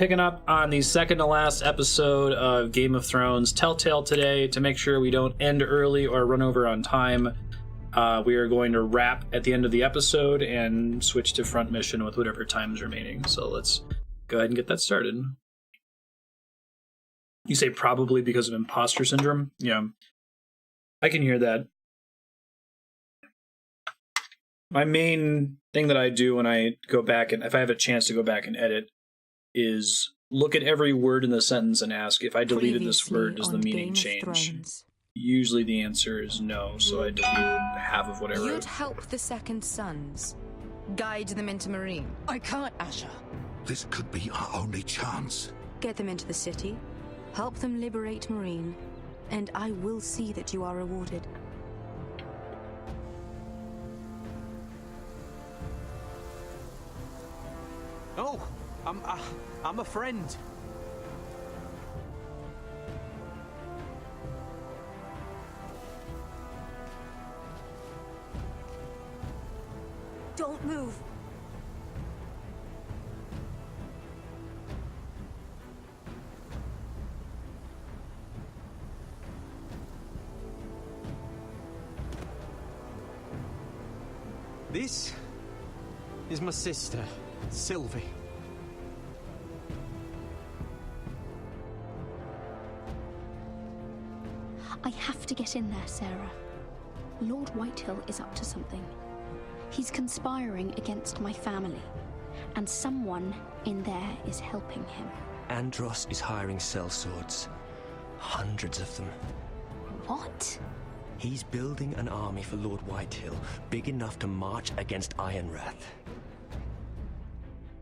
picking up on the second to last episode of Game of Thrones Telltale today. To make sure we don't end early or run over on time, we are going to wrap at the end of the episode and switch to front mission with whatever time is remaining. So let's go ahead and get that started. You say probably because of imposter syndrome? Yeah, I can hear that. My main thing that I do when I go back, and if I have a chance to go back and edit, is look at every word in the sentence and ask, if I deleted this word, does the meaning change? Usually the answer is no, so I delete half of what I wrote. You'd help the Second Sons. Guide them into Marine. I can't, Asher. This could be our only chance. Get them into the city. Help them liberate Marine. And I will see that you are rewarded. Oh, I'm a friend. Don't move. This is my sister, Sylvie. I have to get in there, Sarah. Lord Whitehill is up to something. He's conspiring against my family, and someone in there is helping him. Andros is hiring sellswords. Hundreds of them. What? He's building an army for Lord Whitehill, big enough to march against Ironrath.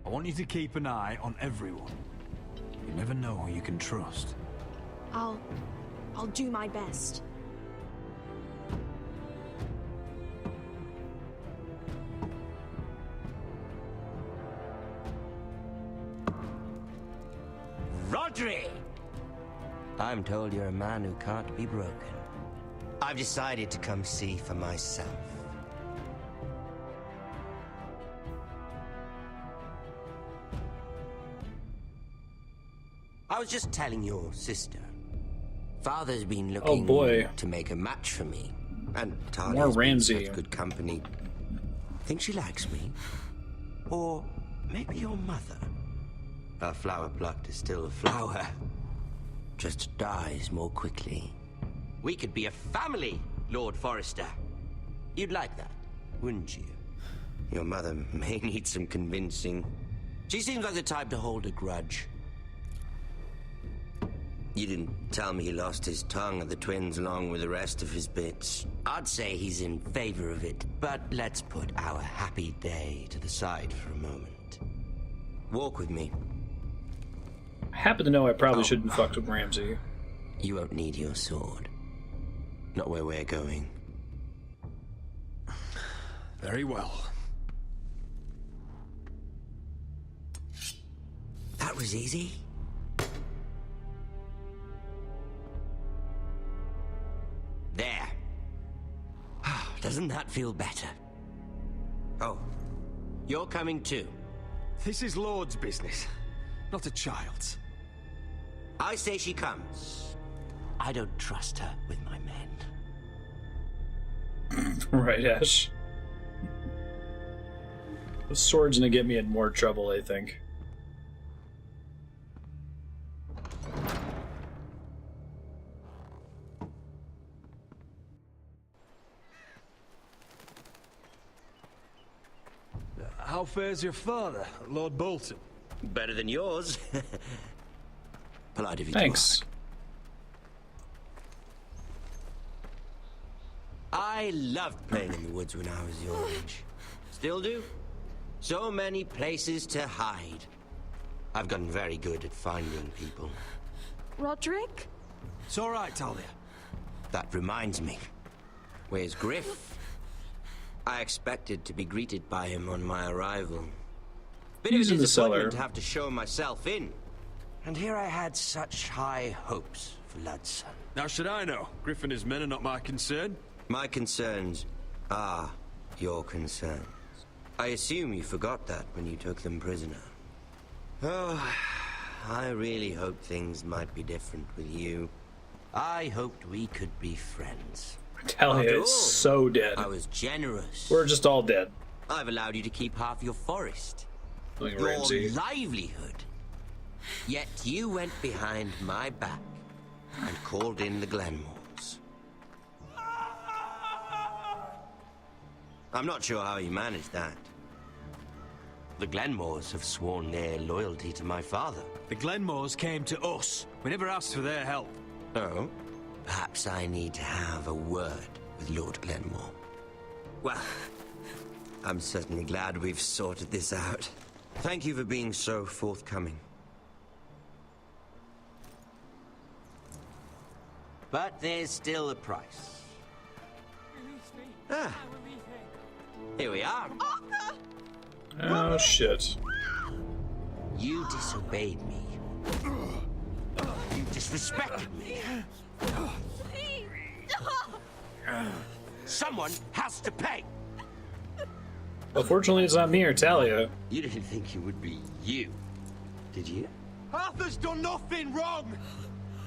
I want you to keep an eye on everyone. You never know who you can trust. I'll do my best. Rodri! I'm told you're a man who can't be broken. I've decided to come see for myself. I was just telling your sister. Father's been looking to make a match for me. And Talia's been such good company. Think she likes me? Or maybe your mother? A flower plucked is still a flower. Just dies more quickly. We could be a family, Lord Forrester. You'd like that, wouldn't you? Your mother may need some convincing. She seems like the type to hold a grudge. You didn't tell me he lost his tongue at the twins along with the rest of his bits. I'd say he's in favor of it, but let's put our happy day to the side for a moment. Walk with me. I happen to know I probably shouldn't fucked with Ramsay. You won't need your sword. Not where we're going. Very well. That was easy. There. Doesn't that feel better? Oh, you're coming too. This is Lord's business, not a child's. I say she comes. I don't trust her with my men. Right, Ash. The sword's gonna get me in more trouble, I think. How fares your father, Lord Bolton? Better than yours. Polite of you. Thanks. I loved playing in the woods when I was your age. Still do. So many places to hide. I've gotten very good at finding people. Roderick? It's all right, Talia. That reminds me. Where's Griff? I expected to be greeted by him on my arrival. Bit of a disappointment to have to show myself in. And here I had such high hopes for Ludson. Now should I know? Griff and his men are not my concern. My concerns are your concerns. I assume you forgot that when you took them prisoner. Oh, I really hoped things might be different with you. I hoped we could be friends. Talia is so dead. I was generous. We're just all dead. I've allowed you to keep half your forest. Like your Ramsay. livelihood. Yet you went behind my back and called in the Glenmores. I'm not sure how you managed that. The Glenmores have sworn their loyalty to my father. The Glenmores came to us. We never asked for their help. Oh? Perhaps I need to have a word with Lord Glenmore. Well, I'm certainly glad we've sorted this out. Thank you for being so forthcoming. But there's still a price. Ah. Here we are. Oh, shit. You disobeyed me. You disrespected me. Someone has to pay. Well, fortunately, it's not me or Talia. You didn't think it would be you, did you? Arthur's done nothing wrong!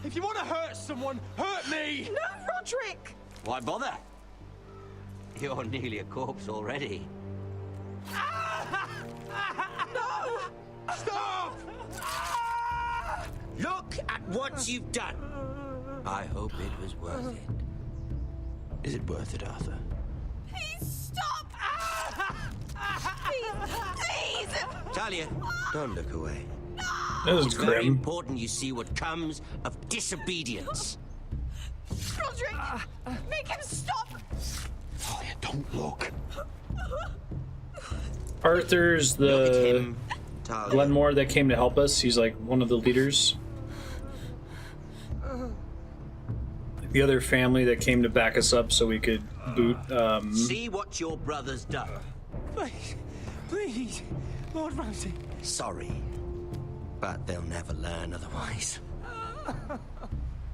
If you want to hurt someone, hurt me! No, Roderick! Why bother? You're nearly a corpse already. No! Stop! Look at what you've done. I hope it was worth it. Is it worth it, Arthur? Please stop! Please! Talia, don't look away. That was It's very grim. important you see what comes of disobedience. Roderick! Make him stop! Talia, don't look. Arthur's Look at the him, Talia. Glenmore that came to help us. He's like one of the leaders. The other family that came to back us up so we could boot. See what your brother's done. Please, please, Lord Ramsay. Sorry, but they'll never learn otherwise.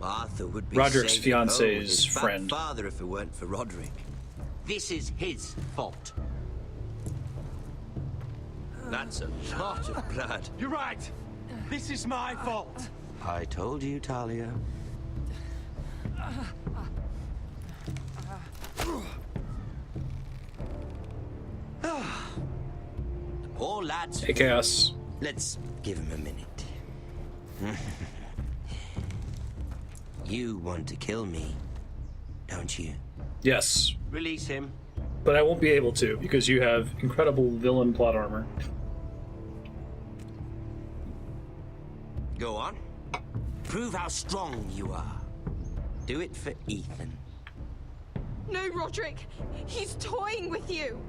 Arthur would be Roderick's safe at home with fiance's his fat friend. father if it weren't for Roderick. This is his fault. That's a lot of blood. You're right. This is my fault. I told you, Talia. Poor lad's Hey, Chaos. Let's give him a minute. You want to kill me, don't you? Yes, Release him. but I won't be able to because you have incredible villain plot armor. Go on. Prove how strong you are. Do it for Ethan. No, Roderick! He's toying with you!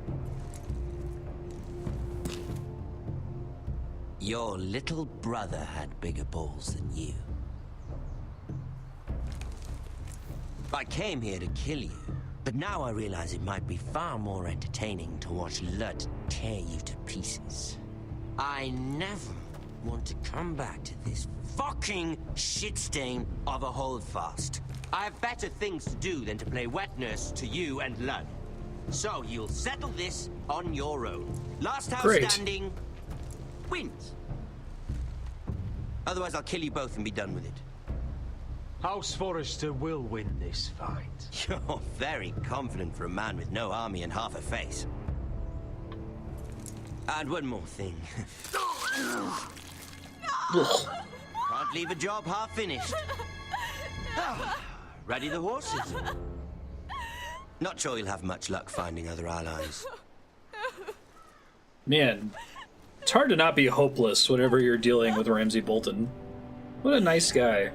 Your little brother had bigger balls than you. I came here to kill you, but now I realize it might be far more entertaining to watch Lud tear you to pieces. I never want to come back to this fucking shit stain of a holdfast. I have better things to do than to play wet nurse to you and Lud. So you'll settle this on your own. Last house Great. standing wins. Otherwise, I'll kill you both and be done with it. House Forrester will win this fight. You're very confident for a man with no army and half a face. And one more thing. Can't leave a job half finished. Ready the horses? Not sure you'll have much luck finding other allies. Man, it's hard to not be hopeless whenever you're dealing with Ramsay Bolton. What a nice guy.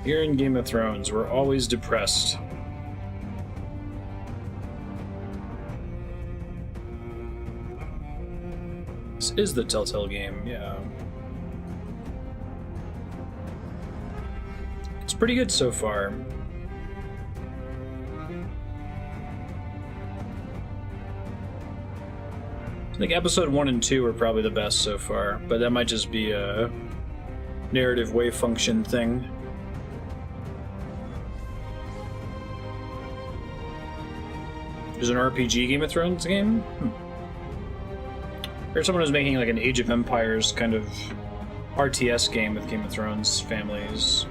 Here in Game of Thrones, we're always depressed. This is the Telltale game, yeah. It's pretty good so far. I think episode 1 and 2 are probably the best so far, but that might just be narrative wave function thing. There's an RPG Game of Thrones game? There's someone who's making like an Age of Empires kind of RTS game with Game of Thrones families.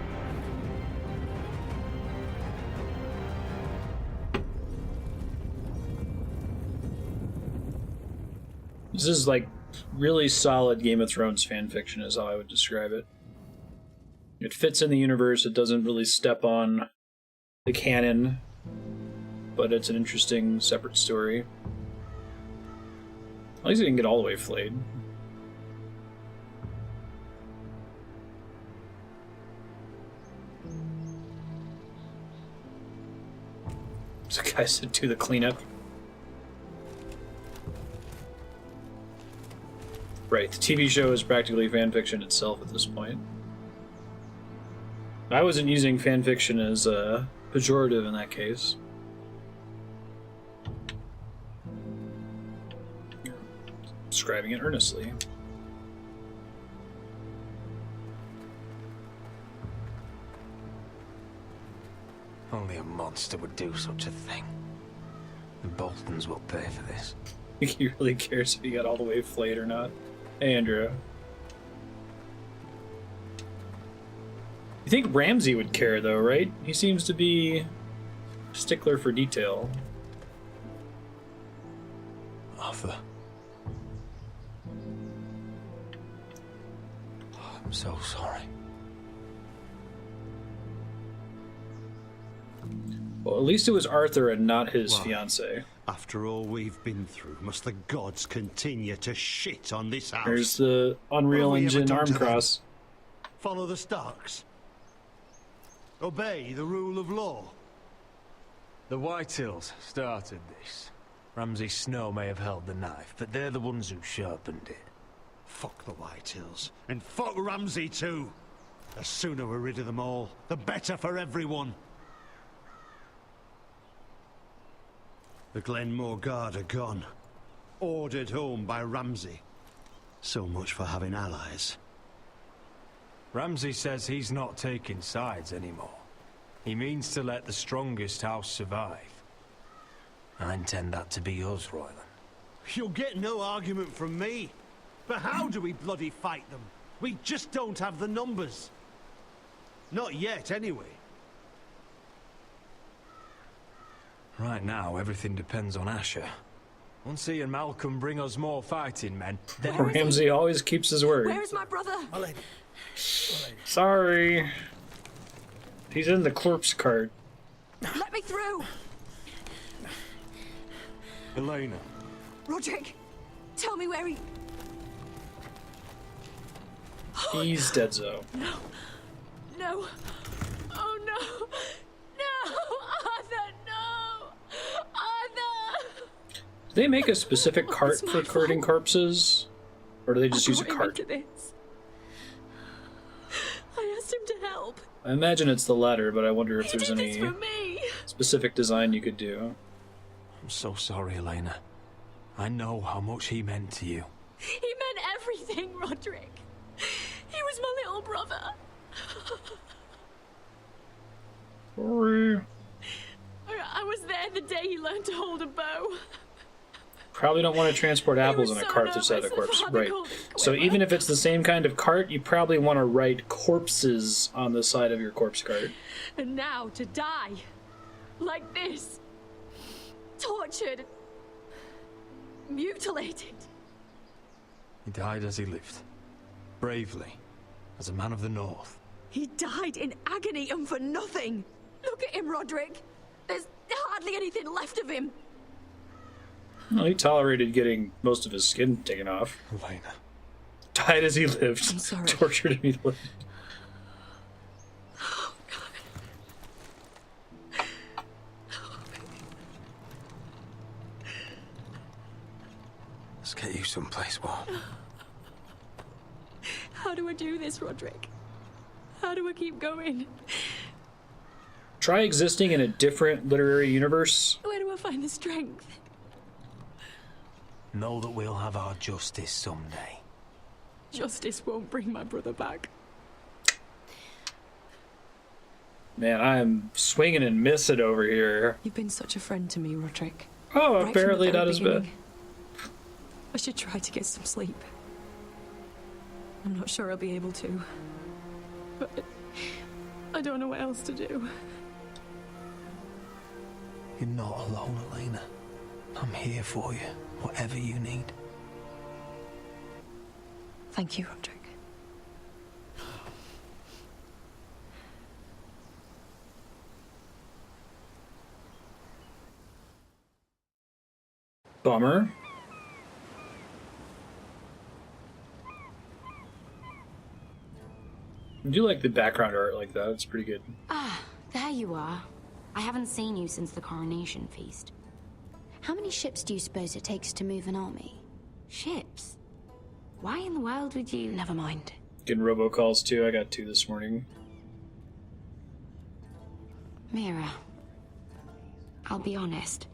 This is like really solid Game of Thrones fanfiction is how I would describe it. It fits in the universe, it doesn't really step on the canon, but it's an interesting separate story. At least it didn't get all the way flayed. So the guy said do the cleanup. Right, the TV show is practically fanfiction itself at this point. I wasn't using fanfiction as a pejorative in that case. Describing it earnestly. Only a monster would do such a thing. The Boltons will pay for this. He really cares if he got all the way flayed or not. Hey, Andrew. You think Ramsay would care, though, right? He seems to be a stickler for detail. Arthur. I'm so sorry. Well, at least it was Arthur and not his fiancée. After all we've been through, must the gods continue to shit on this house? There's the Unreal Engine arm cross. Follow the Starks. Obey the rule of law. The Whitehills started this. Ramsay Snow may have held the knife, but they're the ones who sharpened it. Fuck the Whitehills. And fuck Ramsay too. The sooner we're rid of them all, the better for everyone. The Glenmore Guard are gone. Ordered home by Ramsay. So much for having allies. Ramsay says he's not taking sides anymore. He means to let the strongest house survive. I intend that to be us, Royland. You'll get no argument from me. But how do we bloody fight them? We just don't have the numbers. Not yet, anyway. Right now, everything depends on Asher. Once he and Malcolm bring us more fighting men, then... Ramsay always keeps his word. Where is my brother? Sorry. He's in the corpse cart. Let me through! Elena. Roderick, tell me where he... He's deadzo. No. No. Oh, no. No! Arthur, no! Arthur! Do they make a specific cart for carting corpses? Or do they just use a cart? I asked him to help. I imagine it's the latter, but I wonder if there's He did any this for me. specific design you could do. I'm so sorry, Elena. I know how much he meant to you. He meant everything, Roderick. He was my little brother. Sorry. I was there the day he learned to hold a bow. Probably don't want to transport apples in a cart to set a corpse. Right. So even if it's the same kind of cart, you probably want to write corpses on the side of your corpse cart. And now to die. Like this. Tortured. Mutilated. He died as he lived. Bravely. As a man of the North. He died in agony and for nothing. Look at him, Roderick. There's hardly anything left of him. Well, he tolerated getting most of his skin taken off. Elena. Died as he lived. I'm sorry. Tortured and mutilated. Oh, God. Let's get you someplace warm. How do I do this, Roderick? How do I keep going? Try existing in a different literary universe. Where do I find the strength? Know that we'll have our justice someday. Justice won't bring my brother back. Man, I'm swinging and missing over here. You've been such a friend to me, Roderick. Oh, Right from apparently the very not as bad. beginning. I should try to get some sleep. I'm not sure I'll be able to. But I don't know what else to do. You're not alone, Elena. I'm here for you, whatever you need. Thank you, Roderick. Bummer. I do like the background art like that. It's pretty good. Ah, there you are. I haven't seen you since the coronation feast. How many ships do you suppose it takes to move an army? Ships? Why in the world would you... Never mind. Getting robocalls too. I got 2 this morning. Mira, I'll be honest.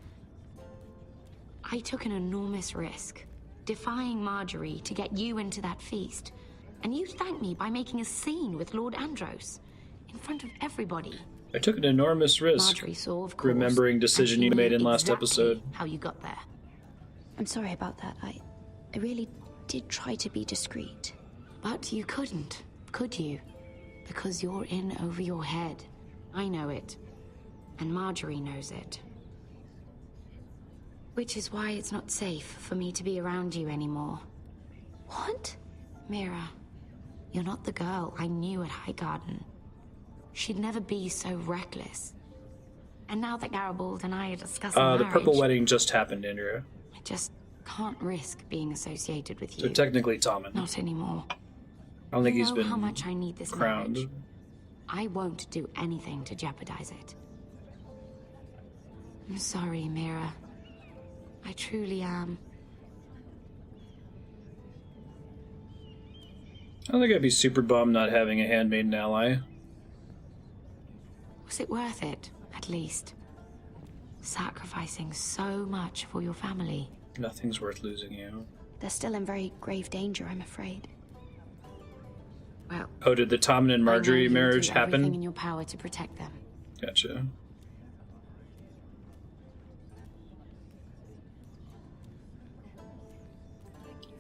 I took an enormous risk, defying Marjorie to get you into that feast. And you thanked me by making a scene with Lord Andros, in front of everybody. I took an enormous risk, Marjorie saw, of course, remembering decision you made in last episode. How you got there. I'm sorry about that. I really did try to be discreet. But you couldn't, could you? Because you're in over your head. I know it. And Marjorie knows it. Which is why it's not safe for me to be around you anymore. What? Mira, you're not the girl I knew at Highgarden. She'd never be so reckless. And now that Garibald and I are discussing marriage... The purple wedding just happened, Andrea. I just can't risk being associated with you. So technically Tommen. Not anymore. I don't think he's been how much I need this crowned. marriage. I won't do anything to jeopardize it. I'm sorry, Mira. I truly am. I don't think I'd be super bummed not having a handmaiden ally. Was it worth it, at least? Sacrificing so much for your family. Nothing's worth losing you. They're still in very grave danger, I'm afraid. Well... Oh, did the Tommen and Marjorie marriage happen? Everything in your power to protect them. Gotcha.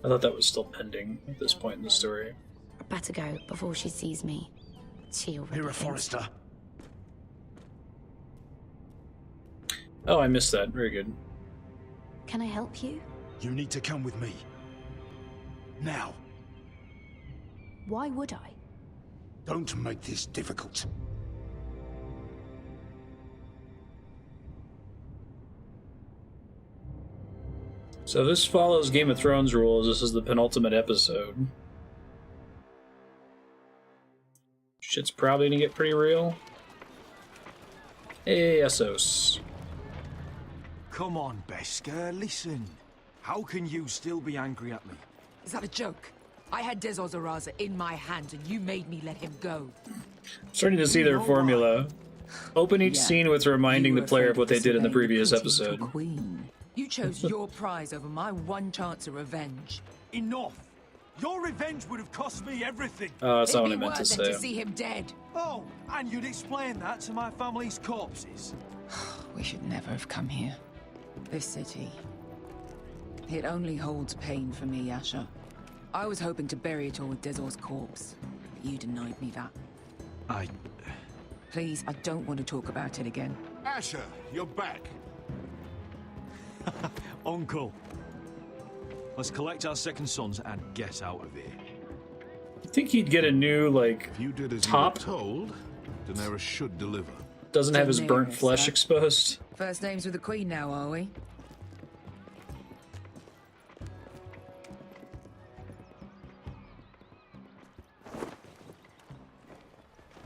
I thought that was still pending at this point in the story. I better go before she sees me. She already Mira thinks... Forrester. Oh, I missed that. Very good. Can I help you? You need to come with me. Now. Why would I? Don't make this difficult. So this follows Game of Thrones rules. This is the penultimate episode. Shit's probably gonna get pretty real. Hey, Essos. Come on, Beskar, listen. How can you still be angry at me? Is that a joke? I had Dezor Zaraza in my hand and you made me let him go. Starting to see their formula. Open each scene with reminding the player of what they did in the previous episode. Queen. You chose your prize over my one chance of revenge. Enough! Your revenge would have cost me everything. Oh, that's not what I It'd be meant to worse say. than to see him dead. Oh, and you'd explain that to my family's corpses. We should never have come here. This city. It only holds pain for me, Asher. I was hoping to bury it all with Dezor's corpse, but you denied me that. Please, I don't want to talk about it again. Asher, you're back. Uncle. Let's collect our second sons and get out of here. You think he'd get a new, like, if you did as top? You were told, Daenerys should deliver. Doesn't have his burnt flesh exposed. First names with the Queen now, are we?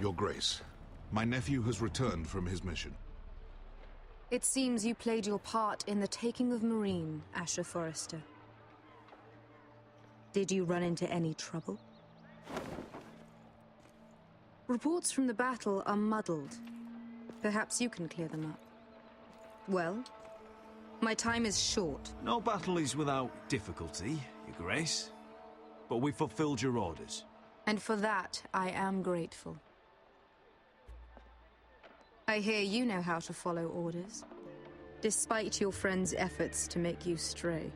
Your Grace, my nephew has returned from his mission. It seems you played your part in the taking of Marine, Asher Forrester. Did you run into any trouble? Reports from the battle are muddled. Perhaps you can clear them up. Well, my time is short. No battle is without difficulty, Your Grace. But we fulfilled your orders. And for that, I am grateful. I hear you know how to follow orders, despite your friend's efforts to make you stray.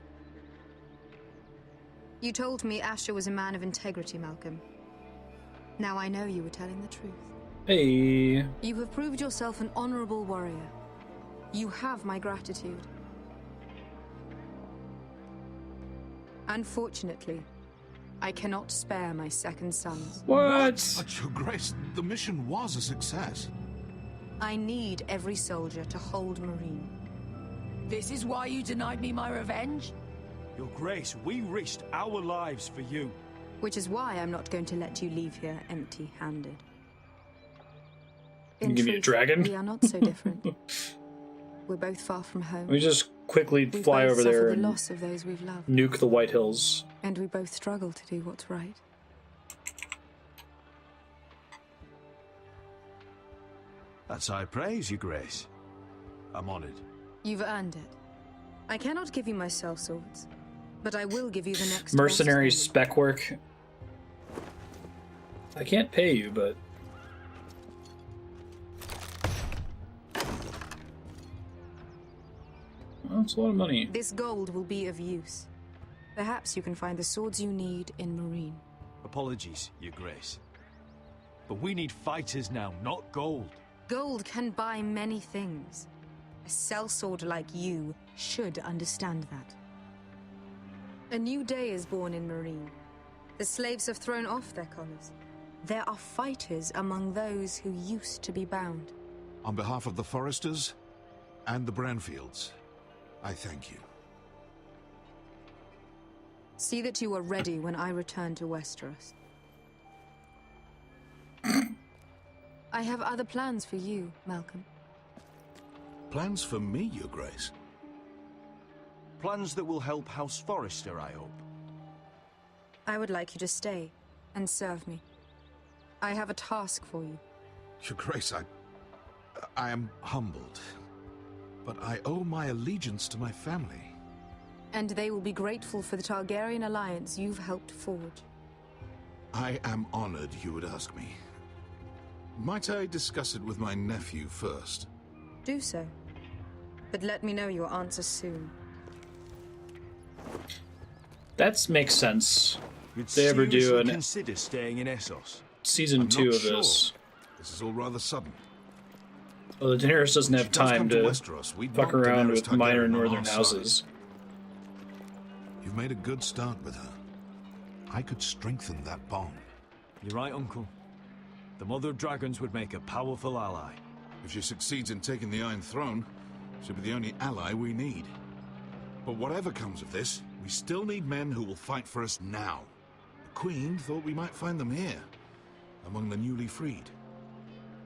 You told me Asher was a man of integrity, Malcolm. Now I know you were telling the truth. Hey. You have proved yourself an honorable warrior. You have my gratitude. Unfortunately, I cannot spare my second sons. What? But Your Grace, the mission was a success. I need every soldier to hold Marine. This is why you denied me my revenge? Your Grace, we risked our lives for you. Which is why I'm not going to let you leave here empty-handed. Can you give me a dragon? We are not so different. We're both far from home. We just quickly fly over there the and loss of those we've loved. nuke the White Hills. And we both struggle to do what's right. That's high praise, Your Grace. I'm honored. You've earned it. I cannot give you my sellswords, but I will give you the next mercenary best spec work. I can't pay you, but well, that's a lot of money. This gold will be of use. Perhaps you can find the swords you need in Marine. Apologies, Your Grace. But we need fighters now, not gold. Gold can buy many things. A sellsword like you should understand that. A new day is born in Marine. The slaves have thrown off their collars. There are fighters among those who used to be bound. On behalf of the Foresters and the Branfields, I thank you. See that you are ready when I return to Westeros. I have other plans for you, Malcolm. Plans for me, Your Grace? Plans that will help House Forrester, I hope. I would like you to stay and serve me. I have a task for you. Your Grace, I am humbled, but I owe my allegiance to my family. And they will be grateful for the Targaryen alliance you've helped forge. I am honored you would ask me. Might I discuss it with my nephew first? Do so. But let me know your answer soon. That makes sense. You'd If they ever do seriously an consider staying in Essos? season 2 of sure. this. This is all rather sudden. Well, the Daenerys doesn't have She does time come to Westeros. We'd fuck want around Daenerys with Targaryen minor on northern our side. houses. You've made a good start with her. I could strengthen that bond. You're right, Uncle. The Mother of Dragons would make a powerful ally. If she succeeds in taking the Iron Throne, she'll be the only ally we need. But whatever comes of this, we still need men who will fight for us now. The Queen thought we might find them here, among the newly freed.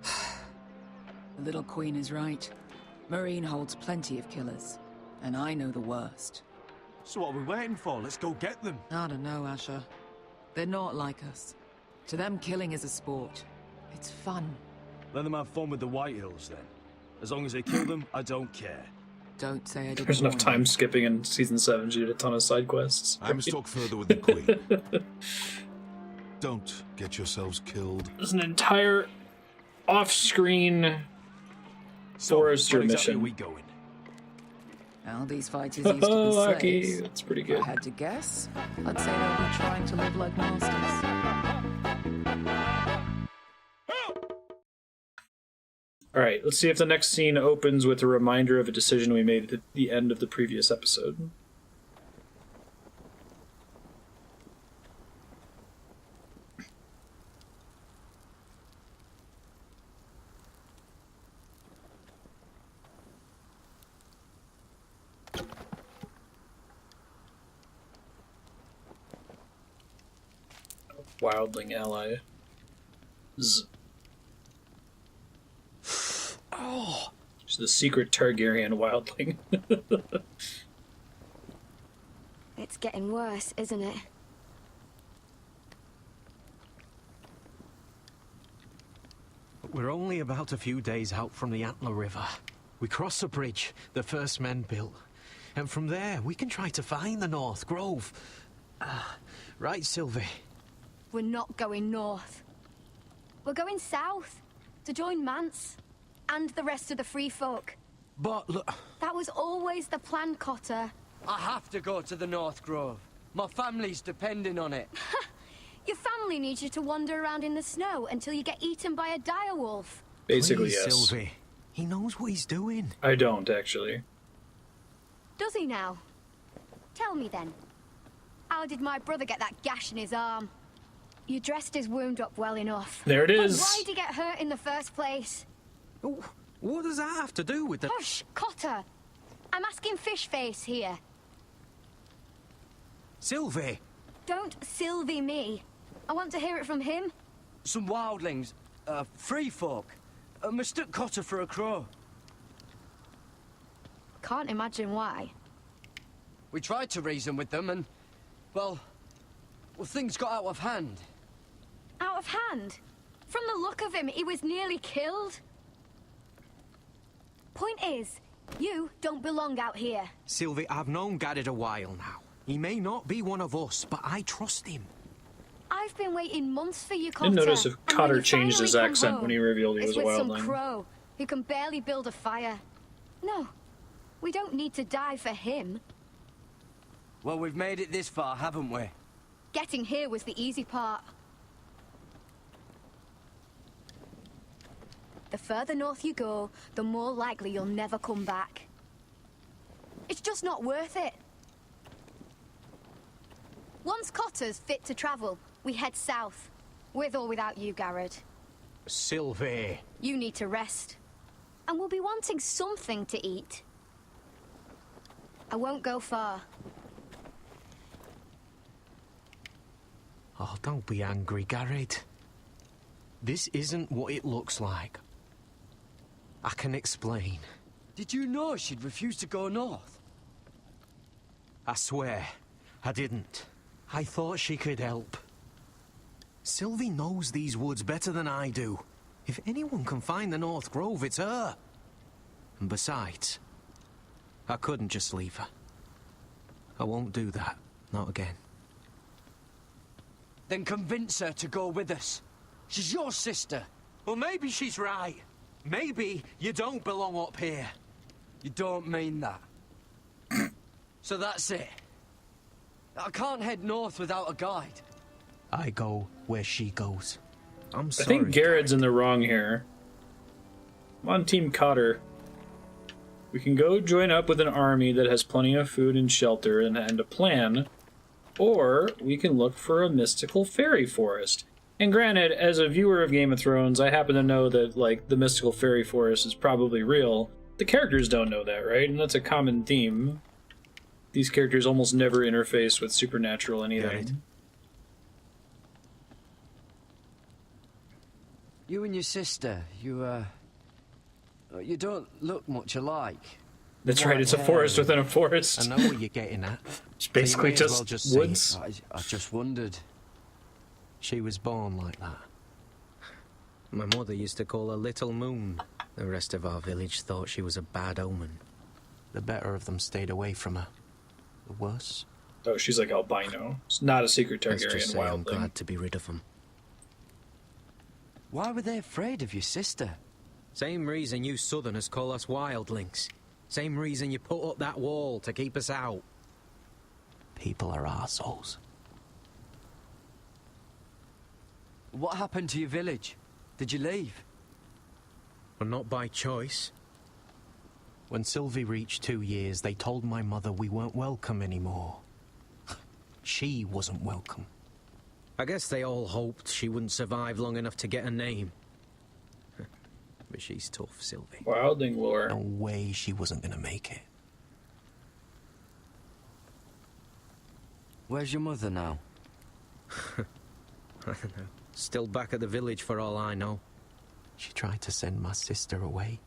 The little queen is right. Marine holds plenty of killers, and I know the worst. So what are we waiting for? Let's go get them. I don't know, Asher. They're not like us. To them, killing is a sport. It's fun. Let them have fun with the White Hills, then. As long as they kill them, I don't care. Don't say I didn't There's enough warn time you. skipping in season 7. She did a ton of side quests. I must talk further with the Queen. Don't get yourselves killed. There's an entire off-screen So, Forester where exactly mission. are we going? Well, these fighters used to be Lucky. slaves. That's pretty If good. I had to guess, I'd say they'll be trying to live like masters. Alright, let's see if the next scene opens with a reminder of a decision we made at the end of the previous episode. Wildling ally. Oh, She's the secret Targaryen wildling. It's getting worse, isn't it? We're only about a few days out from the Antler River. We cross the bridge the first men built. And from there, we can try to find the North Grove. Right, Sylvie? We're not going north. We're going south to join Mance. and the rest of the free folk. But look... That was always the plan, Cotter. I have to go to the North Grove. My family's depending on it. Your family needs you to wander around in the snow until you get eaten by a direwolf. Basically, Please, yes. Sylvie. He knows what he's doing. I don't, actually. Does he now? Tell me then. How did my brother get that gash in his arm? You dressed his wound up well enough. There it is. But why'd he get hurt in the first place? Oh, what does that have to do with the... Hush, Cotter. I'm asking Fishface here. Sylvie! Don't Sylvie me. I want to hear it from him. Some wildlings, free folk, mistook Cotter for a crow. Can't imagine why. We tried to reason with them and, well, things got out of hand. Out of hand? From the look of him, he was nearly killed. Point is, you don't belong out here. Sylvie, I've known Garrett a while now. He may not be one of us, but I trust him. I've been waiting months for you, Cotter. Didn't notice if Cotter changed his accent when he revealed he was a with some wildling. crow who can barely build a fire. No, we don't need to die for him. Well, we've made it this far, haven't we? Getting here was the easy part. The further north you go, the more likely you'll never come back. It's just not worth it. Once Cotter's fit to travel, we head south. With or without you, Garrett. Sylvie. You need to rest. And we'll be wanting something to eat. I won't go far. Oh, don't be angry, Garrett. This isn't what it looks like. I can explain. Did you know she'd refused to go north? I swear, I didn't. I thought she could help. Sylvie knows these woods better than I do. If anyone can find the North Grove, it's her. And besides, I couldn't just leave her. I won't do that. Not again. Then convince her to go with us. She's your sister. Well, maybe she's right. Maybe you don't belong up here. You don't mean that. So that's it. I can't head north without a guide. I go where she goes. I'm I sorry. think Garrett's in the wrong here. I'm on Team Cotter. We can go join up with an army that has plenty of food and shelter and a plan, or we can look for a mystical fairy forest. And granted, as a viewer of Game of Thrones, I happen to know that, like, the mystical fairy forest is probably real. The characters don't know that, right? And that's a common theme. These characters almost never interface with supernatural anything. You and your sister, you don't look much alike. That's right, it's a forest within a forest. I know what you're getting at. It's basically So you may as well just woods. say I just wondered. She was born like that. My mother used to call her Little Moon. The rest of our village thought she was a bad omen. The better of them stayed away from her. The worse. Oh, she's like albino. It's not a secret Let's just Targaryen say I'm wildling. glad to be rid of them. Why were they afraid of your sister? Same reason you Southerners call us wildlings. Same reason you put up that wall to keep us out. People are arseholes. What happened to your village? Did you leave? Well, not by choice. When Sylvie reached 2 years, they told my mother we weren't welcome anymore. She wasn't welcome. I guess they all hoped she wouldn't survive long enough to get a name. But she's tough, Sylvie. Wildling lore. No way she wasn't gonna make it. Where's your mother now? I don't know. Still back at the village for all I know. She tried to send my sister away.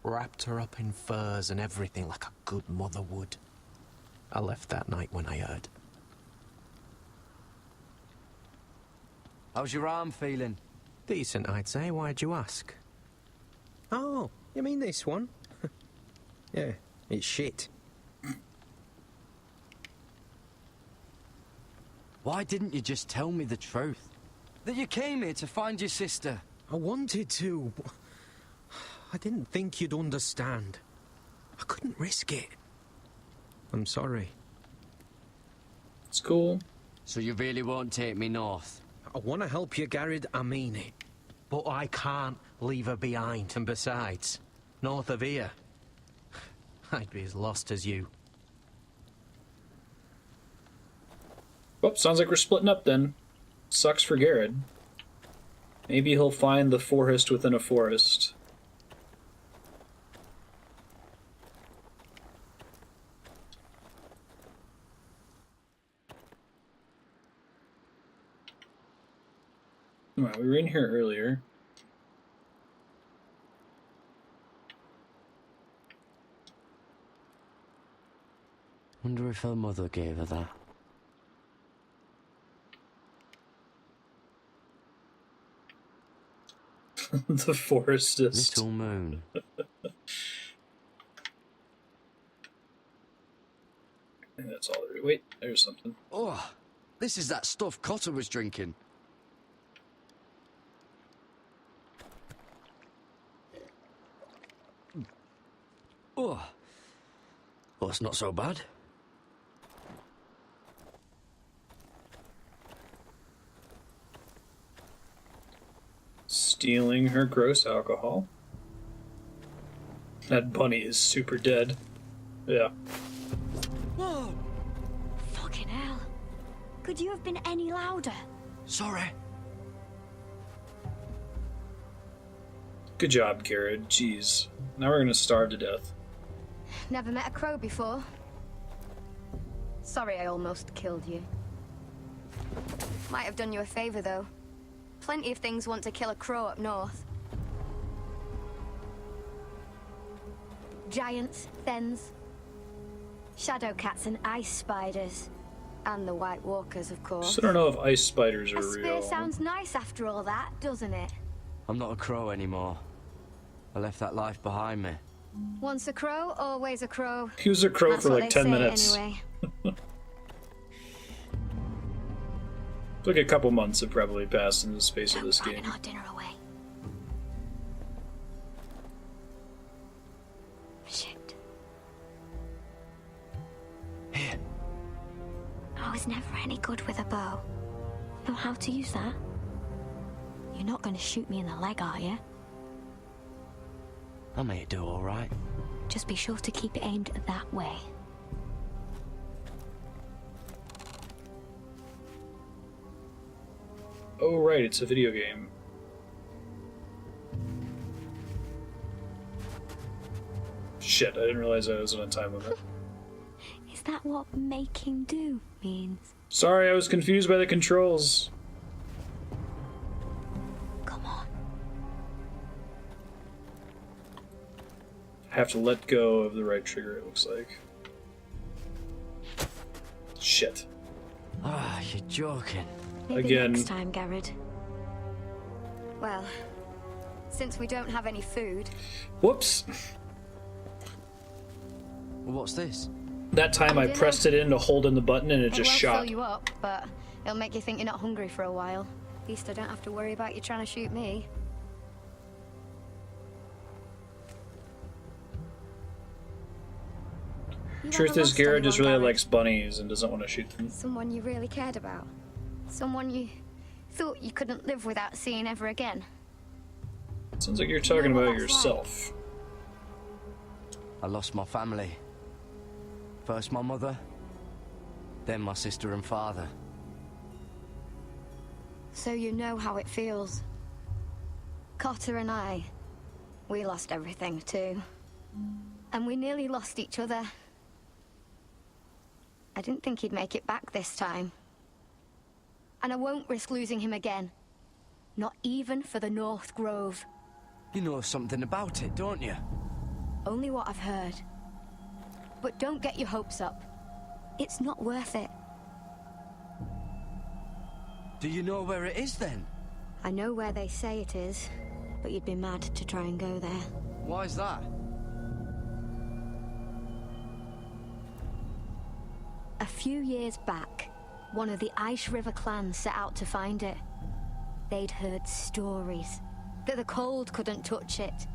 Wrapped her up in furs and everything like a good mother would. I left that night when I heard. How's your arm feeling? Decent, I'd say. Why'd you ask? Oh, you mean this one? Yeah, it's shit. Why didn't you just tell me the truth? That you came here to find your sister? I wanted to. I didn't think you'd understand. I couldn't risk it. I'm sorry. It's cool. So you really won't take me north? I want to help you, Garrett, I mean it. But I can't leave her behind. And besides, north of here, I'd be as lost as you. Well, sounds like we're splitting up then. Sucks for Garrett. Maybe he'll find the forest within a forest. Well, we were in here earlier. Wonder if her mother gave her that. The forestist. Little moon. And that's all there is. Wait, there's something. Oh, this is that stuff Cotter was drinking. Oh, well, it's not so bad. Stealing her gross alcohol. That bunny is super dead. Yeah. Whoa! Fucking hell. Could you have been any louder? Sorry. Good job, Garrett. Jeez. Now we're gonna starve to death. Never met a crow before. Sorry I almost killed you. Might have done you a favor, though. Plenty of things want to kill a crow up north. Giants, thens, shadow cats and ice spiders. And the White Walkers, of course. So I don't know if ice spiders are A spear real. sounds nice after all that, doesn't it? I'm not a crow anymore. I left that life behind me. Once a crow, always a crow. He was a crow That's for what like they 10 say minutes. Anyway. Like a couple months have probably passed in the space of this game. Our dinner away. Shit. Here. I was never any good with a bow. Know how to use that? You're not going to shoot me in the leg, are you? I may do all right. Just be sure to keep it aimed that way. Oh right, it's a video game. Shit, I didn't realize I was on a time limit. Is that what making do means? Sorry, I was confused by the controls. Come on. I have to let go of the right trigger, it looks like. Shit. Ah, you're joking. Maybe Again. next time, Garrett. Well, since we don't have any food... Whoops. What's this? That time I pressed it in to hold in the button and it just won't shot. fill you up, but it'll make you think you're not hungry for a while. At least I don't have to worry about you trying to shoot me. Truth is, Garrett just really likes bunnies and doesn't want to shoot them. Someone you really cared about. Someone you thought you couldn't live without seeing ever again. Sounds like you're talking about yourself. I lost my family. First my mother, then my sister and father. So you know how it feels. Cotter and I, we lost everything too. And we nearly lost each other. I didn't think he'd make it back this time. And I won't risk losing him again. Not even for the North Grove. You know something about it, don't you? Only what I've heard. But don't get your hopes up. It's not worth it. Do you know where it is then? I know where they say it is, but you'd be mad to try and go there. Why's that? A few years back, one of the Ice River clans set out to find it. They'd heard stories that the cold couldn't touch it,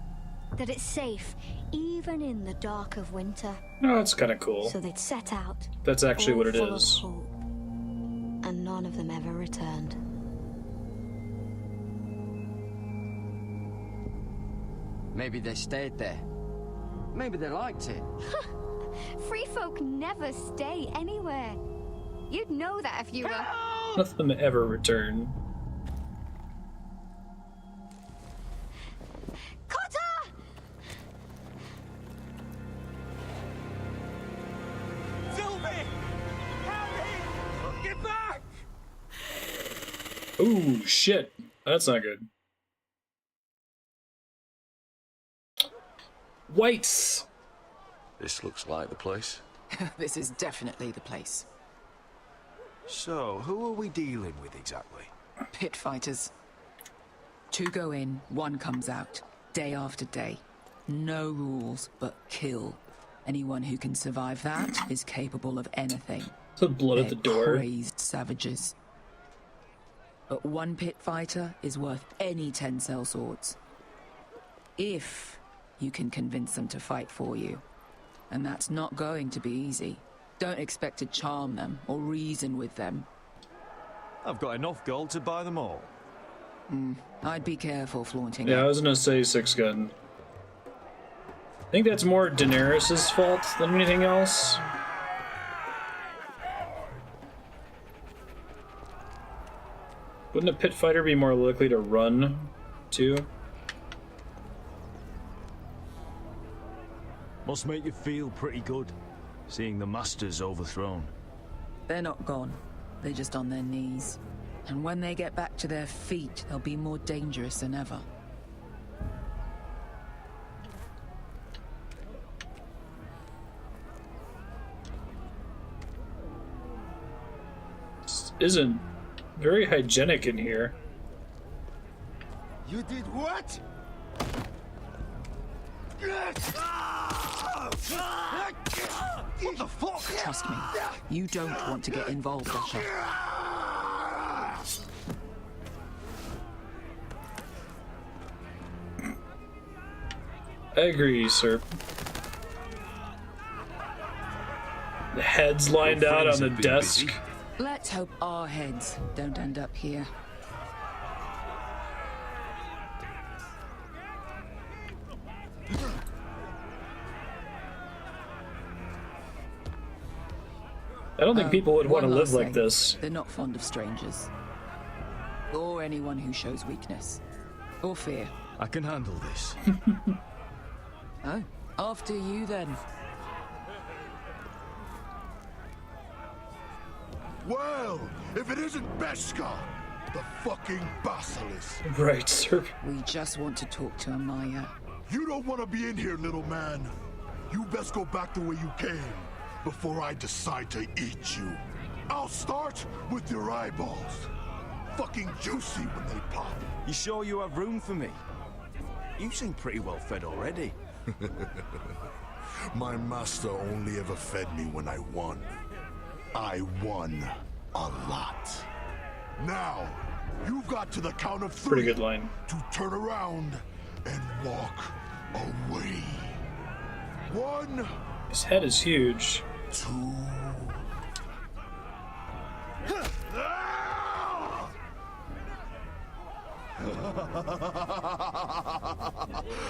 that it's safe, even in the dark of winter. Oh, that's kind of cool. So they'd set out. That's actually what it full is. Of hope, and none of them ever returned. Maybe they stayed there. Maybe they liked it. Free folk never stay anywhere. You'd know that if you were. None of them ever return. Cotter! Sylvie! Harry! Get back! Ooh, shit. That's not good. Whites! This looks like the place. This is definitely the place. So, who are we dealing with exactly? Pit fighters. 2 go in, 1 comes out. Day after day. No rules, but kill. Anyone who can survive that is capable of anything. The blood at the door. Crazed savages. But 1 pit fighter is worth any 10 sellswords. If you can convince them to fight for you. And that's not going to be easy. Don't expect to charm them or reason with them. I've got enough gold to buy them all. I'd be careful flaunting Yeah, it. I was gonna say 6 gun. I think that's more Daenerys' fault than anything else. Wouldn't a pit fighter be more likely to run, too? Must make you feel pretty good, seeing the Masters overthrown. They're not gone. They're just on their knees. And when they get back to their feet, they'll be more dangerous than ever. This isn't very hygienic in here. You did what? What the fuck? Trust me, you don't want to get involved, Asher. I agree, sir. The heads lined out on the desk. Let's hope our heads don't end up here. I don't think people would want to One live last like thing. this. They're not fond of strangers. Or anyone who shows weakness. Or fear. I can handle this. Oh, after you then. Well, if it isn't Beskar, the fucking basilisk. Right, sir. We just want to talk to Amaya. You don't want to be in here, little man. You best go back the way you came before I decide to eat you. I'll start with your eyeballs. Fucking juicy when they pop. You sure you have room for me? You seem pretty well fed already. My master only ever fed me when I won. I won a lot. Now, you've got to the count of 3 Pretty good line. to turn around and walk away. 1, His head is huge. 2.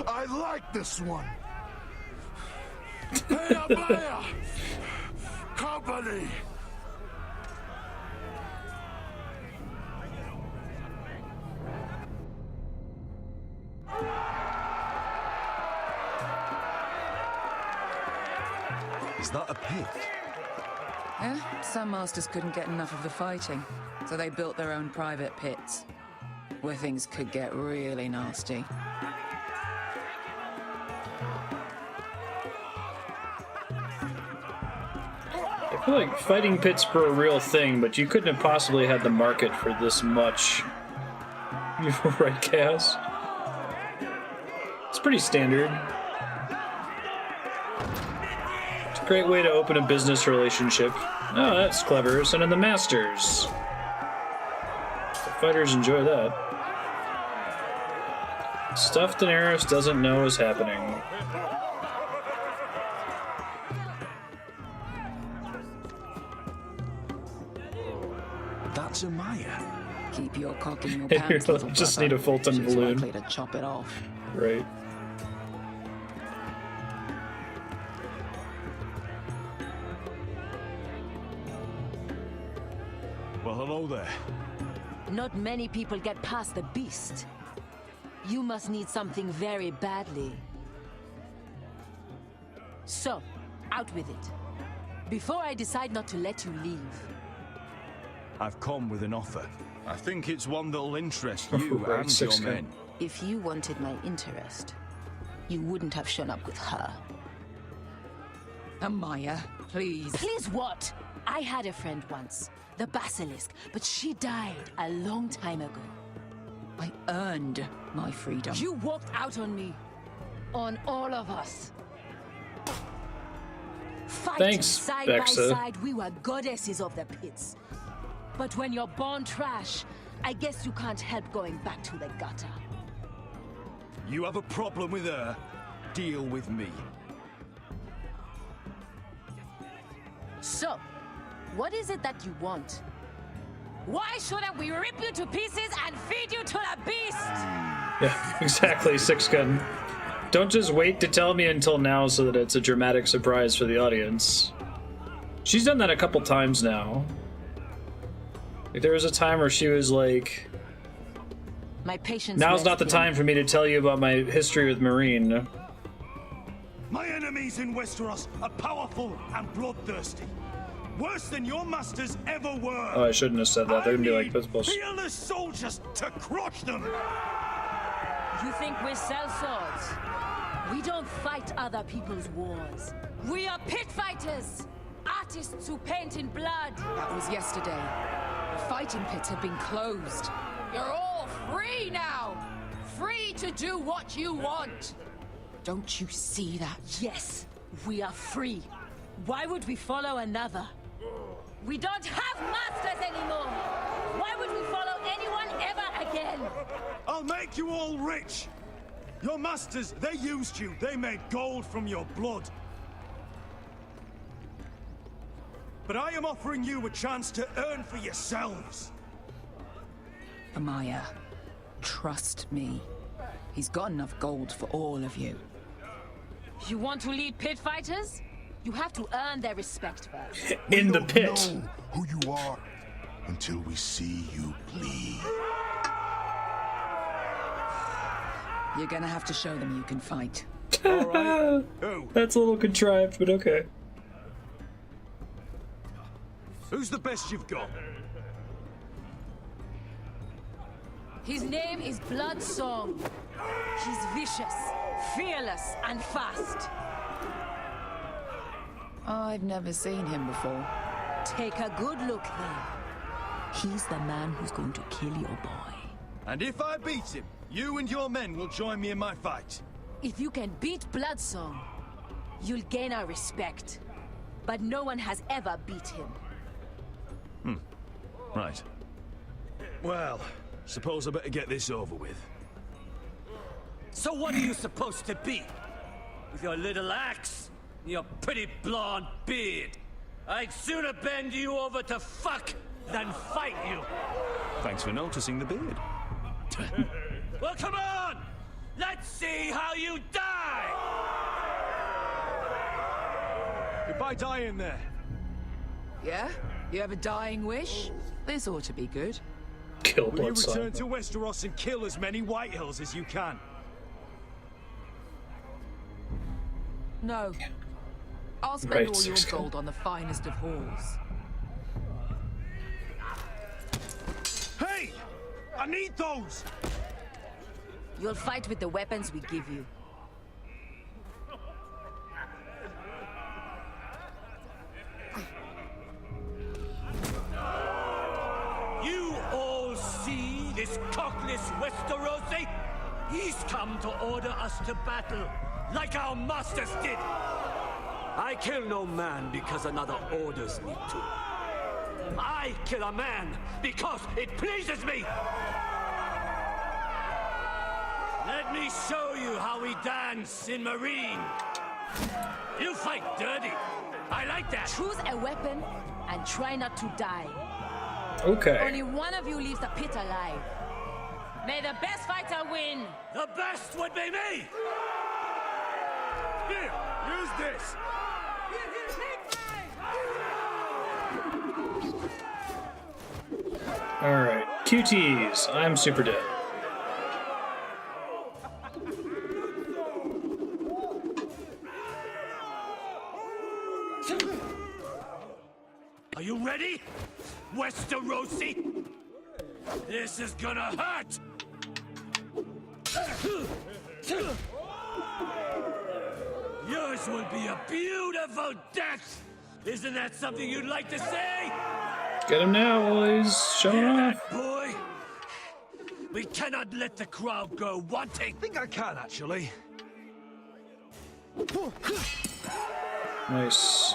I like this one. Hey, Amaya! Company! Is that a pit? Yeah, some masters couldn't get enough of the fighting, so they built their own private pits, where things could get really nasty. I feel like fighting pits were a real thing, but you couldn't have possibly had the market for this much. Right, Chaos? It's pretty standard. It's a great way to open a business relationship. Oh, that's clever. Sending the masters. The fighters enjoy that. Stuff Daenerys doesn't know is happening. That's a Maya. Keep your cock in your pants, little just brother. need a Fulton She's balloon. likely to chop it off. Right. Well, hello there. Not many people get past the beast. You must need something very badly. So, out with it. Before I decide not to let you leave. I've come with an offer. I think it's one that'll interest you and your men. If you wanted my interest, you wouldn't have shown up with her. Amaya, please. Please what? I had a friend once, the Basilisk, but she died a long time ago. I earned my freedom. You walked out on me. On all of us. Fighting side by side, we were goddesses of the pits. But when you're born trash, I guess you can't help going back to the gutter. You have a problem with her? Deal with me. So, what is it that you want? Why shouldn't we rip you to pieces and feed you to the beast? Yeah, exactly, Six Gun. Don't just wait to tell me until now so that it's a dramatic surprise for the audience. She's done that a couple times now. Like, there was a time where she was like, my patience. now's not the time for me to tell you about my history with Marine. My enemies in Westeros are powerful and bloodthirsty. Worse than your masters ever were. Oh, I shouldn't have said that. They're gonna be like, that's bullshit. Fearless soldiers to crush them. You think we sell swords? We don't fight other people's wars. We are pit fighters! Artists who paint in blood! That was yesterday. The fighting pits have been closed. You're all free now! Free to do what you want! Don't you see that? Yes, we are free. Why would we follow another? We don't have masters anymore! Why would we follow anyone ever again? I'll make you all rich! Your masters, they used you. They made gold from your blood. But I am offering you a chance to earn for yourselves. Amaya, trust me. He's got enough gold for all of you. You want to lead pit fighters? You have to earn their respect first. In the pit. Know who you are until we see you bleed. You're gonna have to show them you can fight. All right. That's a little contrived, but okay. Who's the best you've got? His name is Bloodsong. He's vicious, fearless, and fast. I've never seen him before. Take a good look then. He's the man who's going to kill your boy. And if I beat him, you and your men will join me in my fight. If you can beat Bloodsong, you'll gain our respect. But no one has ever beat him. Right. Well, suppose I better get this over with. So what are you supposed to be? With your little axe and your pretty blonde beard? I'd sooner bend you over to fuck than fight you. Thanks for noticing the beard. Well, come on! Let's see how you die! If I die in there. Yeah? You have a dying wish? This ought to be good. Kill Will you Bloodsong. return to Westeros and kill as many Whitehills as you can? No. I'll spend Right, all your Six Gun. gold on the finest of halls. Hey! I need those! You'll fight with the weapons we give you. You all see this cockless Westerosi? He's come to order us to battle, like our masters did. I kill no man because another orders me to. I kill a man because it pleases me. Let me show you how we dance in Marine. You fight dirty. I like that. Choose a weapon and try not to die. Okay. Only one of you leaves the pit alive. May the best fighter win. The best would be me. Here, use this. Alright. QTs. I'm super dead. Are you ready, Westerosi? This is gonna hurt! Yours will be a beautiful death! Isn't that something you'd like to say? Get him now while he's showing off. Boy, we cannot let the crowd go wanting. I think I can, actually. Nice.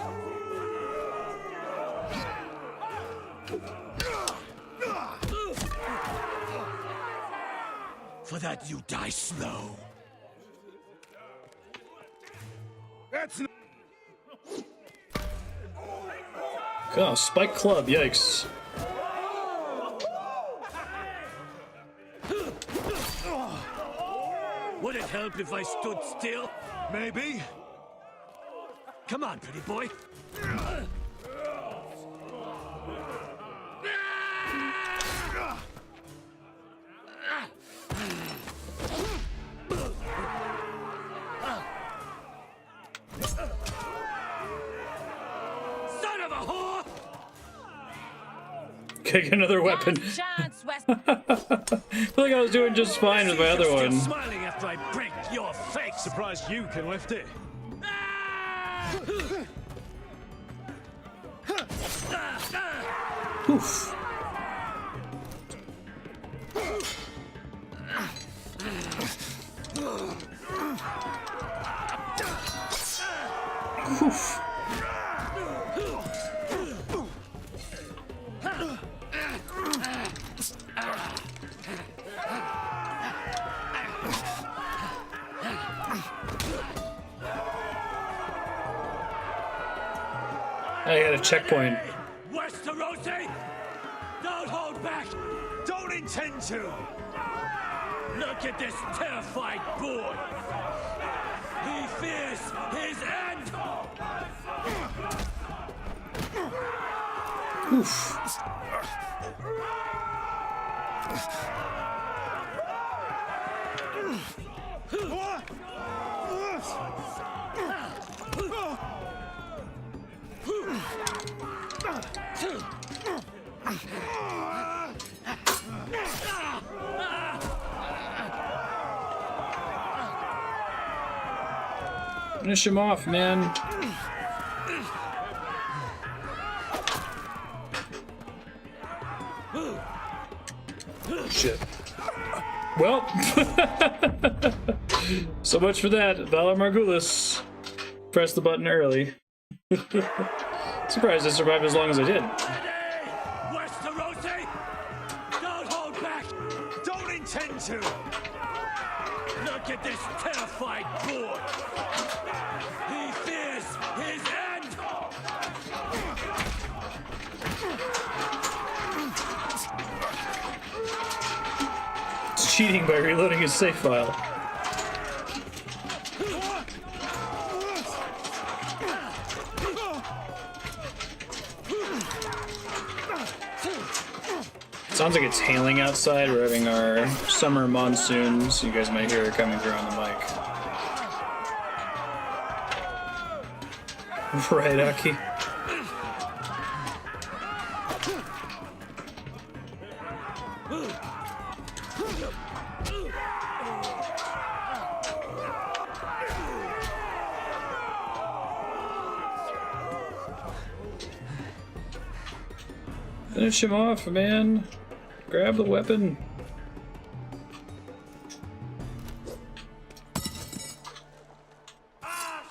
For that, you die slow. That's not... Oh, Spike Club, yikes. Would it help if I stood still? Maybe. Come on, pretty boy. Son of a whore! Kick another weapon. Chance, West. I feel like I was doing just fine with my other Still one. smiling after I break your face. Surprised you can lift it. Oof. Oof. I got a checkpoint. Westerosi! Don't hold back! Don't intend to! Look at this terrified boy! He fears his end! Oof. Finish him off, man. Shit. Well, so much for that. Valar Morghulis. Press the button early. Surprised I survived as long as I did. Westerosi! Don't hold back! Don't intend to! Look at this terrified boy! He fears his end! It's cheating by reloading his save file. Sounds like it's hailing outside. We're having our summer monsoons. You guys might hear it coming through on the mic. Right, Aki? Finish him off, man. Grab the weapon.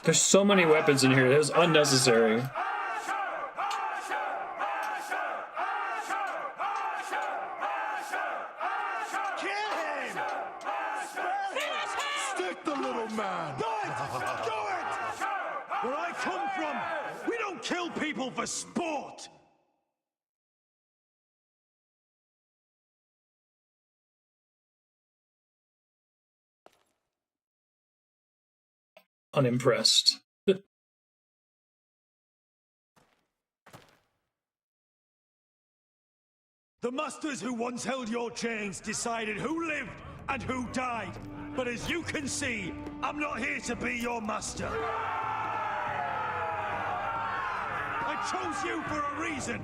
There's so many weapons in here. That was unnecessary. Fight the little man! Do it! Do it! Where I come from, we don't kill people for sport! Unimpressed. The masters who once held your chains decided who lived and who died. But as you can see, I'm not here to be your master. I chose you for a reason.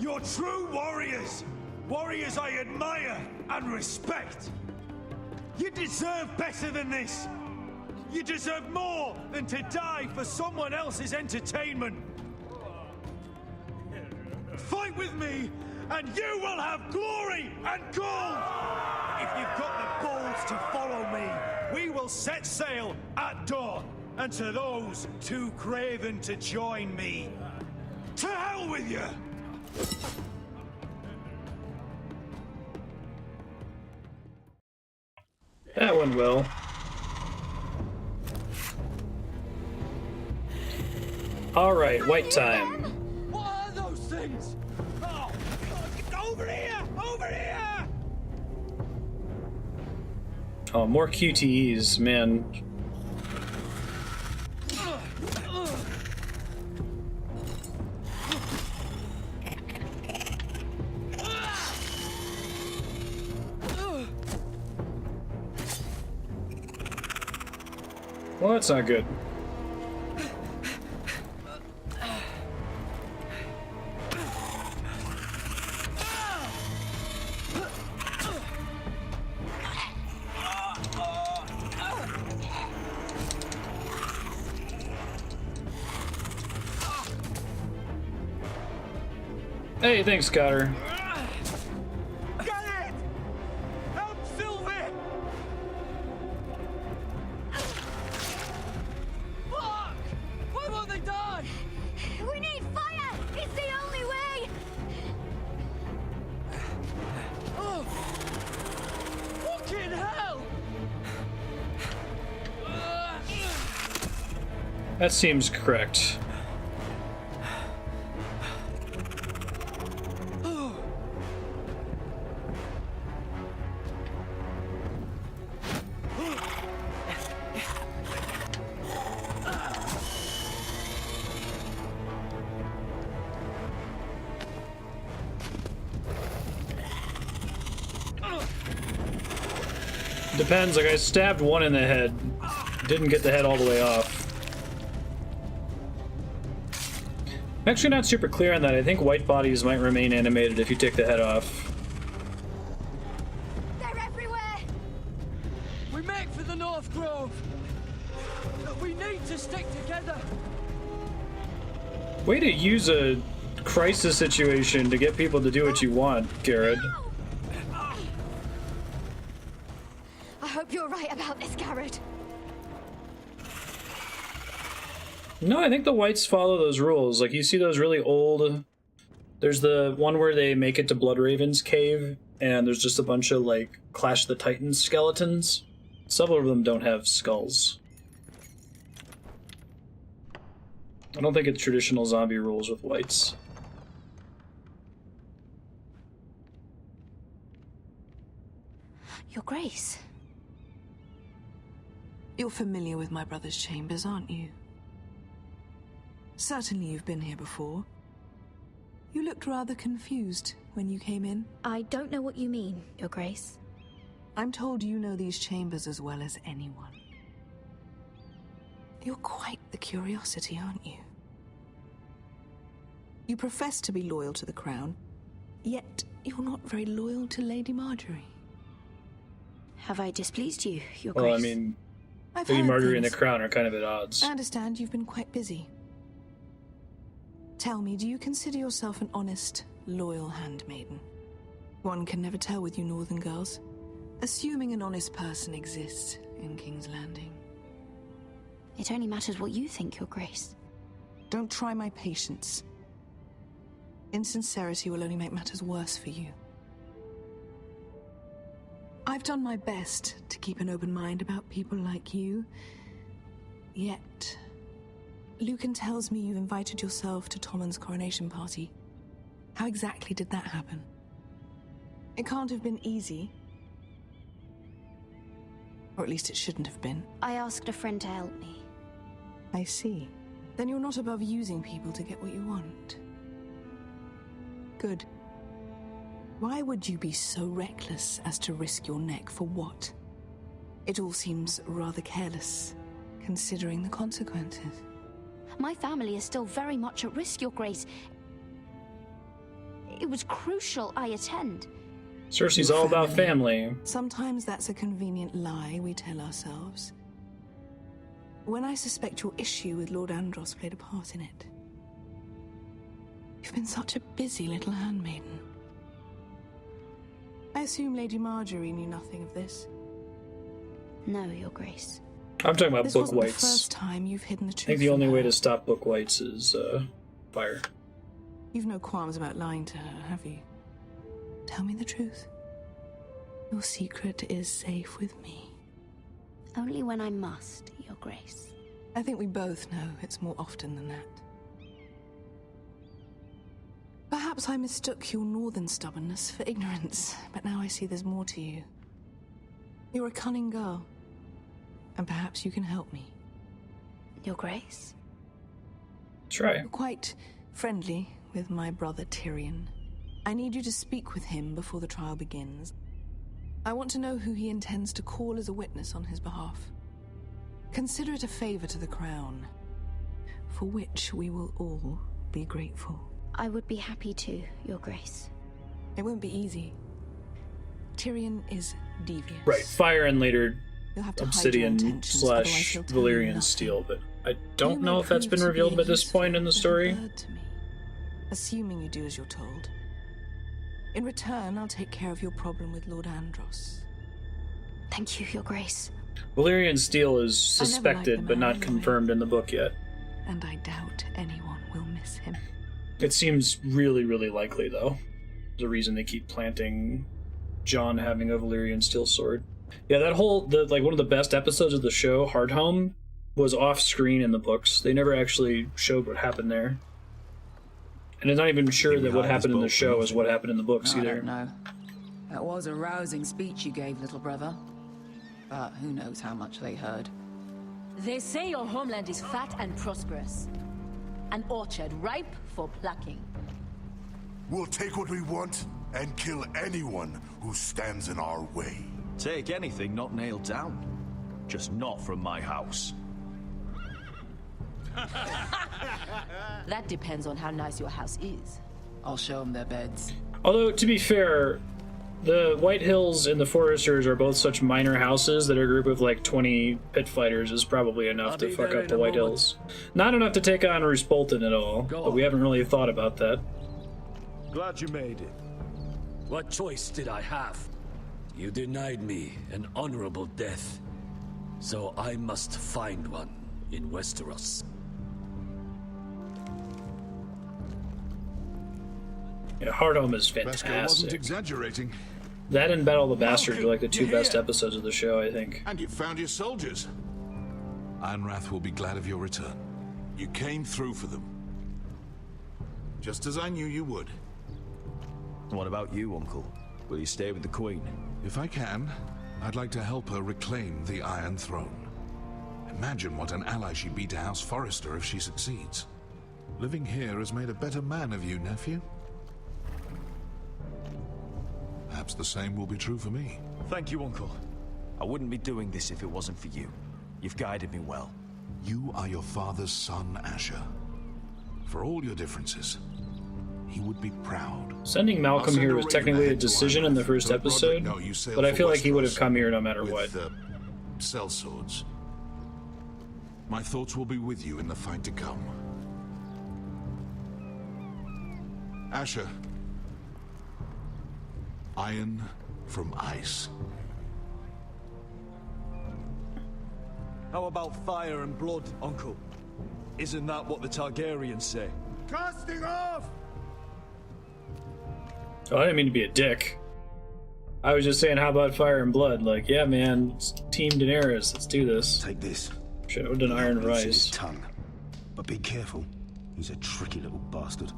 You're true warriors. Warriors I admire and respect. You deserve better than this. You deserve more than to die for someone else's entertainment. Fight with me, and you will have glory and gold! If you've got the balls to follow me, we will set sail at dawn. And to those too craven to join me, to hell with you! That went well. Alright, white time. What are those things? Oh, over here! Over here! Oh, more QTEs, man. Well, that's not good. Hey, thanks, Cotter. Get it! Help Sylvie! Fuck! Why won't they die? We need fire! It's the only way! Oh! Fucking hell! That seems correct. Depends, like I stabbed one in the head. Didn't get the head all the way off. I'm actually not super clear on that. I think white bodies might remain animated if you take the head off. They're everywhere! We make for the North Grove! But we need to stick together! Way to use a crisis situation to get people to do what you want, Garrett. I hope you're right about this, Garrett. No, I think the whites follow those rules. Like, you see those really old... There's the one where they make it to Bloodraven's cave, and there's just a bunch of, like, Clash of the Titans skeletons. Several of them don't have skulls. I don't think it's traditional zombie rules with whites. Your Grace. You're familiar with my brother's chambers, aren't you? Certainly you've been here before. You looked rather confused when you came in. I don't know what you mean, Your Grace. I'm told you know these chambers as well as anyone. You're quite the curiosity, aren't you? You profess to be loyal to the crown, yet you're not very loyal to Lady Marjorie. Have I displeased you, Your Well, Grace? I mean, I've Lady heard Marjorie and the things. crown are kind of at odds. I understand you've been quite busy. Tell me, do you consider yourself an honest, loyal handmaiden? One can never tell with you northern girls. Assuming an honest person exists in King's Landing. It only matters what you think, Your Grace. Don't try my patience. Insincerity will only make matters worse for you. I've done my best to keep an open mind about people like you. Yet, Lucan tells me you invited yourself to Tommen's coronation party. How exactly did that happen? It can't have been easy. Or at least it shouldn't have been. I asked a friend to help me. I see. Then you're not above using people to get what you want. Good. Why would you be so reckless as to risk your neck for what? It all seems rather careless, considering the consequences. My family is still very much at risk, Your Grace. It was crucial I attend. Cersei's all about family. Sometimes that's a convenient lie we tell ourselves. When I suspect your issue with Lord Andros played a part in it. You've been such a busy little handmaiden. I assume Lady Marjorie knew nothing of this. No, Your Grace. I'm talking about This book wasn't the whites. first time you've hidden the I truth. think the from only way her. to stop book whites is fire. You've no qualms about lying to her, have you? Tell me the truth. Your secret is safe with me. Only when I must, Your Grace. I think we both know it's more often than that. Perhaps I mistook your northern stubbornness for ignorance, but now I see there's more to you. You're a cunning girl, and perhaps you can help me. Your Grace? Try. You're quite friendly with my brother Tyrion. I need you to speak with him before the trial begins. I want to know who he intends to call as a witness on his behalf. Consider it a favor to the crown, for which we will all be grateful. I would be happy to, Your Grace. It won't be easy. Tyrion is devious. Right, fire and later You'll have to hide your obsidian intentions, otherwise slash he'll tell you Valyrian nothing. steel, but I don't You know may if that's prove been to be revealed a by this point in the story. bird to me, assuming you do as you're told. In return, I'll take care of your problem with Lord Andros. Thank you, Your Grace. Valyrian steel is I never liked the suspected but man not anyway. confirmed in the book yet. And I doubt anyone will miss him. It seems really, really likely, though. There's a reason they keep planting Jon having a Valyrian steel sword. Yeah, that whole, one of the best episodes of the show, Hardhome, was off screen in the books. They never actually showed what happened there. And I'm not even sure that what happened in the show is what happened in the books I either. don't know. That was a rousing speech you gave, little brother. But who knows how much they heard. They say your homeland is fat and prosperous. An orchard ripe for plucking. We'll take what we want and kill anyone who stands in our way. Take anything not nailed down. Just not from my house. That depends on how nice your house is. I'll show them their beds. Although, to be fair, the White Hills and the Foresters are both such minor houses that a group of like 20 pit fighters is probably enough to fuck up the White Hills. Not enough to take on Roose Bolton at all, but we haven't really thought about that. Glad you made it. What choice did I have? You denied me an honorable death, so I must find one in Westeros. Yeah, Hardhome is Beskar wasn't fantastic. exaggerating. That and Battle of the Bastards are like the two best episodes of the show, I think. And you found your soldiers. Ironrath will be glad of your return. You came through for them. Just as I knew you would. What about you, Uncle? Will you stay with the Queen? If I can, I'd like to help her reclaim the Iron Throne. Imagine what an ally she'd be to House Forrester if she succeeds. Living here has made a better man of you, nephew. Perhaps the same will be true for me. Thank you, Uncle. I wouldn't be doing this if it wasn't for you. You've guided me well. You are your father's son, Asher. For all your differences, he would be proud. Sending Malcolm here was technically a decision in the first episode, but I feel like he would have come here no matter what. Sellswords. My thoughts will be with you in the fight to come. Asher. Iron from ice. How about fire and blood, Uncle? Isn't that what the Targaryens say? Casting off! Oh, I didn't mean to be a dick. I was just saying, how about Fire and Blood? Like, yeah, man, it's Team Daenerys. Let's do this. Take this. Should have done Iron Loose in Rice. his tongue. But be careful. He's a tricky little bastard.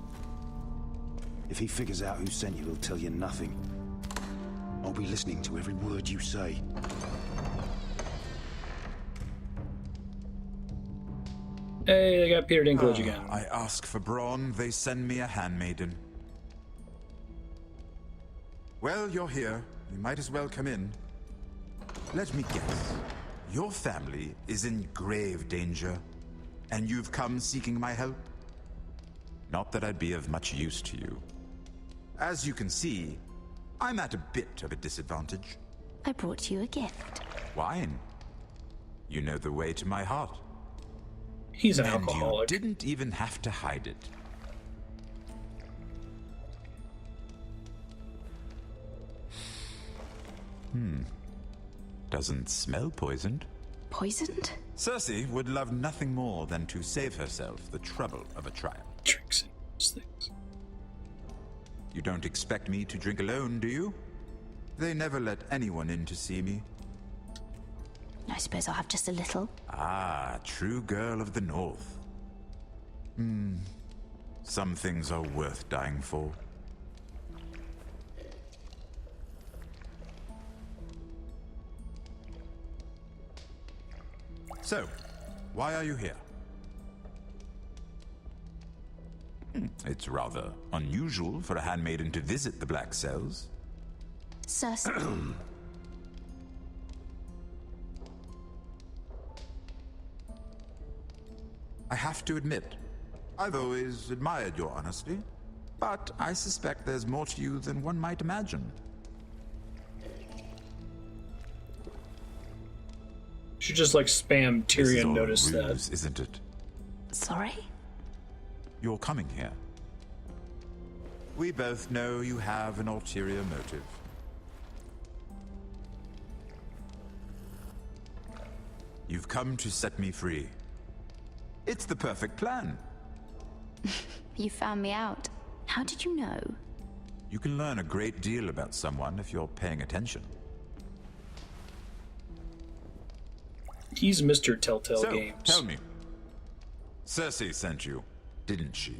If he figures out who sent you, he'll tell you nothing. I'll be listening to every word you say. Hey, they got Peter Dinklage again. I ask for brawn, they send me a handmaiden. Well, you're here. You might as well come in. Let me guess. Your family is in grave danger, and you've come seeking my help? Not that I'd be of much use to you. As you can see, I'm at a bit of a disadvantage. I brought you a gift. Wine. You know the way to my heart. He's an and alcoholic. You didn't even have to hide it. Doesn't smell poisoned. Poisoned? Cersei would love nothing more than to save herself the trouble of a trial. Drinks those things. You don't expect me to drink alone, do you? They never let anyone in to see me. I suppose I'll have just a little. Ah, true girl of the North. Some things are worth dying for. So, why are you here? It's rather unusual for a handmaiden to visit the Black Cells. Cersei. I have to admit, I've always admired your honesty, but I suspect there's more to you than one might imagine. Should just like spam Tyrion. Notice that, isn't it? Sorry? You're coming here. We both know you have an ulterior motive. You've come to set me free. It's the perfect plan. You found me out. How did you know? You can learn a great deal about someone if you're paying attention. He's Mr. Telltale So, Games. tell me. Cersei sent you, didn't she?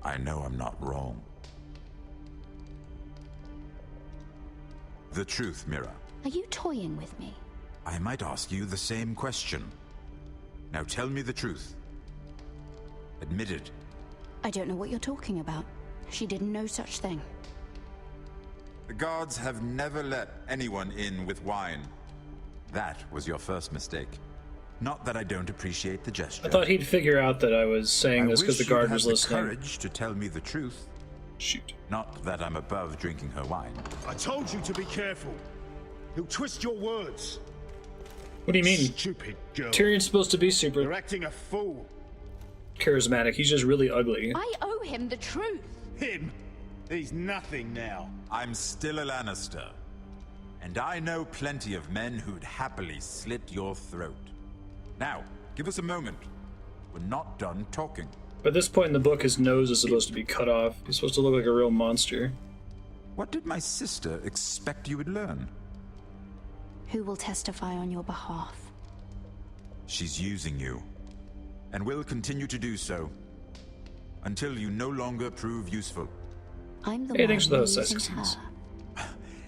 I know I'm not wrong. The truth, Mira. Are you toying with me? I might ask you the same question. Now tell me the truth. Admit it. I don't know what you're talking about. She did no such thing. The guards have never let anyone in with wine. That was your first mistake. Not that I don't appreciate the gesture. I thought he'd figure out that I was saying this because the guard was listening. I wish you'd had the courage to tell me the truth. Shoot. Not that I'm above drinking her wine. I told you to be careful. He'll twist your words. What do you mean? Stupid girl. Tyrion's supposed to be super You're acting a fool. charismatic. He's just really ugly. I owe him the truth. Him? He's nothing now. I'm still a Lannister. And I know plenty of men who'd happily slit your throat. Now, give us a moment. We're not done talking. But at this point in the book, his nose is supposed to be cut off. He's supposed to look like a real monster. What did my sister expect you would learn? Who will testify on your behalf? She's using you. And will continue to do so. Until you no longer prove useful. I'm the Hey, one thanks for the using seconds. her.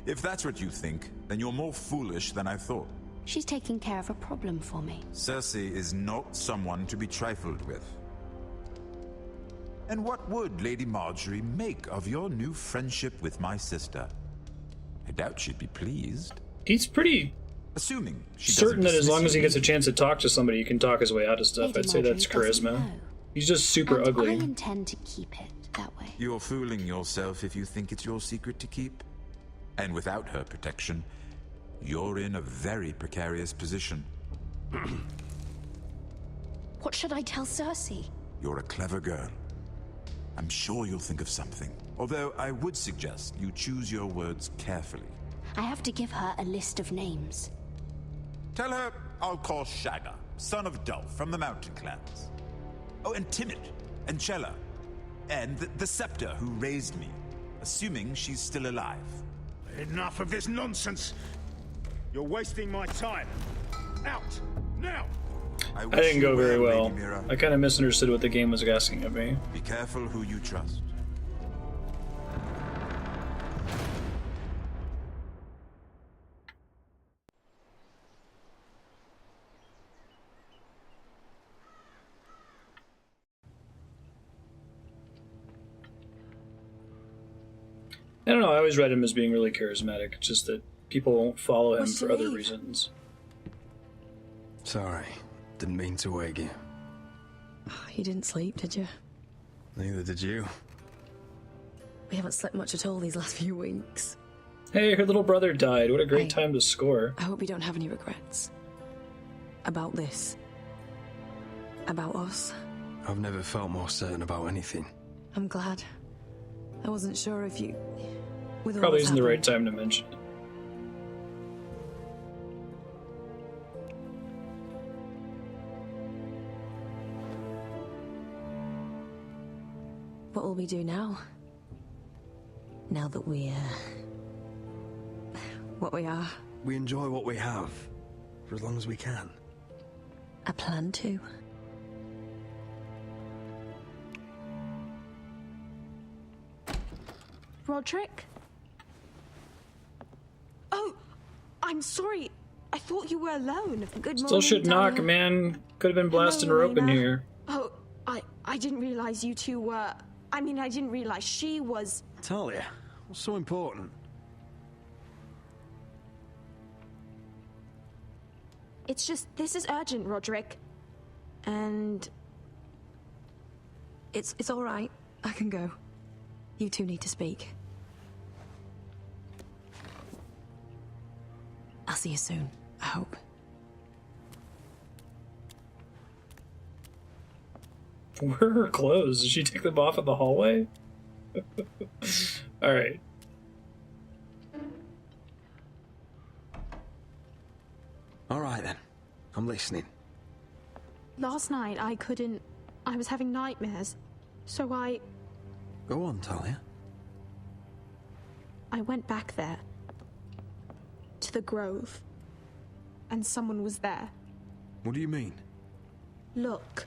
If that's what you think, then you're more foolish than I thought. She's taking care of a problem for me. Cersei is not someone to be trifled with. And what would Lady Marjorie make of your new friendship with my sister? I doubt she'd be pleased. He's pretty Assuming she certain doesn't that as long dismiss as he you gets a chance to talk to somebody, he can talk his way out of stuff. Lady I'd say that's Marjorie doesn't charisma. know. He's just super And ugly. I intend to keep it that way. You're fooling yourself if you think it's your secret to keep. And without her protection, you're in a very precarious position. What should I tell Cersei? You're a clever girl. I'm sure you'll think of something. Although I would suggest you choose your words carefully. I have to give her a list of names. Tell her I'll call Shagga, son of Dolph from the Mountain Clans. Oh, and Timid, and Chella. And the scepter who raised me, assuming she's still alive. Enough of this nonsense! You're wasting my time. Out! Now! I didn't go very well. I kind of misunderstood what the game was asking of me. Be careful who you trust. I don't know, I always read him as being really charismatic. It's just that people won't follow him What's for your other name? reasons. Sorry, didn't mean to wake you. You didn't sleep, did you? Neither did you. We haven't slept much at all these last few weeks. Hey, her little brother died. What a great time to score. I hope you don't have any regrets. About this. About us. I've never felt more certain about anything. I'm glad. I wasn't sure if you... With all Probably that's isn't the right happened. time to mention it. What will we do now? Now that we're... what we are. We enjoy what we have, for as long as we can. I plan to. Roderick? Oh, I'm sorry. I thought you were alone. Good Still should knock, man. Could have been blasting her open here. Oh, I didn't realize you two were... I mean, I didn't realize she was... Talia, what's so important? It's just, this is urgent, Roderick. And... It's all right. I can go. You two need to speak. I'll see you soon, I hope. Where are her clothes? Did she take them off in the hallway? Alright. All right then, I'm listening. Last night, I couldn't... I was having nightmares. So I Go on, Talia. went back there. To the grove. And someone was there. What do you mean? Look.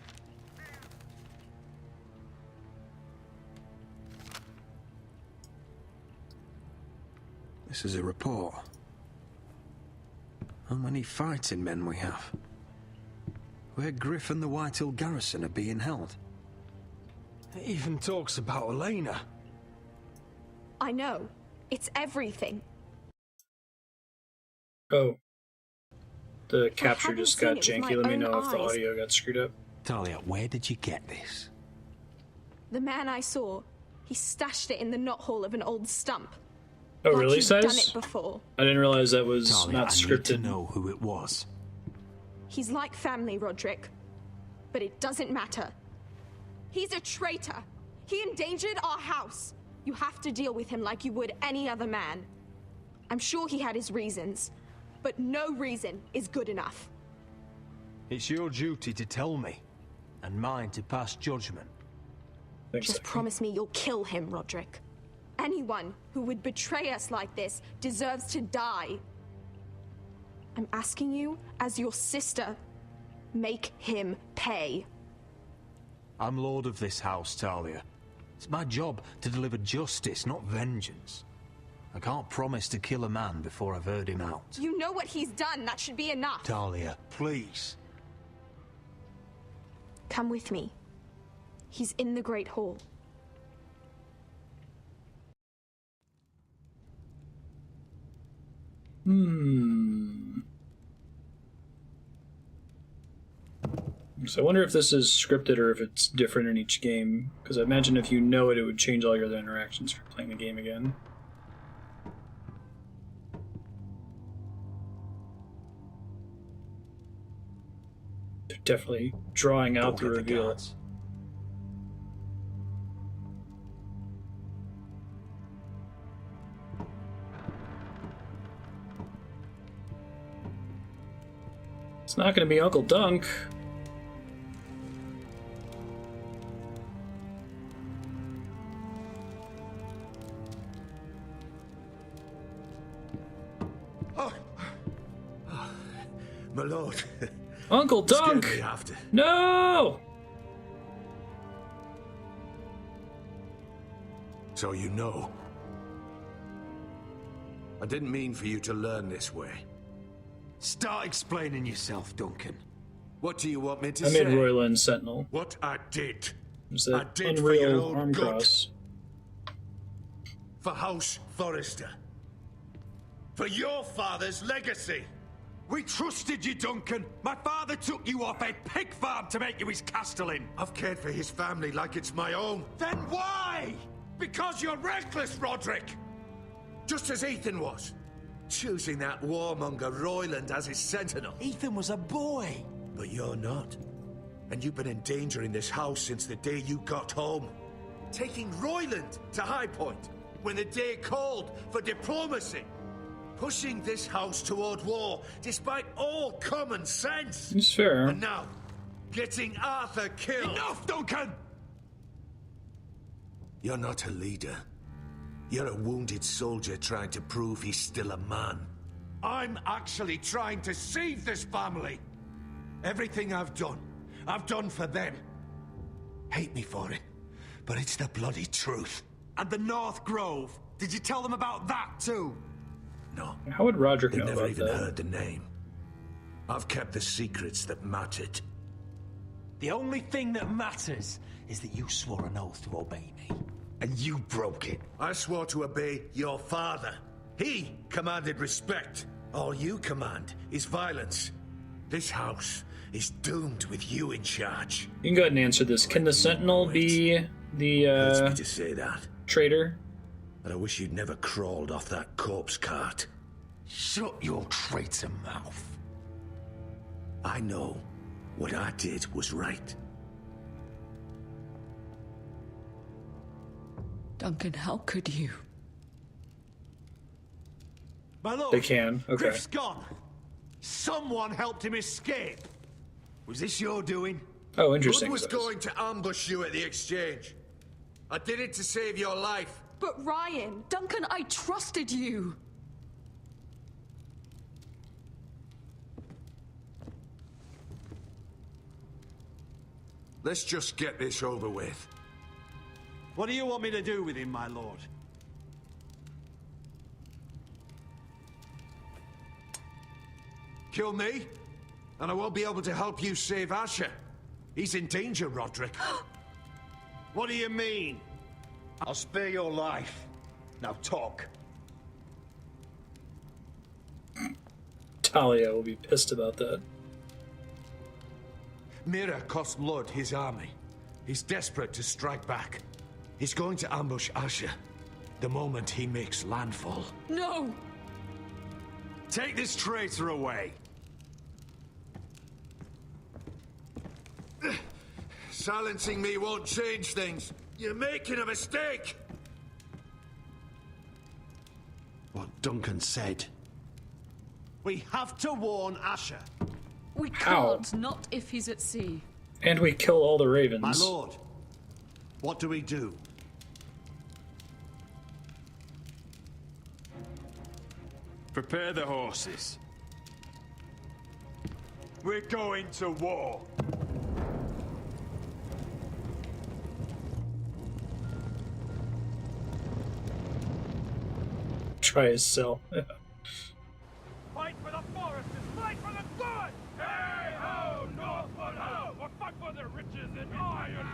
This is a report. How many fighting men we have? Where Griff and the Whitehill garrison are being held. It even talks about Elena. I know. It's everything. Oh. The capture haven't just seen got it with janky. my Let me own know if the eyes. audio got screwed up. Talia, where did you get this? The man I saw, he stashed it in the knothole of an old stump. Oh, Like really, he'd done Size? it before. I didn't realize that was Talia, not I need to scripted. know who it was. He's like family, Roderick. But it doesn't matter. He's a traitor. He endangered our house. You have to deal with him like you would any other man. I'm sure he had his reasons, but no reason is good enough. It's your duty to tell me, and mine to pass judgment. Just promise me you'll kill him, Roderick. Anyone who would betray us like this deserves to die. I'm asking you, as your sister, make him pay. I'm lord of this house, Talia. It's my job to deliver justice, not vengeance. I can't promise to kill a man before I've heard him out. You know what he's done. That should be enough. Talia, please. Come with me. He's in the Great Hall. So I wonder if this is scripted or if it's different in each game. Because I imagine if you know it, it would change all your other interactions for playing the game again. They're definitely drawing out the reveal. It's not going to be Uncle Dunk. my lord. Uncle Dunk! Scared me after. No! So you know. I didn't mean for you to learn this way. Start explaining yourself, Duncan. What do you want me to I say? made Royland Sentinel. What I did. There's I that did for your Unreal own arm good. cross. For House Forrester. For your father's legacy. We trusted you, Duncan. My father took you off a pig farm to make you his castellan. I've cared for his family like it's my own. Then why? Because you're reckless, Roderick! Just as Ethan was. Choosing that warmonger Royland as his sentinel. Ethan was a boy. But you're not. And you've been endangering this house since the day you got home. Taking Royland to High Point when the day called for diplomacy. Pushing this house toward war despite all common sense. It's fair. And now, getting Arthur killed. Enough, Duncan! You're not a leader. You're a wounded soldier trying to prove he's still a man. I'm actually trying to save this family. Everything I've done for them. Hate me for it, but it's the bloody truth. And the North Grove. Did you tell them about that too? No. How would Roderick They've know never about even that? heard the name. I've kept the secrets that mattered. The only thing that matters is that you swore an oath to obey me. And you broke it. I swore to obey your father. He commanded respect. All you command is violence. This house is doomed with you in charge. You can go ahead and answer this. Can the Sentinel be Hurts me the to say that. traitor? But I wish you'd never crawled off that corpse cart. Shut your traitor mouth. I know what I did was right. Duncan, how could you? My lord, They can. Okay. Griff's gone. Someone helped him escape. Was this your doing? Oh, interesting. Blood was going to ambush you at the exchange. I did it to save your life. But Ryan, Duncan, I trusted you. Let's just get this over with. What do you want me to do with him, my lord? Kill me, and I won't be able to help you save Asher. He's in danger, Roderick. What do you mean? I'll spare your life. Now talk. Talia will be pissed about that. Mira cost Blood his army. He's desperate to strike back. He's going to ambush Asher the moment he makes landfall. No! Take this traitor away. Silencing me won't change things. You're making a mistake. What Duncan said. We have to warn Asher. We How? can't, not if he's at sea. And we kill all the ravens. My lord, what do we do? Prepare the horses. We're going to war. Try his cell. Fight for the forest and fight for the good! Hey ho, Northwood ho! Or fight for the riches in Ironwood!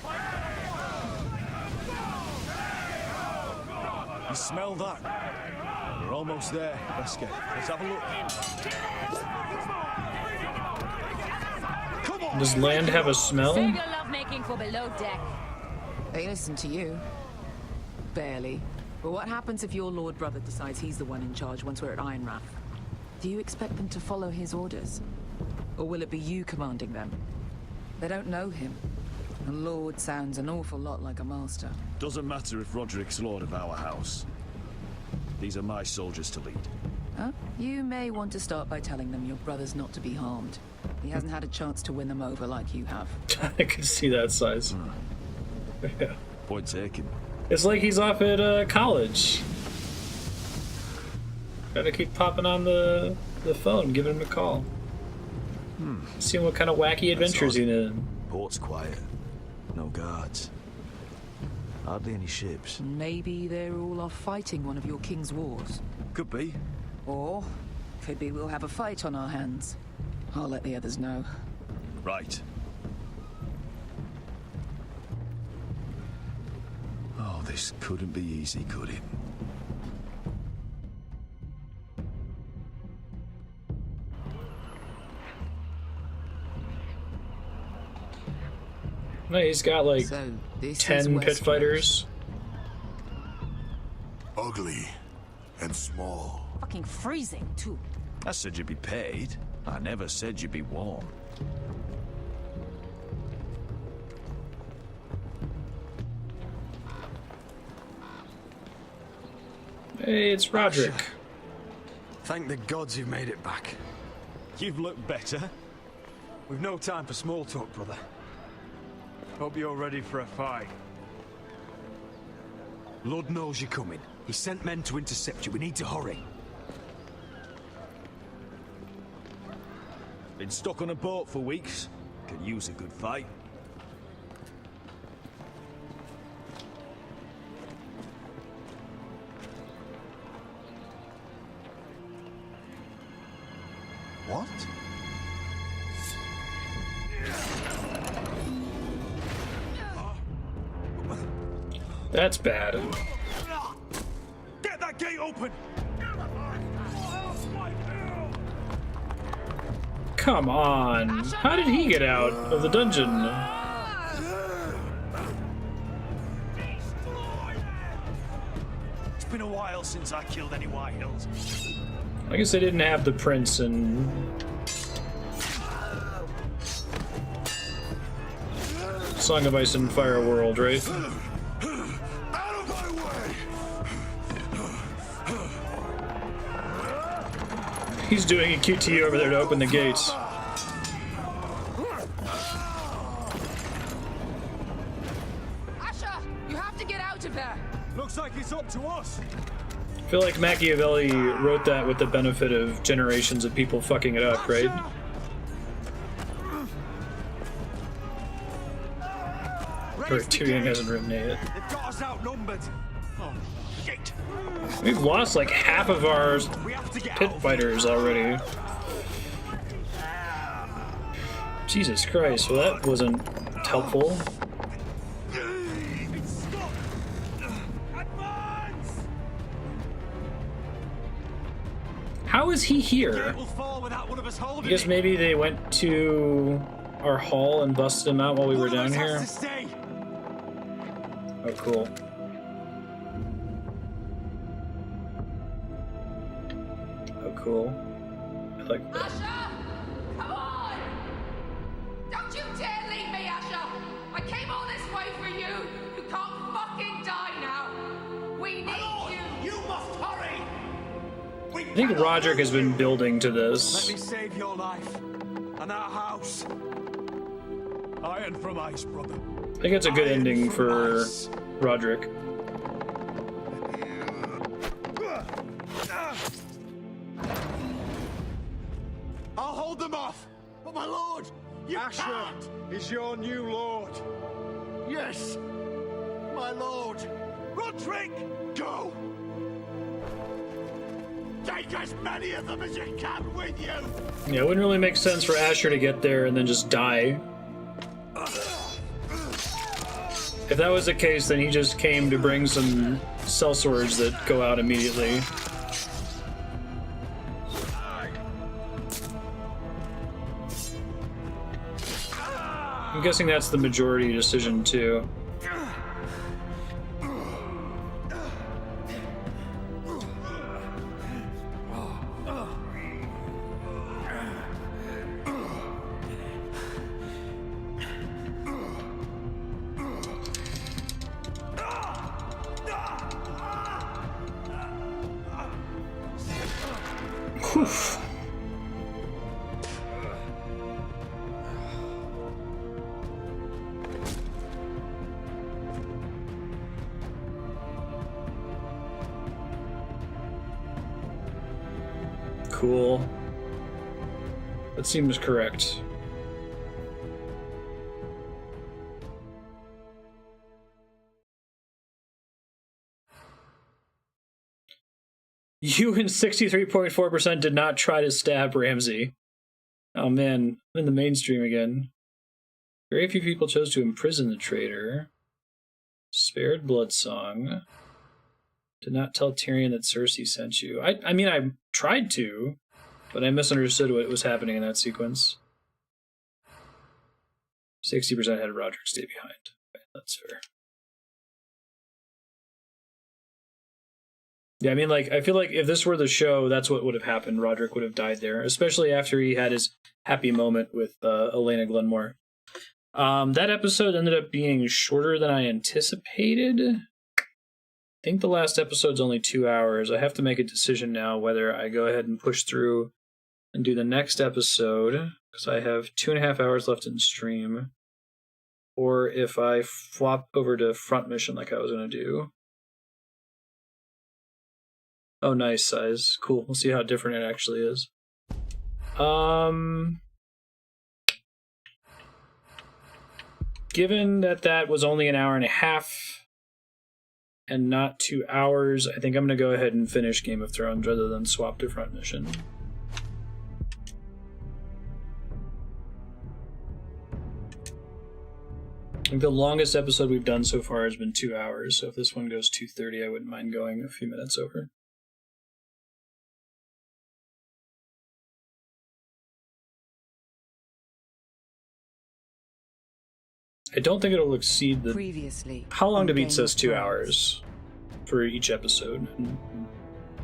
Fight for the forest! You smell that? We're almost there, Wesker. Let's have a look. Come on! Does land have a smell? Save your lovemaking for below deck. They listen to you. Barely. But what happens if your Lord Brother decides he's the one in charge once we're at Ironrath? Do you expect them to follow his orders? Or will it be you commanding them? They don't know him. A Lord sounds an awful lot like a master. Doesn't matter if Roderick's lord of our house. These are my soldiers to lead. Huh? You may want to start by telling them your brother's not to be harmed. He hasn't had a chance to win them over like you have. I can see that size. Yeah. Point taken. It's like he's off at college. Gotta keep popping on the phone, giving him a call. Seeing what kind of wacky adventures you did. Port's quiet. No guards. Hardly any ships. Maybe they're all off fighting one of your king's wars. Could be. Or could be we'll have a fight on our hands. I'll let the others know. Right. Oh, this couldn't be easy, could it? No, he's got like So, this is 10 pit Westeros. fighters. Ugly and small. Fucking freezing, too. I said you'd be paid. I never said you'd be warm. Hey, it's Roderick. Thank the gods you've made it back. You've looked better. We've no time for small talk, brother. Hope you're ready for a fight. Lord knows you're coming. He sent men to intercept you. We need to hurry. Been stuck on a boat for weeks. Could use a good fight. What? That's bad. Get that gate open! Come on. How did he get out of the dungeon? It's been a while since I killed any White Hills. I guess they didn't have the prince in Song of Ice and Fire world, right? He's doing a QT over there to open the gates. Asher, you have to get out of there. Looks like it's up to us. I feel like Machiavelli wrote that with the benefit of generations of people fucking it up, right? Or Tyrion hasn't written it yet. They've got us outnumbered. Oh, shit. We've lost like half of our pit fighters already. Jesus Christ, well that wasn't helpful. How is he here? I guess maybe they went to our hall and busted him out while we were down here. Oh, cool. Oh, cool. I like that. Asher! Come on! Don't you dare leave me, Asher! I came all this way for you! You can't fucking die now! We need you! You must hurry! I think Roderick has been building to Let this. me save your life and our house. Iron from ice, brother. I think it's a good ending for Roderick. I'll hold them off. But my lord, you Asher is your new lord. Yes, my lord. Roderick, go. Take as many of them as you can with you. Yeah, it wouldn't really make sense for Asher to get there and then just die. If that was the case, then he just came to bring some sellswords that go out immediately. I'm guessing that's the majority decision, too. Oof. Cool. That seems correct. You and 63.4% did not try to stab Ramsey. Oh man, I'm in the mainstream again. Very few people chose to imprison the traitor. Spared Bloodsong. Did not tell Tyrion that Cersei sent you. I mean, I tried to, but I misunderstood what was happening in that sequence. 60% had Roderick stay behind. Okay, that's fair. Yeah, I mean, like, I feel like if this were the show, that's what would have happened. Roderick would have died there, especially after he had his happy moment with Elena Glenmore. That episode ended up being shorter than I anticipated. I think the last episode's only 2 hours. I have to make a decision now whether I go ahead and push through and do the next episode, because I have 2.5 hours left in stream, or if I flop over to front mission like I was going to do. Oh, nice size. Cool. We'll see how different it actually is. Given that that was only an hour and a half and not 2 hours, I think I'm going to go ahead and finish Game of Thrones rather than swap to front mission. I think the longest episode we've done so far has been 2 hours, so if this one goes 2:30, I wouldn't mind going a few minutes over. I don't think it'll exceed the... Previously, How long to beat Game says of 2 Thrones. hours for each episode.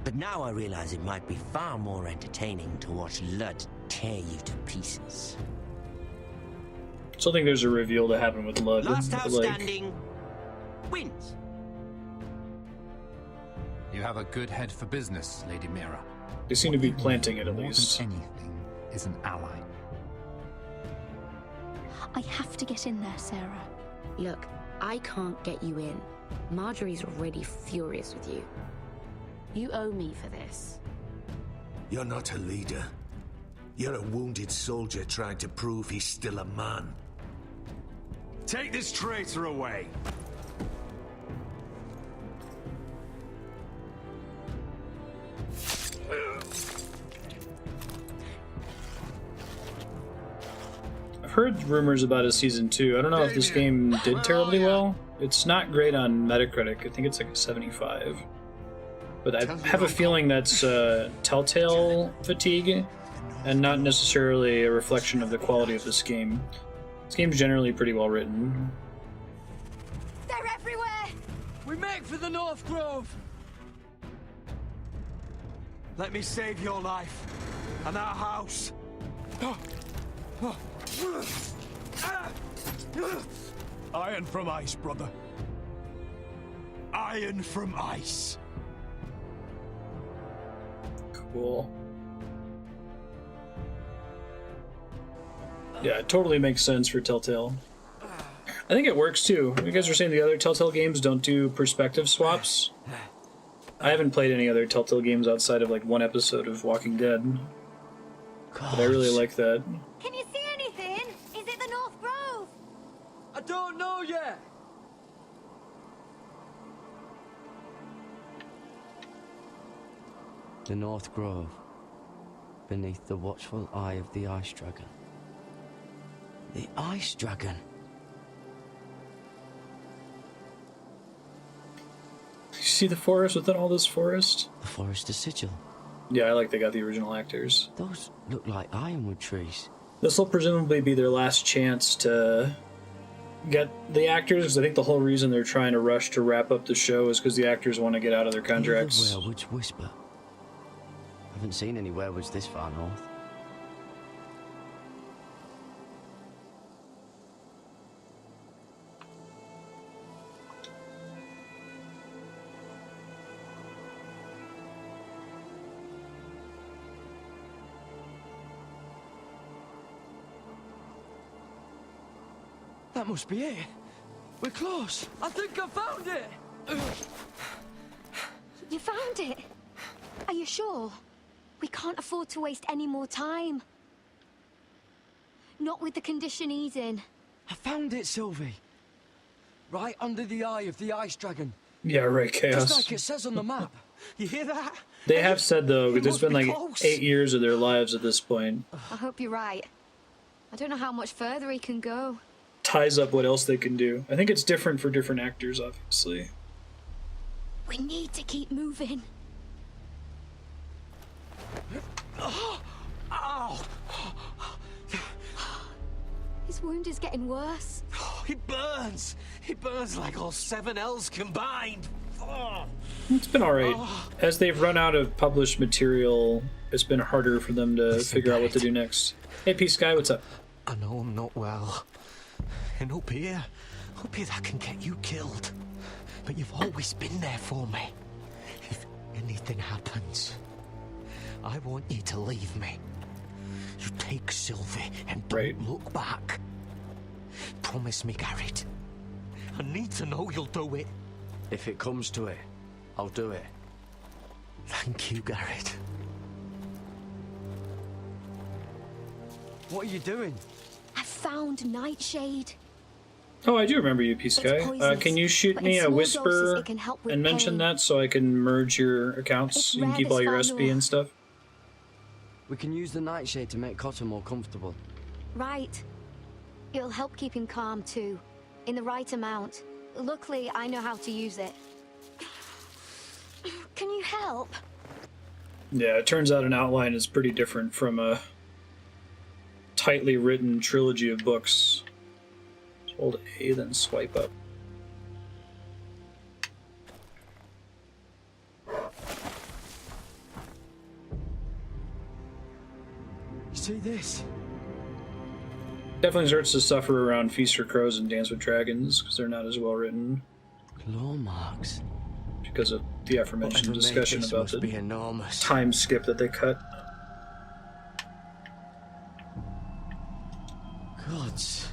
But now I realize it might be far more entertaining to watch Lud tear you to pieces. Still think there's a reveal to happen with Lud. Last house Like, standing wins. You have a good head for business, Lady Mira. they seem to be planting it at More least. than anything is an ally. I have to get in there, Sarah. Look, I can't get you in. Marjorie's already furious with you. You owe me for this. You're not a leader. You're a wounded soldier trying to prove he's still a man. Take this traitor away. I've heard rumors about a season 2. I don't know if this game did terribly well. It's not great on Metacritic. I think it's like a 75. But I have a feeling that's Telltale fatigue and not necessarily a reflection of the quality of this game. This game's generally pretty well written. They're everywhere! We make for the North Grove! Let me save your life and our house. Iron from ice, brother. Iron from ice. Cool. Yeah, it totally makes sense for Telltale. I think it works too. You guys were saying the other Telltale games don't do perspective swaps. I haven't played any other Telltale games outside of like one episode of Walking Dead. But I really like that. Can you see anything? Is it the North Grove? I don't know yet. The North Grove, beneath the watchful eye of the Ice Dragon. The Ice Dragon? You see the forest within all this forest? The Forest of Sigil. Yeah, I like they got the original actors. Those look like ironwood trees. This will presumably be their last chance to get the actors, because I think the whole reason they're trying to rush to wrap up the show is because the actors want to get out of their contracts. The werewolves whisper. Haven't seen any werewolves this far north. That must be it. We're close. I think I found it. You found it? Are you sure? We can't afford to waste any more time. Not with the condition he's in. I found it, Sylvie. Right under the eye of the ice dragon. Yeah, right, Chaos. Just like it says on the map. You hear that? They have said, though, It there's must been be like close. 8 years of their lives at this point. I hope you're right. I don't know how much further he can go. Ties up what else they can do. I think it's different for different actors, obviously. We need to keep moving. Ow! His wound is getting worse. He burns! He burns like all 7 L's combined! Oh. It's been alright. As they've run out of published material, it's been harder for them to figure out what to do next. Hey, Peace Guy, what's up? I know I'm not well. And up here that can get you killed. But you've always been there for me. If anything happens, I want you to leave me. You take Sylvie and don't look back. Promise me, Garrett. I need to know you'll do it. If it comes to it, I'll do it. Thank you, Garrett. What are you doing? I found Nightshade. Oh, I do remember you, Peace Guy. Can you shoot but me in a small whisper doses, it can help with and mention pain. that so I can merge your accounts It's and rare keep this all your far recipe and north. stuff? We can use the nightshade to make Cotter more comfortable. Right. It'll help keep him calm too. In the right amount. Luckily, I know how to use it. Can you help? Yeah, it turns out an outline is pretty different from a tightly written trilogy of books. Hold A, then swipe up. You see this? Definitely starts to suffer around Feast for Crows and Dance with Dragons because they're not as well written. Claw marks. Because of the aforementioned Whatever made discussion this about must the be enormous. time skip that they cut. Gods.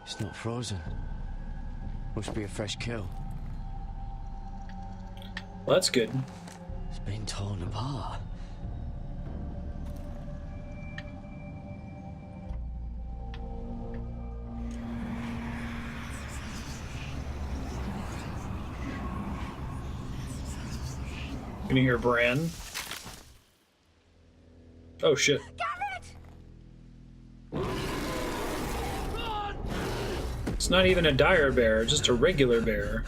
It's not frozen. Must be a fresh kill. Well, that's good. It's been torn apart. Can you hear Bran? Oh shit. It's not even a dire bear, just a regular bear.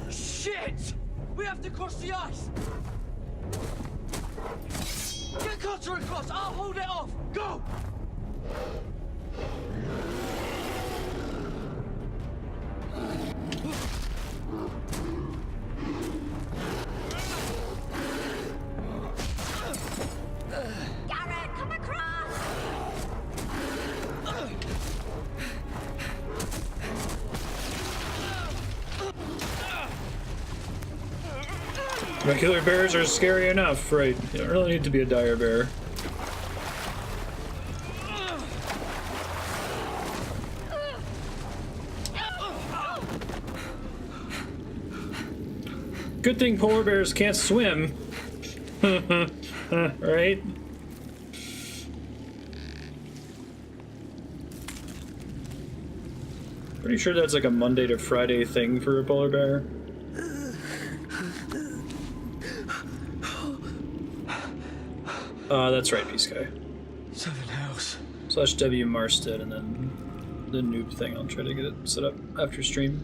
Shit! We have to cross the ice! Get Cotter across! I'll hold it off! Go! Garrett, come across! Regular bears are scary enough, right? You don't really need to be a dire bear. Good thing polar bears can't swim. Right? Pretty sure that's like a Monday to Friday thing for a polar bear. That's right, Peace Guy. 7 Hells. /W Marstead and then the noob thing. I'll try to get it set up after stream.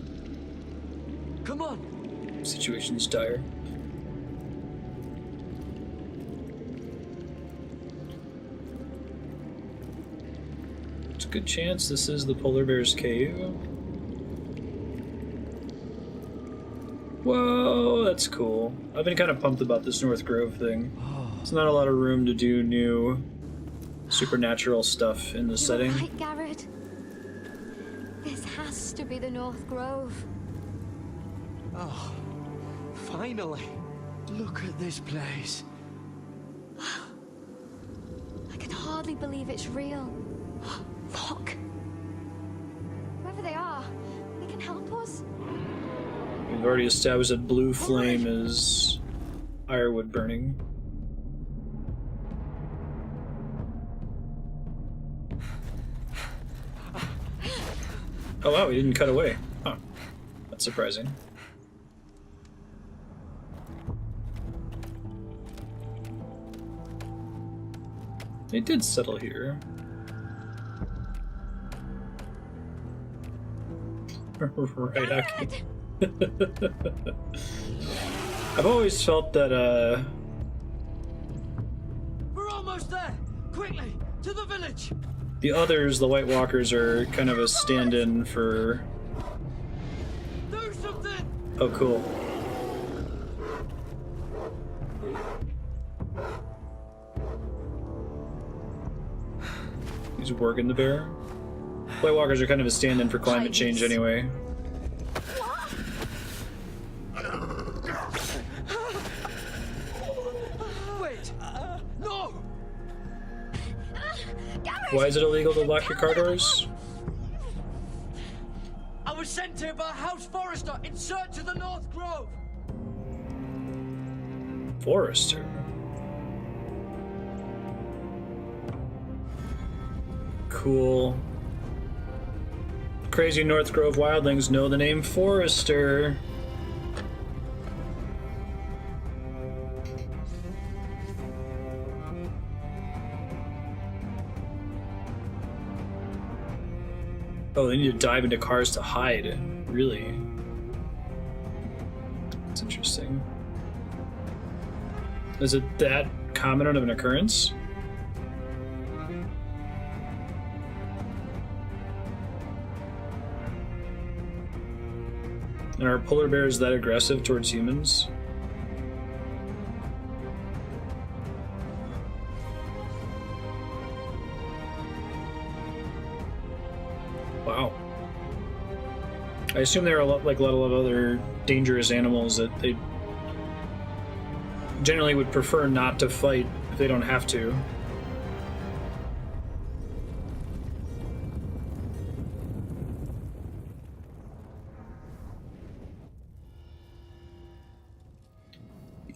Come on! Situation's dire. There's a good chance this is the polar bear's cave. Whoa, that's cool. I've been kind of pumped about this North Grove thing. There's not a lot of room to do new supernatural stuff in the setting. Right, Garrett. This has to be the North Grove. Oh, finally! Look at this place. I can hardly believe it's real. Look. Whoever they are, we can We've already established that blue flame is firewood burning. Oh wow, he didn't cut away. Huh. That's surprising. They did settle here. Right, Aki. I've always felt that, We're almost there! Quickly, to the village! the others, the White Walkers, are kind of a stand-in for... Do something! Oh, cool. He's working the bear. White Walkers are kind of a stand-in for climate change anyway. Wait! No! Why is it illegal to lock your car doors? I was sent here by a house forester in search of the North Grove! Forester? Cool. Crazy North Grove wildlings know the name Forester. Oh, they need to dive into cars to hide. Really? That's interesting. Is it that common of an occurrence? And are polar bears that aggressive towards humans? Wow. I assume there are like a lot of other dangerous animals that they generally would prefer not to fight if they don't have to.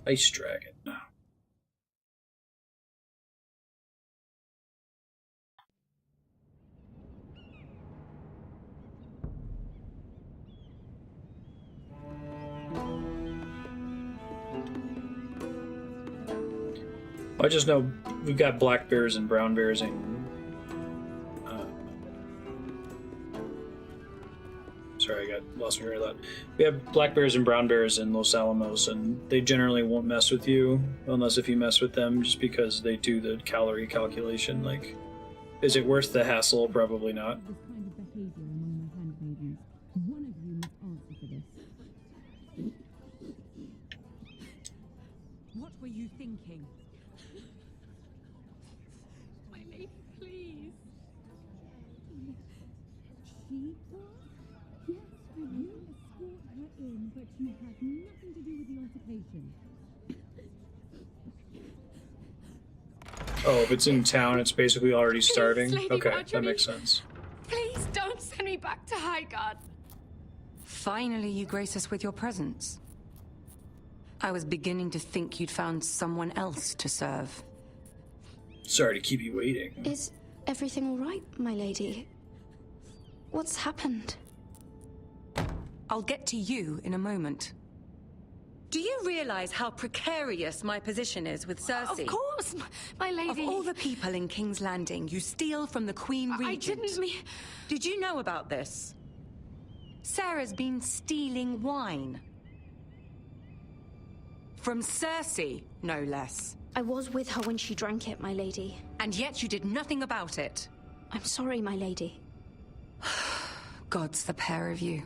Ice dragon. I just know we've got black bears and brown bears and sorry, I got lost in that. We have black bears and brown bears in Los Alamos, and they generally won't mess with you unless if you mess with them, just because they do the calorie calculation. Like, is it worth the hassle? Probably not. What were you thinking? My lady, please. She yes, you escort her in, but you had nothing to do with the altercation. Oh, if it's in town, it's basically already starving. Lady Okay, Marjorie. that makes sense. Please don't send me back to Highgarden. Finally, you grace us with your presence. I was beginning to think you'd found someone else to serve. Sorry to keep you waiting. Is everything all right, my lady? What's happened? I'll get to you in a moment. Do you realize how precarious my position is with Cersei? Of course, my lady. Of all the people in King's Landing, you steal from the Queen Regent. I didn't. Did you know about this? Sarah's been stealing wine. From Cersei, no less. I was with her when she drank it, my lady. And yet you did nothing about it. I'm sorry, my lady. Gods, the pair of you.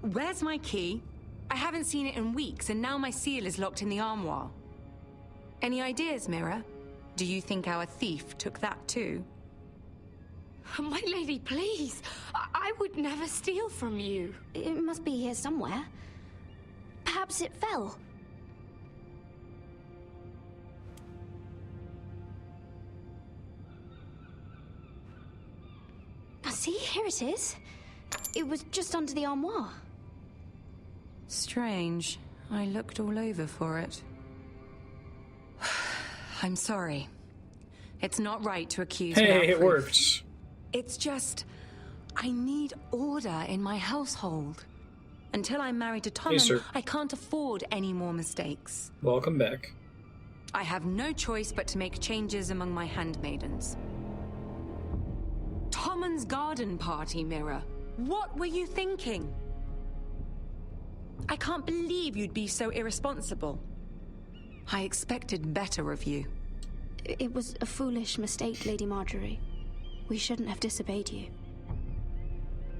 Where's my key? I haven't seen it in weeks, and now my seal is locked in the armoire. Any ideas, Mira? Do you think our thief took that too? My lady, please. I would never steal from you. It must be here somewhere. Perhaps it fell. See, here it is. It was just under the armoire. Strange. I looked all over for it. I'm sorry. It's not right to accuse without Hey, it proof. worked. It's just... I need order in my household. Until I'm married to Tommen, sir. I can't afford any more mistakes. Welcome back. I have no choice but to make changes among my handmaidens. Tommen's garden party, Mira. What were you thinking? I can't believe you'd be so irresponsible. I expected better of you. It was a foolish mistake, Lady Marjorie. We shouldn't have disobeyed you.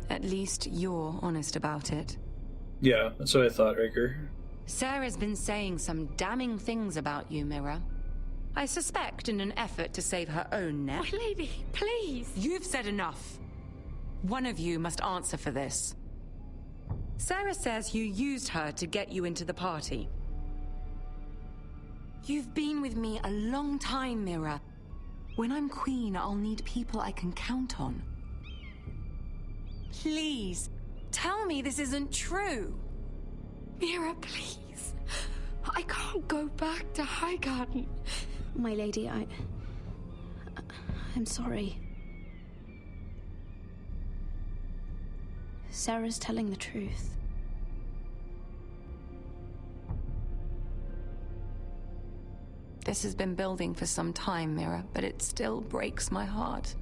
At least you're honest about it. Yeah, that's what I thought, Raker. Sarah's been saying some damning things about you, Mira. I suspect in an effort to save her own neck. My lady, please. You've said enough. One of you must answer for this. Sarah says you used her to get you into the party. You've been with me a long time, Mira. When I'm queen, I'll need people I can count on. Please, tell me this isn't true. Mira, please. I can't go back to Highgarden. My lady, I'm sorry. Sarah's telling the truth. This has been building for some time, Mira, but it still breaks my heart.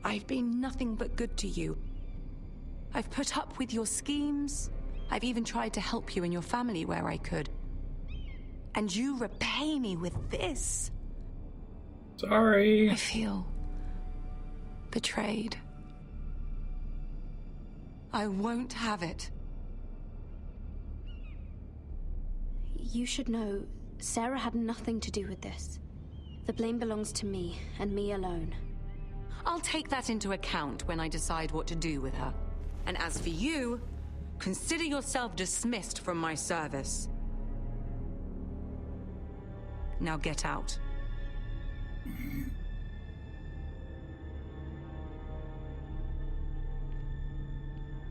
I've been nothing but good to you. I've put up with your schemes. I've even tried to help you and your family where I could. And you repay me with this. Sorry. I feel betrayed. I won't have it. You should know, Sarah had nothing to do with this. The blame belongs to me, and me alone. I'll take that into account when I decide what to do with her. And as for you, consider yourself dismissed from my service. Now get out.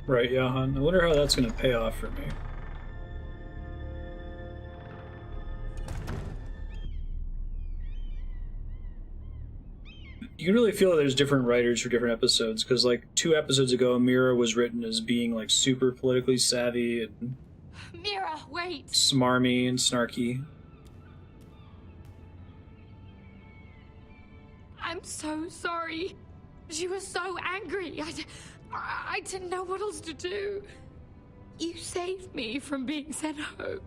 Right, Johan. I wonder how that's going to pay off for me. You can really feel there's different writers for different episodes, because like 2 episodes ago, Mira was written as being like super politically savvy and Mira, wait. smarmy and snarky. I'm so sorry. She was so angry. I didn't know what else to do. You saved me from being sent home.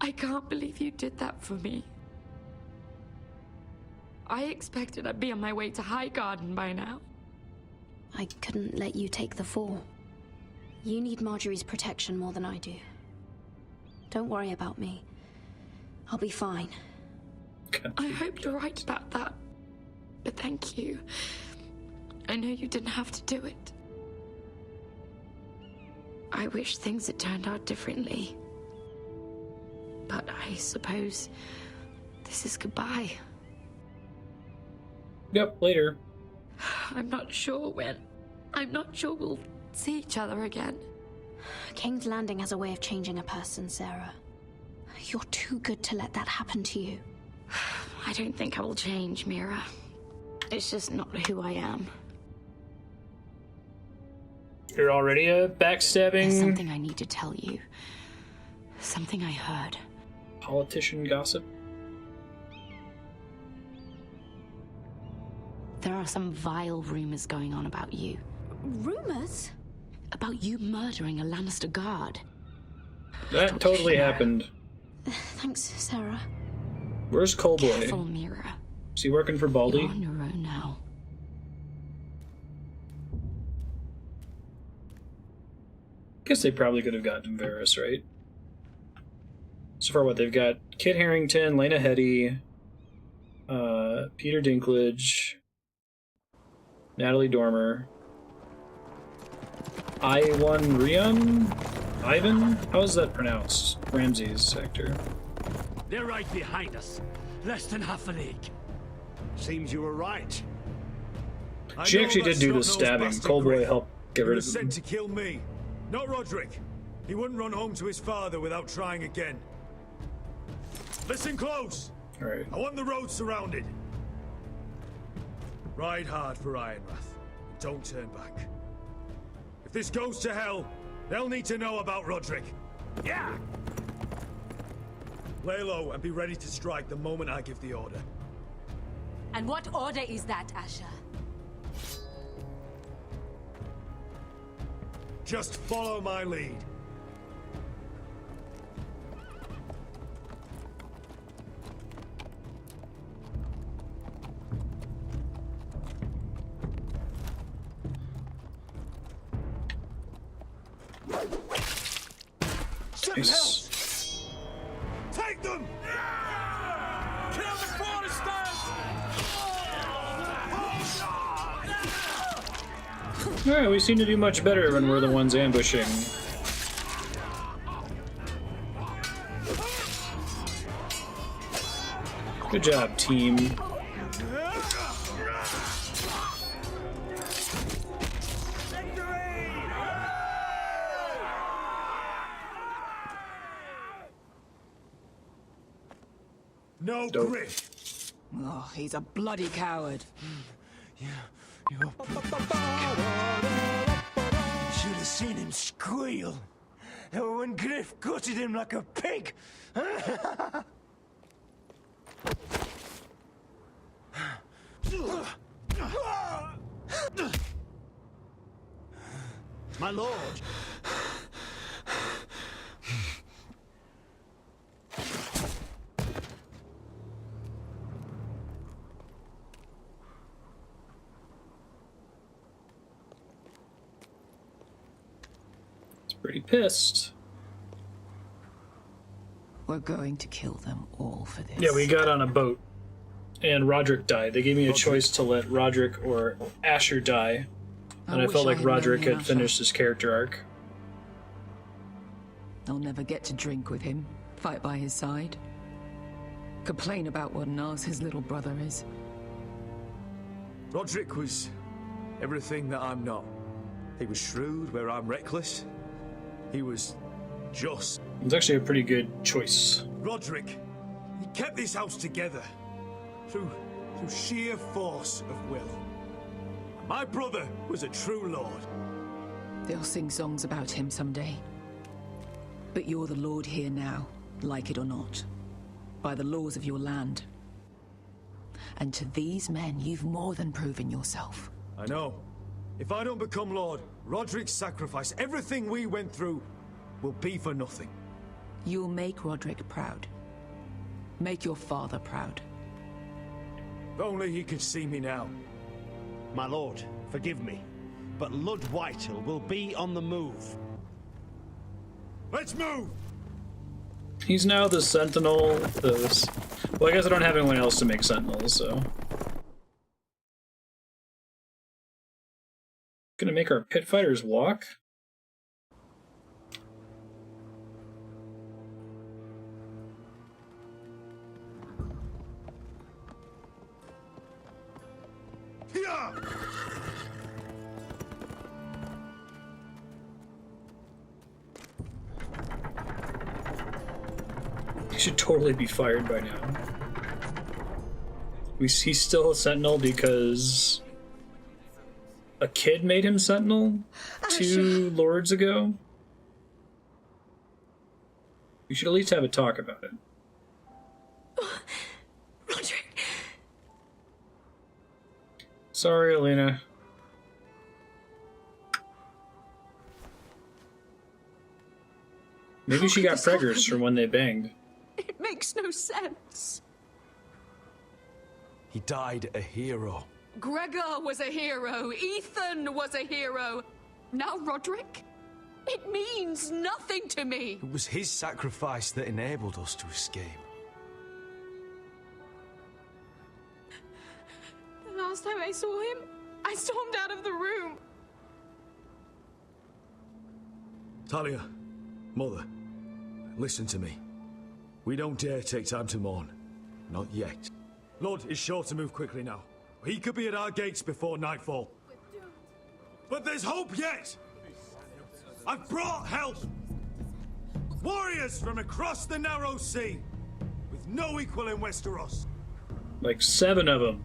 I can't believe you did that for me. I expected I'd be on my way to Highgarden by now. I couldn't let you take the fall. You need Marjorie's protection more than I do. Don't worry about me. I'll be fine. I hope you're right about that. But thank you. I know you didn't have to do it. I wish things had turned out differently. But I suppose this is goodbye. Yep, later. I'm not sure when. I'm not sure we'll see each other again. King's Landing has a way of changing a person, Sarah. You're too good to let that happen to you. I don't think I will change, Mira. It's just not who I am. You're already a backstabbing... There's something I need to tell you. Something I heard. Politician gossip? There are some vile rumors going on about you. Rumors? About you murdering a Lannister guard. That totally happened. Thanks, Sarah. Where's Coldboy? Careful, Mira. Is he working for Baldy? You're on your own now. Guess they probably could have gotten Varys, right? So far, what they've got: Kit Harington, Lena Headey, Peter Dinklage, Natalie Dormer, Ivan? How is that pronounced? Ramsey's actor. They're right behind us. Less than half a league. Seems you were right. She actually did do the stabbing. Coldboy helped Get He rid was of sent him. to kill me, not Roderick. He wouldn't run home to his father without trying again. Listen close. All right. I want the road surrounded. Ride hard for Ironrath. Don't turn back. If this goes to hell, they'll need to know about Roderick. Yeah! Lay low and be ready to strike the moment I give the order. And what order is that, Asher? Just follow my lead. Nice. Take them! Kill the Foresters! All right, we seem to do much better when we're the ones ambushing. Good job, team. No Dope. grit. Oh, he's a bloody coward. Should have seen him squeal. When Griff gutted him like a pig. My lord. Pretty pissed. We're going to kill them all for this. Yeah, we got on a boat, and Roderick died. They gave me a choice to let Roderick or Asher die, and I wish felt I like had known Roderick him, had Asher. finished his character arc. I'll never get to drink with him, fight by his side, complain about what an arse his little brother is. Roderick was everything that I'm not. He was shrewd where I'm reckless. He was just. It's actually a pretty good choice. Roderick, he kept this house together through sheer force of will. My brother was a true lord. They'll sing songs about him someday. But you're the lord here now, like it or not, by the laws of your land. And to these men, you've more than proven yourself. I know. If I don't become lord, Roderick's sacrifice, everything we went through, will be for nothing. You'll make Roderick proud. Make your father proud. If only he could see me now. My lord, forgive me, but Lud Whitehill will be on the move. Let's move! He's now the sentinel. Well, I guess I don't have anyone else to make sentinels, so. Gonna make our pit fighters walk? Yeah! He should totally be fired by now. He's still a sentinel because a kid made him sentinel 2 lords ago. We should at least have a talk about it. Roderick. Sorry, Elena. Maybe she got preggers from when they banged. It makes no sense. He died a hero. Gregor was a hero. Ethan was a hero. Now Roderick? It means nothing to me. It was his sacrifice that enabled us to escape. The last time I saw him, I stormed out of the room. Talia, Mother, listen to me. We don't dare take time to mourn. Not yet. Lord is sure to move quickly now. He could be at our gates before nightfall. But there's hope yet! I've brought help! Warriors from across the narrow sea, with no equal in Westeros. Like 7 of them.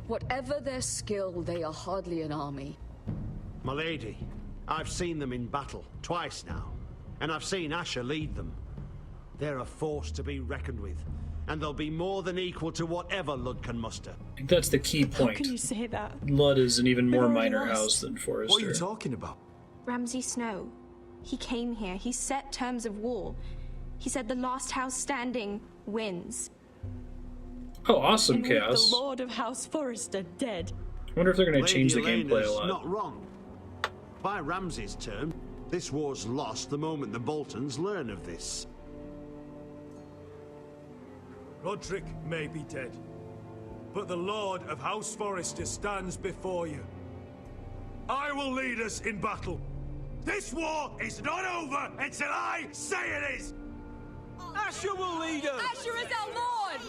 Whatever their skill, they are hardly an army. My lady, I've seen them in battle, twice now. And I've seen Asher lead them. They're a force to be reckoned with. And they'll be more than equal to whatever Lud can muster. I think that's the key point. How can you say that? Lud is an even more They're minor lost. house than Forrester. What are you talking about? Ramsay Snow. He came here. He set terms of war. He said the last house standing wins. Oh, awesome, And Chaos. with the Lord of House Forrester dead. I wonder if they're going to change the Lady gameplay a Elena's lot. not wrong. By Ramsay's term, this war's lost the moment the Boltons learn of this. Roderick may be dead, but the Lord of House Forrester stands before you. I will lead us in battle. This war is not over until I say it is! Asher will lead us! Asher is our lord!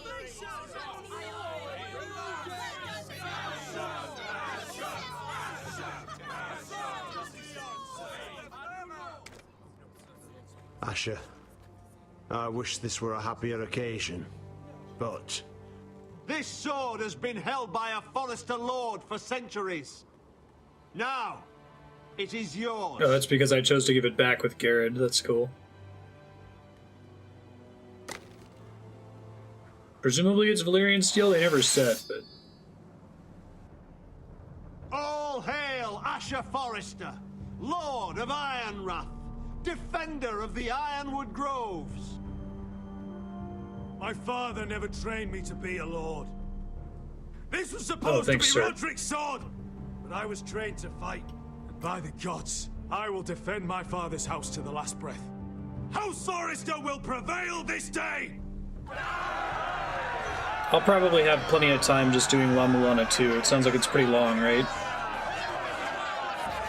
Asher, I wish this were a happier occasion, but... This sword has been held by a Forrester Lord for centuries. Now, it is yours. Oh, that's because I chose to give it back with Garrett. That's cool. Presumably it's Valyrian steel, they never said, but... All hail Asher Forrester, Lord of Ironrath, defender of the Ironwood Groves. My father never trained me to be a lord. This was supposed thanks, to be sir. Roderick's sword, but I was trained to fight. And by the gods, I will defend my father's house to the last breath. House Forrester will prevail this day! I'll probably have plenty of time just doing La Mulana too. It sounds like it's pretty long, right?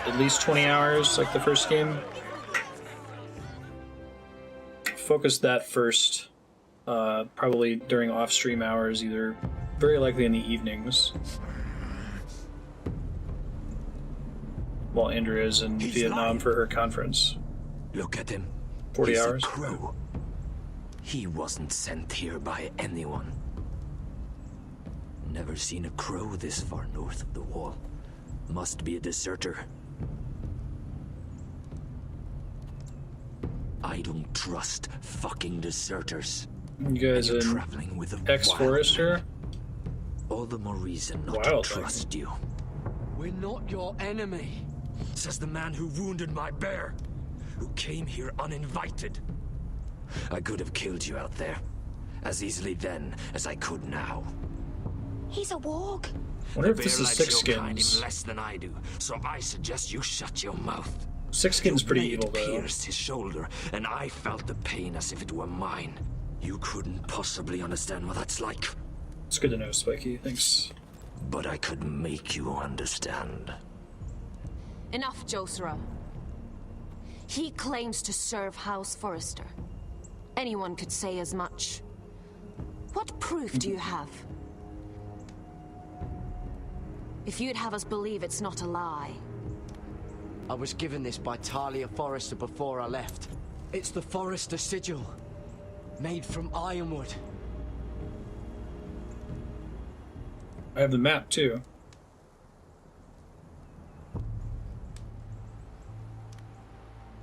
At least 20 hours, like the first game. Focus that first. Probably during off-stream hours, either very likely in the evenings. While Andrea's in Vietnam for her conference. Look at him. 40 He's hours. A crow. He wasn't sent here by anyone. Never seen a crow this far north of the wall. Must be a deserter. I don't trust fucking deserters. You guys And you're in traveling with a ex-Forrester? all the more reason not Wild to trust you. We're not your enemy. Says the man who wounded my bear, who came here uninvited. I could have killed you out there, as easily then as I could now. He's a warg. Wonder if The this bear is likes Six your kind Skins. even less than I do, so I suggest you shut your mouth. Six Skins Your pretty blade evil, though. pierced his shoulder, and I felt the pain as if it were mine. You couldn't possibly understand what that's like. It's good to know, Spiky. Thanks. But I could make you understand. Enough, Josera. He claims to serve House Forrester. Anyone could say as much. What proof do you have? If you'd have us believe it's not a lie. I was given this by Talia Forrester before I left. It's the Forrester sigil, made from ironwood. I have the map, too.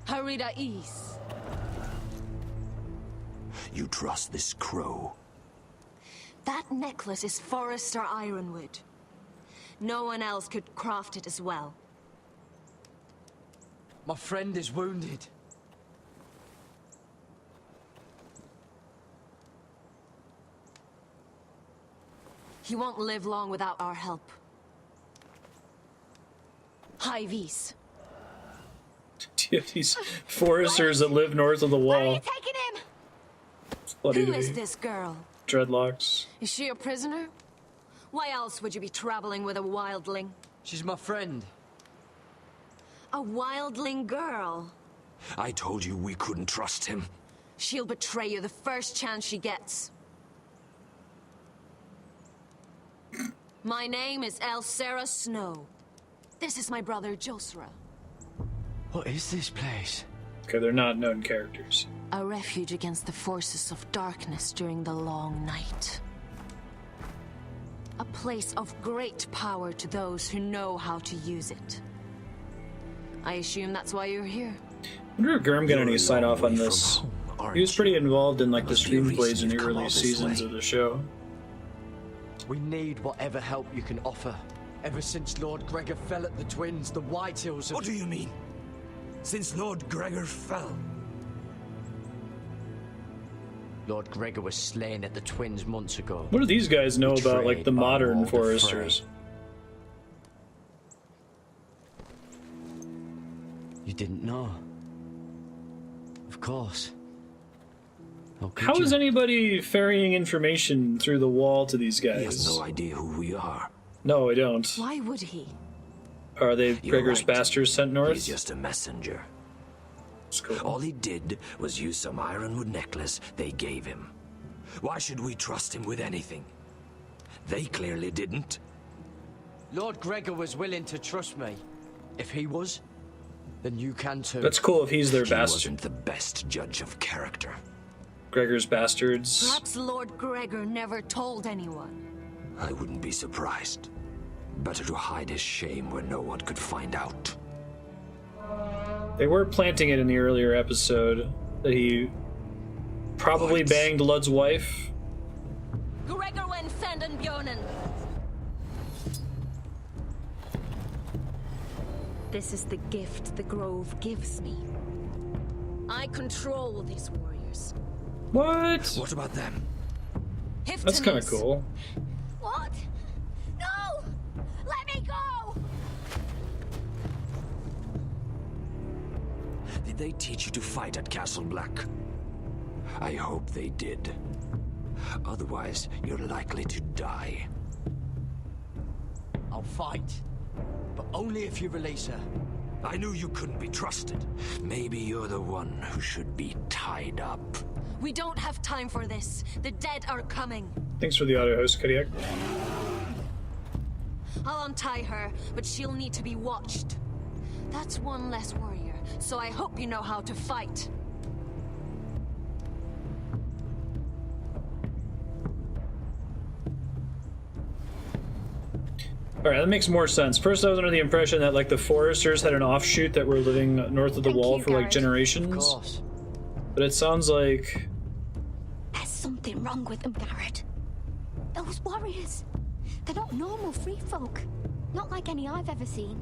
Harida East. You trust this crow? That necklace is Forrester Ironwood. No one else could craft it as well. My friend is wounded. He won't live long without our help. High Vis. Do you have these foresters that live north of the wall? Taking him! It's bloody Who to is me. this girl? Dreadlocks. Is she a prisoner? Why else would you be traveling with a wildling? She's my friend. A wildling girl? I told you we couldn't trust him. She'll betray you the first chance she gets. My name is Elsera Snow. This is my brother, Josra. What is this place? Okay, they're not known characters. A refuge against the forces of darkness during the long night. A place of great power to those who know how to use it. I assume that's why you're here. I wonder if Gurm got any sign off on this. He was pretty involved in like the screenplays in the early seasons of the show. We need whatever help you can offer. Ever since Lord Gregor fell at the Twins, the Whitehills have... What do you mean? Since Lord Gregor fell? Lord Gregor was slain at the Twins months ago. What do these guys know about like the Betrayed by modern all the foresters? You didn't know? Of course. How is anybody ferrying information through the wall to these guys? He has no idea who we are. No, I don't. Why would he? Are they You're Gregor's right. bastards sent north? He's just a messenger. Cool. All he did was use some ironwood necklace they gave him. Why should we trust him with anything? They clearly didn't. Lord Gregor was willing to trust me. If he was, then you can too. That's cool if he's their He bastard. wasn't the best judge of character. Gregor's bastards. Perhaps Lord Gregor never told anyone. I wouldn't be surprised. Better to hide his shame where no one could find out. They were planting it in the earlier episode that he probably banged Lud's wife. Gregor wen fenden bjonen. This is the gift the Grove gives me. I control these warriors. What? What about them? That's kind of cool. What? No! Let me go! Did they teach you to fight at Castle Black? I hope they did. Otherwise, you're likely to die. I'll fight. But only if you release her. I knew you couldn't be trusted. Maybe you're the one who should be tied up. We don't have time for this. The dead are coming. Thanks for the audio host, Kodiak. I'll untie her, but she'll need to be watched. That's one less warrior, so I hope you know how to fight. Alright, that makes more sense. First, I was under the impression that, like, the Foresters had an offshoot that were living north of the wall for, like, generations. Of course. But it sounds like... There's something wrong with them, Garrett. Those warriors. They're not normal free folk. Not like any I've ever seen.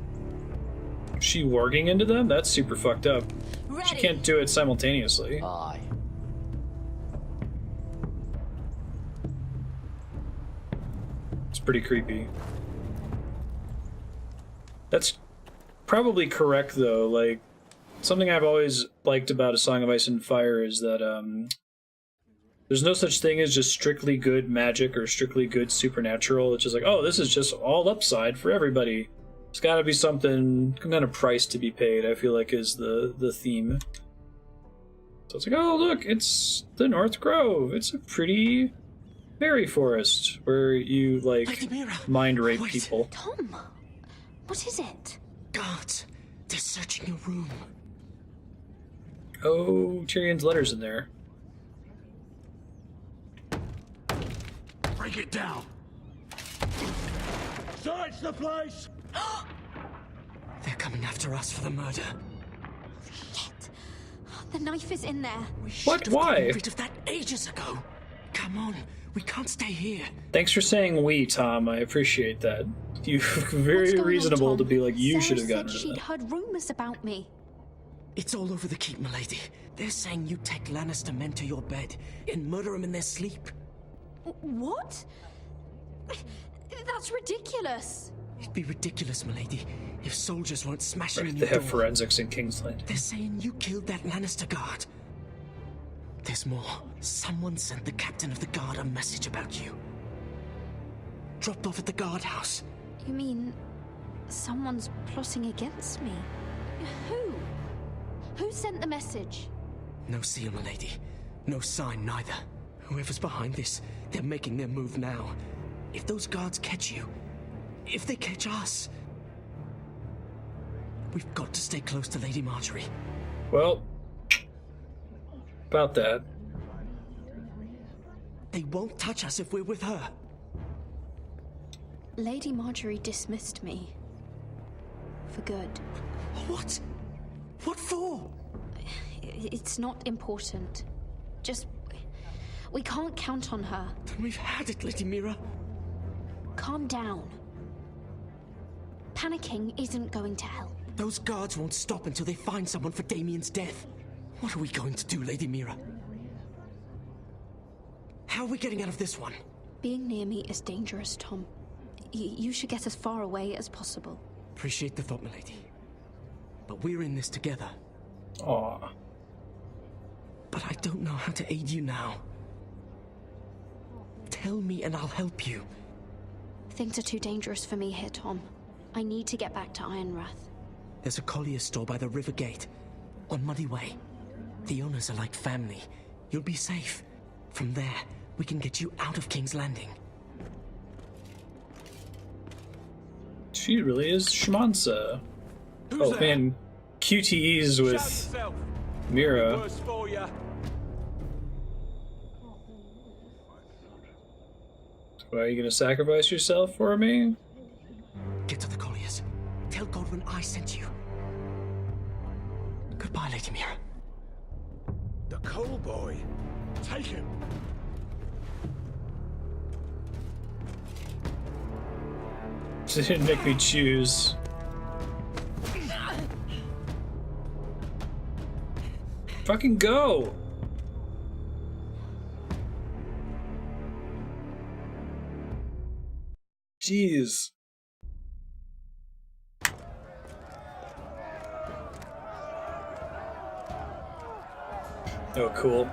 she warging into them? That's super fucked up. Ready. She can't do it simultaneously. Aye. It's pretty creepy. That's probably correct, though. Like, something I've always liked about A Song of Ice and Fire is that there's no such thing as just strictly good magic or strictly good supernatural. It's just like, oh, this is just all upside for everybody. There's got to be some kind of price to be paid, I feel like, is the theme. So it's like, oh, look, it's the North Grove. It's a pretty fairy forest where you, like, mind rape people. Tom, what is it? Guards, they're searching your room. Oh, Tyrion's letters in there. Break it down. Search the place. They're coming after us for the murder. Shit. The knife is in there. What? Why? Rid of that ages ago. Come on, we can't stay here. Thanks for saying we, Tom. I appreciate that. You're very reasonable to be like, you should have gotten rid of She'd that. heard rumors about me. It's all over the keep, milady. They're saying you take Lannister men to your bed and murder them in their sleep. What? That's ridiculous. It'd be ridiculous, milady, if soldiers weren't smashing in They your have door. forensics in Kingsland. They're saying you killed that Lannister guard. There's more. Someone sent the captain of the guard a message about you. Dropped off at the guardhouse. You mean someone's plotting against me? Who? Who sent the message? No seal, milady. No sign, neither. Whoever's behind this, they're making their move now. If those guards catch you, if they catch us? We've got to stay close to Lady Marjorie. Well, about that. They won't touch us if we're with her. Lady Marjorie dismissed me. For good. What? What for? It's not important. Just... we can't count on her. Then we've had it, Lady Mira. Calm down. Panicking isn't going to help. Those guards won't stop until they find someone for Damien's death. What are we going to do, Lady Mira? How are we getting out of this one? Being near me is dangerous, Tom. You should get as far away as possible. Appreciate the thought, milady. But we're in this together. Aww. But I don't know how to aid you now. Tell me and I'll help you. Things are too dangerous for me here, Tom. I need to get back to Ironrath. There's a collier store by the river gate, on Muddy Way. The owners are like family. You'll be safe. From there, we can get you out of King's Landing. She really is Schmanza. Oh there? man, QTEs with Mira. Worse for ya. Why are you gonna sacrifice yourself for me? Get to the colliers. Tell Godwin I sent you. Goodbye, Lady Mira. The coal boy. Take him. She didn't make me choose. Fucking go! Jeez. Oh, cool.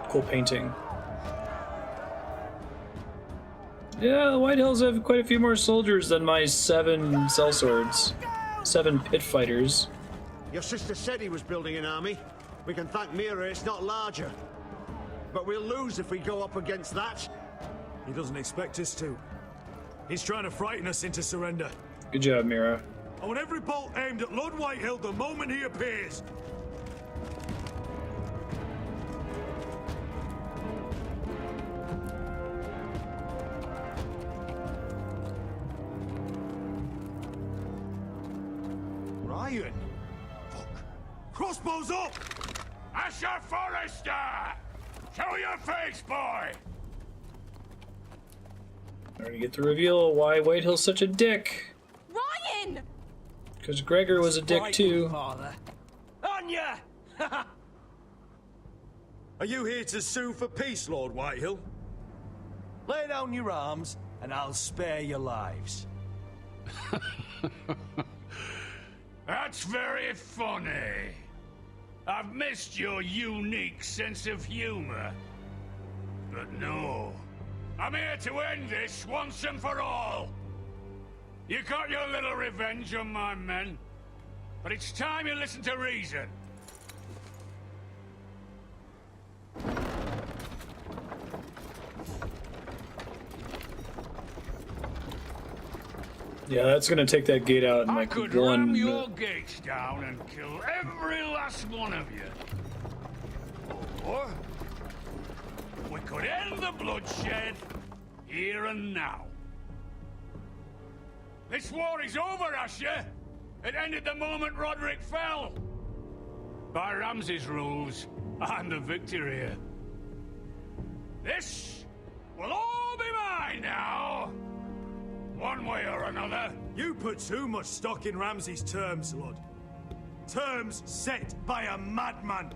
Cool painting. Yeah, the White Hills have quite a few more soldiers than my 7 sellswords. 7 pit fighters. Your sister said he was building an army. We can thank Mira it's not larger. But we'll lose if we go up against that. He doesn't expect us to. He's trying to frighten us into surrender. Good job, Mira. I want every bolt aimed at Lord Whitehill the moment he appears. Ryan! Fuck. Crossbows up! Asher Forrester! Show your face, boy! Already get to reveal why Whitehill's such a dick. Ryan! Because Gregor was a dick too. Father. Anya! Are you here to sue for peace, Lord Whitehill? Lay down your arms, and I'll spare your lives. That's very funny. I've missed your unique sense of humor. But no, I'm here to end this once and for all. You got your little revenge on my men, but it's time you listen to reason. Yeah, that's gonna take that gate out in I like could one. ram your gates down and kill every last one of you. Or we could end the bloodshed here and now. This war is over, Asher. It ended the moment Roderick fell. By Ramsay's rules, I'm the victor here. This will all be mine now. One way or another. You put too much stock in Ramsay's terms, Lord. Terms set by a madman.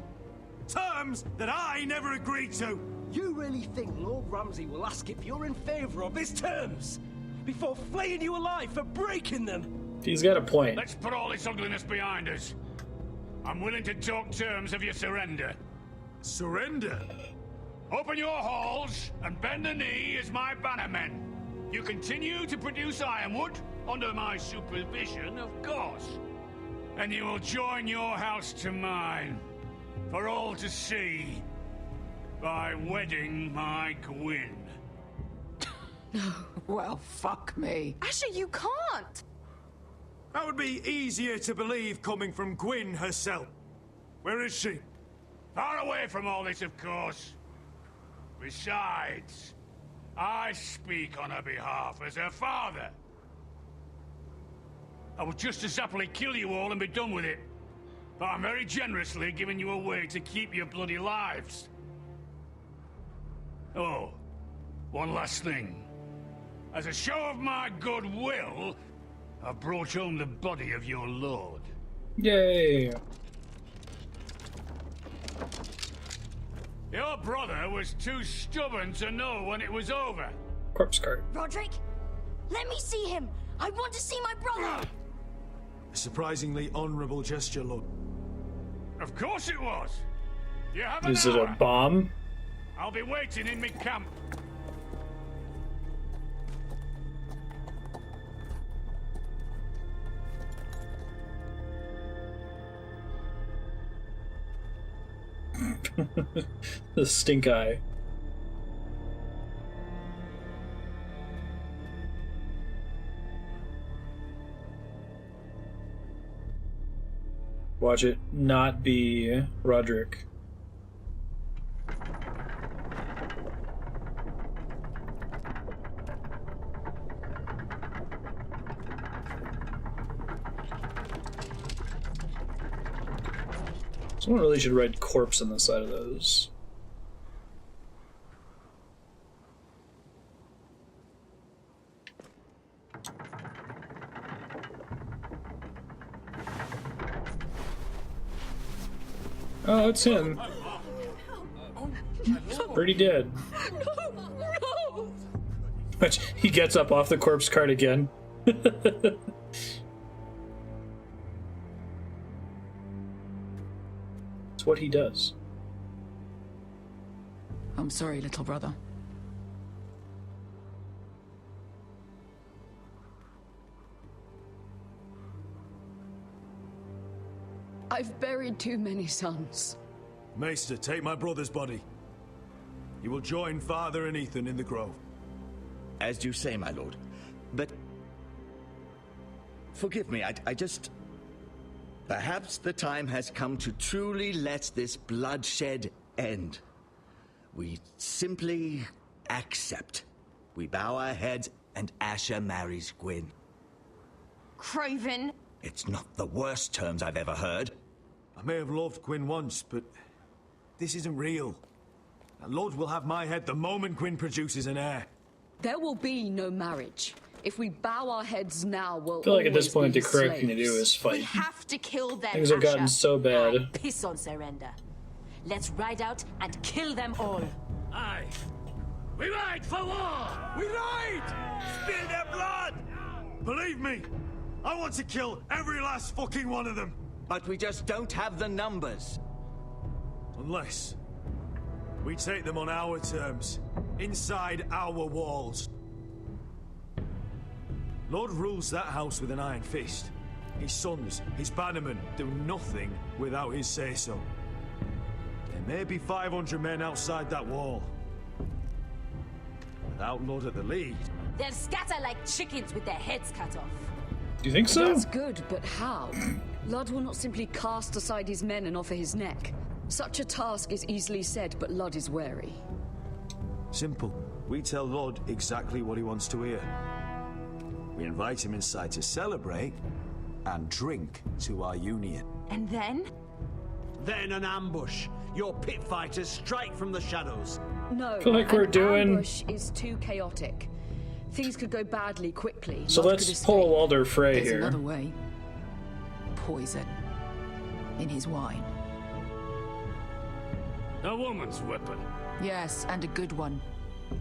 Terms that I never agreed to. You really think Lord Ramsay will ask if you're in favor of his terms before flaying you alive for breaking them? He's got a point. Let's put all this ugliness behind us. I'm willing to talk terms of your surrender. Surrender? Open your halls and bend the knee as my bannermen. You continue to produce ironwood, under my supervision, of course. And you will join your house to mine, for all to see, by wedding my Gwyn. No. Well, fuck me. Asher, you can't! That would be easier to believe coming from Gwyn herself. Where is she? Far away from all this, of course. Besides, I speak on her behalf as her father. I would just as happily kill you all and be done with it. But I'm very generously giving you a way to keep your bloody lives. Oh, one last thing. As a show of my goodwill, I've brought home the body of your lord. Yay! Your brother was too stubborn to know when it was over. Corpse cart. Roderick, let me see him. I want to see my brother. A surprisingly honorable gesture, Lord. Of course it was. You have an Is it a hour. bomb? I'll be waiting in my camp. The stink eye. Watch it not be Roderick. Someone really should write corpse on the side of those. Oh, it's him. Pretty dead. No! But he gets up off the corpse cart again. It's what he does. I'm sorry, little brother. I've buried too many sons. Maester, take my brother's body. You will join Father and Ethan in the grove. As you say, my lord. But... forgive me, I just... Perhaps the time has come to truly let this bloodshed end. We simply accept. We bow our heads and Asher marries Gwyn. Craven! It's not the worst terms I've ever heard. I may have loved Gwyn once, but this isn't real. And Lord will have my head the moment Gwyn produces an heir. There will be no marriage. If we bow our heads now, we'll I feel like at this always point be the correct thing to do slaves. is fight. We have to kill them, Things have gotten Asher. so bad. Piss on surrender. Let's ride out and kill them all. Aye. We ride for war! We ride! Spill their blood! Believe me, I want to kill every last fucking one of them. But we just don't have the numbers. Unless we take them on our terms, inside our walls. Lord rules that house with an iron fist. His sons, his bannermen, do nothing without his say-so. There may be 500 men outside that wall. Without Lord at the lead... They'll scatter like chickens with their heads cut off. Do you think so? That's good, but how? Lud will not simply cast aside his men and offer his neck. Such a task is easily said, but Lud is wary. Simple. We tell Lord exactly what he wants to hear. We invite him inside to celebrate and drink to our union. And then? Then an ambush. Your pit fighters strike from the shadows. No, I feel like we're an doing- ambush is too chaotic. Things could go badly quickly. So Lud let's could pull a escape. Walder Frey There's here. another way. Poison. In his wine. A woman's weapon. Yes, and a good one.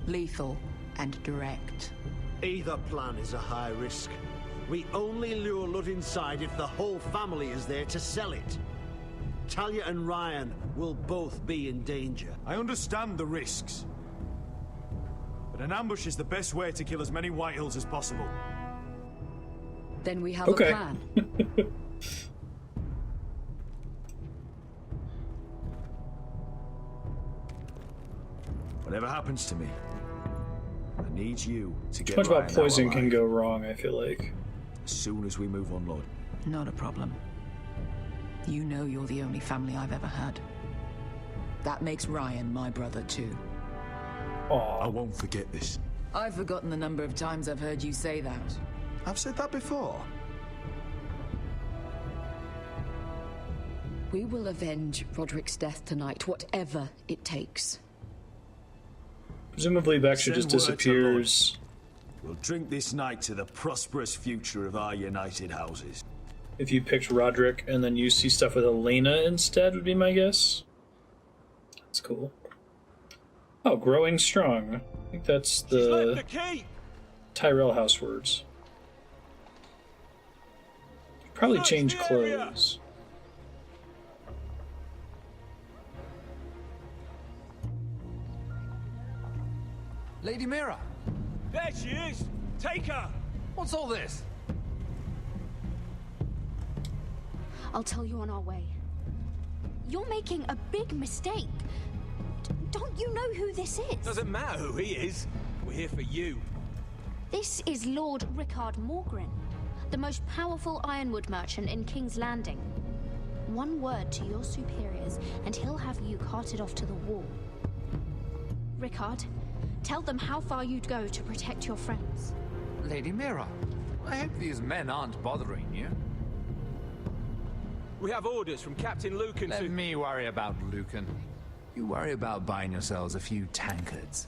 Lethal and direct. Either plan is a high risk. We only lure Lud inside if the whole family is there to sell it. Talia and Ryan will both be in danger. I understand the risks. But an ambush is the best way to kill as many Whitehills as possible. Then we have Okay. a plan. Whatever happens to me, I needs you to Too get much about Ryan poison out can alive. go wrong, I feel like. As soon as we move on, Lord. Not a problem. You know you're the only family I've ever had. That makes Ryan my brother too. Aww. I won't forget this. I've forgotten the number of times I've heard you say that. I've said that before. We will avenge Roderick's death tonight, whatever it takes. Presumably Baxter just Send word to disappears. We'll drink this night to the prosperous future of our united houses. If you picked Roderick and then you see stuff with Elena instead, would be my guess. That's cool. Oh, growing strong. I think that's the Tyrell house words. Probably change clothes. Lady Mira! There she is! Take her! What's all this? I'll tell you on our way. You're making a big mistake. Don't you know who this is? Doesn't matter who he is. We're here for you. This is Lord Rickard Morgren, the most powerful ironwood merchant in King's Landing. One word to your superiors, and he'll have you carted off to the wall. Rickard, tell them how far you'd go to protect your friends. Lady Mira, I hope these men aren't bothering you. We have orders from Captain Lucan Let me worry about Lucan. You worry about buying yourselves a few tankards.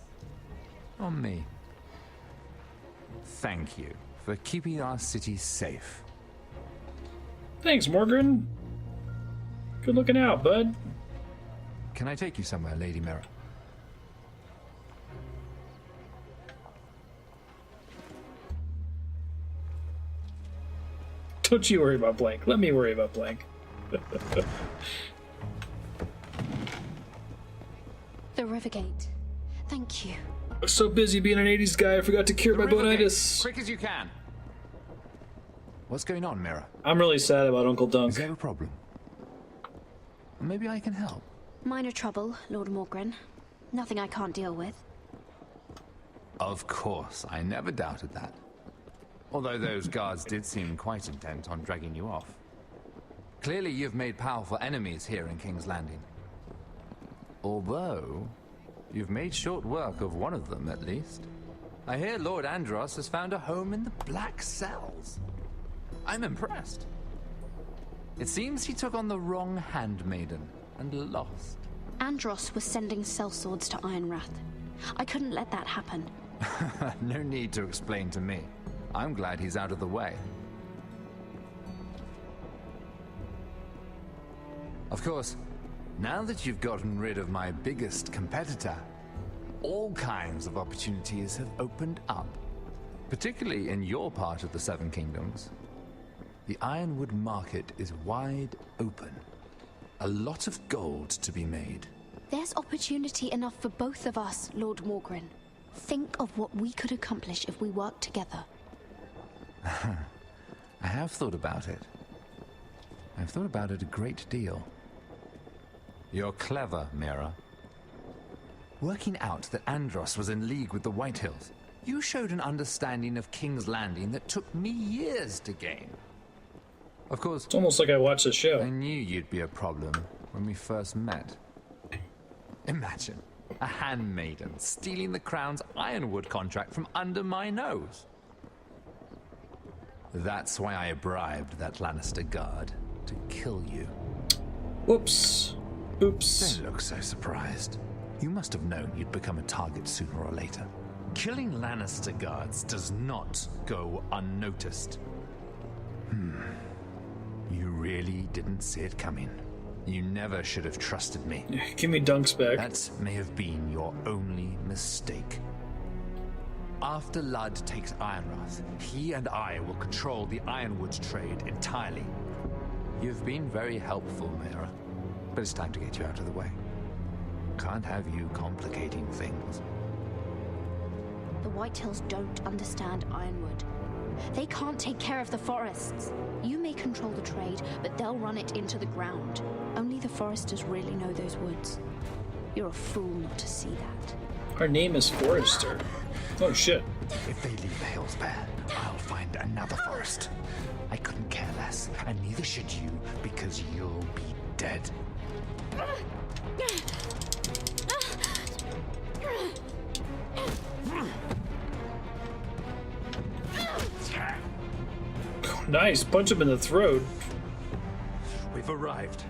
On me. Thank you for keeping our city safe. Thanks, Morgan. Good looking out, bud. Can I take you somewhere, Lady Mira? Don't you worry about Blank. Let me worry about Blank. The Rivergate. Thank you. I was so busy being an 80s guy, I forgot to cure my bonitis. Quick as you can. What's going on, Mira? I'm really sad about Uncle Dunk. Is there a problem? Maybe I can help. Minor trouble, Lord Morgren. Nothing I can't deal with. Of course, I never doubted that. Although those guards did seem quite intent on dragging you off. Clearly you've made powerful enemies here in King's Landing. Although, you've made short work of one of them, at least. I hear Lord Andros has found a home in the Black Cells. I'm impressed. It seems he took on the wrong handmaiden and lost. Andros was sending sellswords to Ironwrath. I couldn't let that happen. No need to explain to me. I'm glad he's out of the way. Of course, now that you've gotten rid of my biggest competitor, all kinds of opportunities have opened up. Particularly in your part of the Seven Kingdoms. The Ironwood market is wide open. A lot of gold to be made. There's opportunity enough for both of us, Lord Morgren. Think of what we could accomplish if we worked together. I have thought about it. I've thought about it a great deal. You're clever, Mira. Working out that Andros was in league with the Whitehills, you showed an understanding of King's Landing that took me years to gain. Of course, it's almost like I watched the show. I knew you'd be a problem when we first met. Imagine a handmaiden stealing the Crown's Ironwood contract from under my nose. That's why I bribed that Lannister guard to kill you. Whoops. Oops. Don't look so surprised. You must have known you'd become a target sooner or later. Killing Lannister guards does not go unnoticed. You really didn't see it coming. You never should have trusted me. Give me Dunks back. That may have been your only mistake. After Ludd takes Ironwrath, he and I will control the Ironwood trade entirely. You've been very helpful, Mira, but it's time to get you out of the way. Can't have you complicating things. The Whitehills don't understand Ironwood. They can't take care of the forests. You may control the trade, but they'll run it into the ground. Only the foresters really know those woods. You're a fool not to see that. Her name is Forrester. Oh shit. If they leave the hills bare, I'll find another forest. I couldn't care less, and neither should you, because you'll be dead. Nice, punch him in the throat. We've arrived.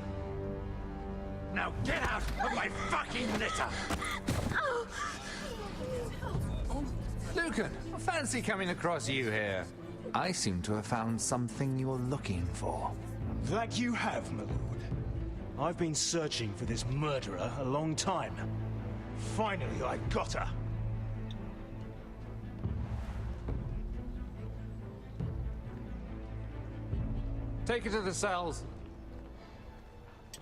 Now get out of my fucking litter! Lucan, fancy coming across you here. I seem to have found something you're looking for. That you have, my lord. I've been searching for this murderer a long time. Finally, I got her. Take her to the cells.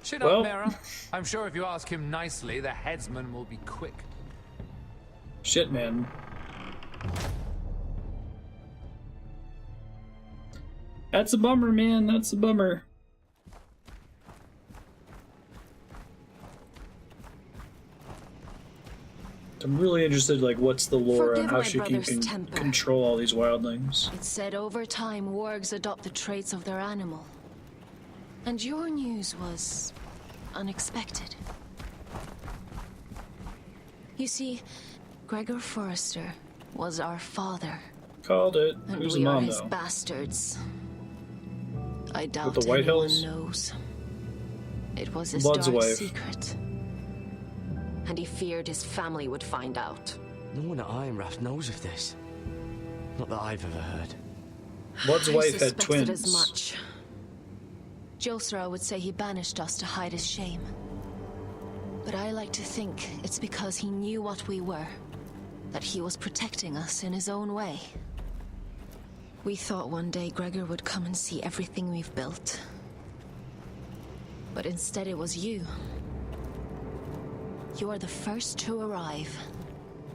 Shut Well. up, Mera. I'm sure if you ask him nicely, the headsman will be quick. Shit, man. That's a bummer, man. That's a bummer. I'm really interested, like, what's the lore Forgive on how my she can brother's temper. control all these wildlings. It's said over time, wargs adopt the traits of their animal. And your news was unexpected. You see, Gregor Forrester was our father. Called it. And Who's the we are mom, his though? bastards. I doubt the White anyone Hills? knows. It was his Blood's dark wife. secret. And he feared his family would find out. No one at Ironrath knows of this. Not that I've ever heard. Blood's I wife had suspected twins. as much. Josra would say he banished us to hide his shame. But I like to think it's because he knew what we were. That he was protecting us in his own way. We thought one day Gregor would come and see everything we've built. But instead it was you. You are the first to arrive.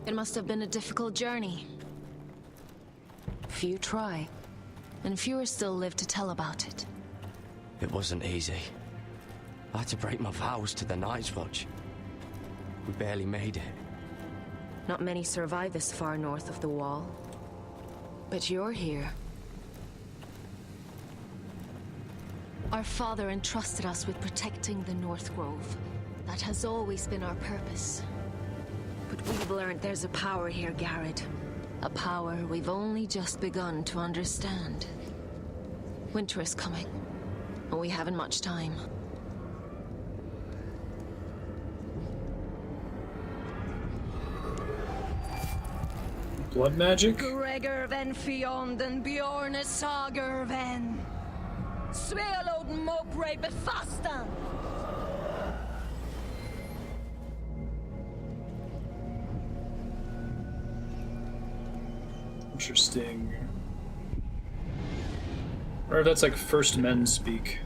It must have been a difficult journey. Few try, and fewer still live to tell about it. It wasn't easy. I had to break my vows to the Night's Watch. We barely made it. Not many survive this far north of the Wall. But you're here. Our father entrusted us with protecting the North Grove. That has always been our purpose. But we've learned there's a power here, Garrett. A power we've only just begun to understand. Winter is coming, and we haven't much time. Blood magic? Gregor ven Fionden Bjorne Sager ven. Svealoden Mopre Befastan. Interesting. Or if that's like first men speak.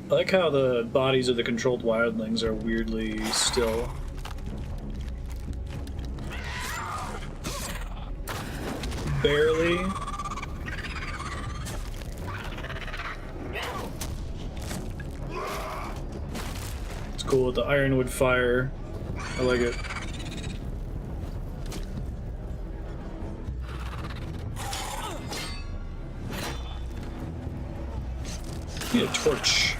I like how the bodies of the controlled wildlings are weirdly still. Barely. It's cool with the ironwood fire. I like it. Need a torch.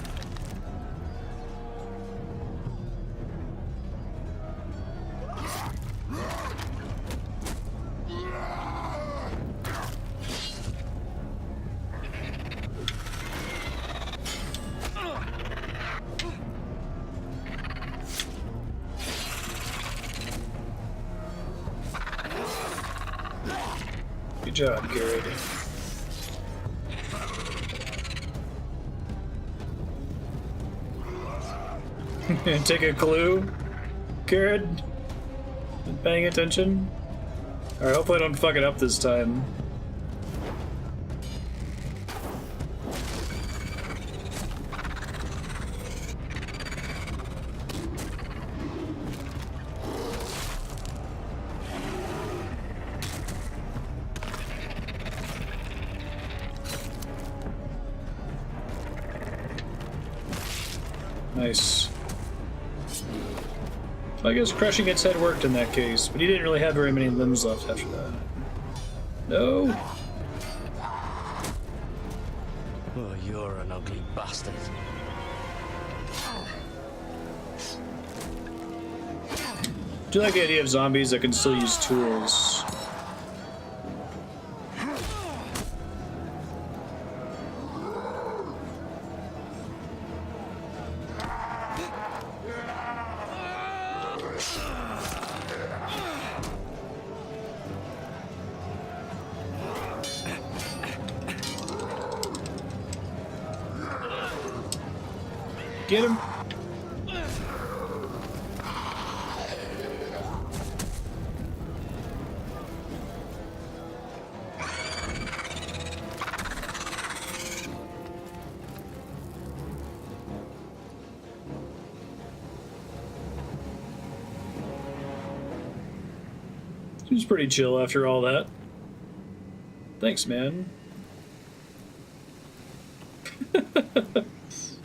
Good job, Garrett. Take a clue, Garrett? Been paying attention? Alright, hopefully I don't fuck it up this time. Nice. I guess crushing its head worked in that case, but he didn't really have very many limbs left after that. No! Oh, you're an ugly bastard. Do you like the idea of zombies that can still use tools? Get him! Seems pretty chill after all that. Thanks, man.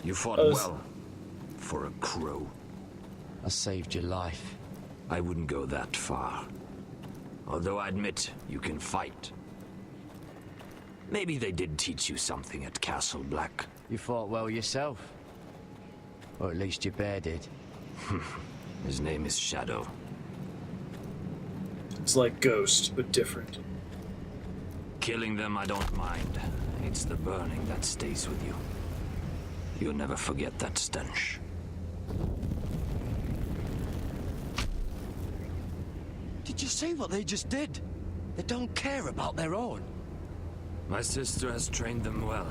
You fought well. For a crow. I saved your life. I wouldn't go that far. Although I admit, you can fight. Maybe they did teach you something at Castle Black. You fought well yourself. Or at least your bear did. His name is Shadow. It's like Ghost, but different. Killing them I don't mind. It's the burning that stays with you. You'll never forget that stench. Did you see what they just did? They don't care about their own. My sister has trained them well.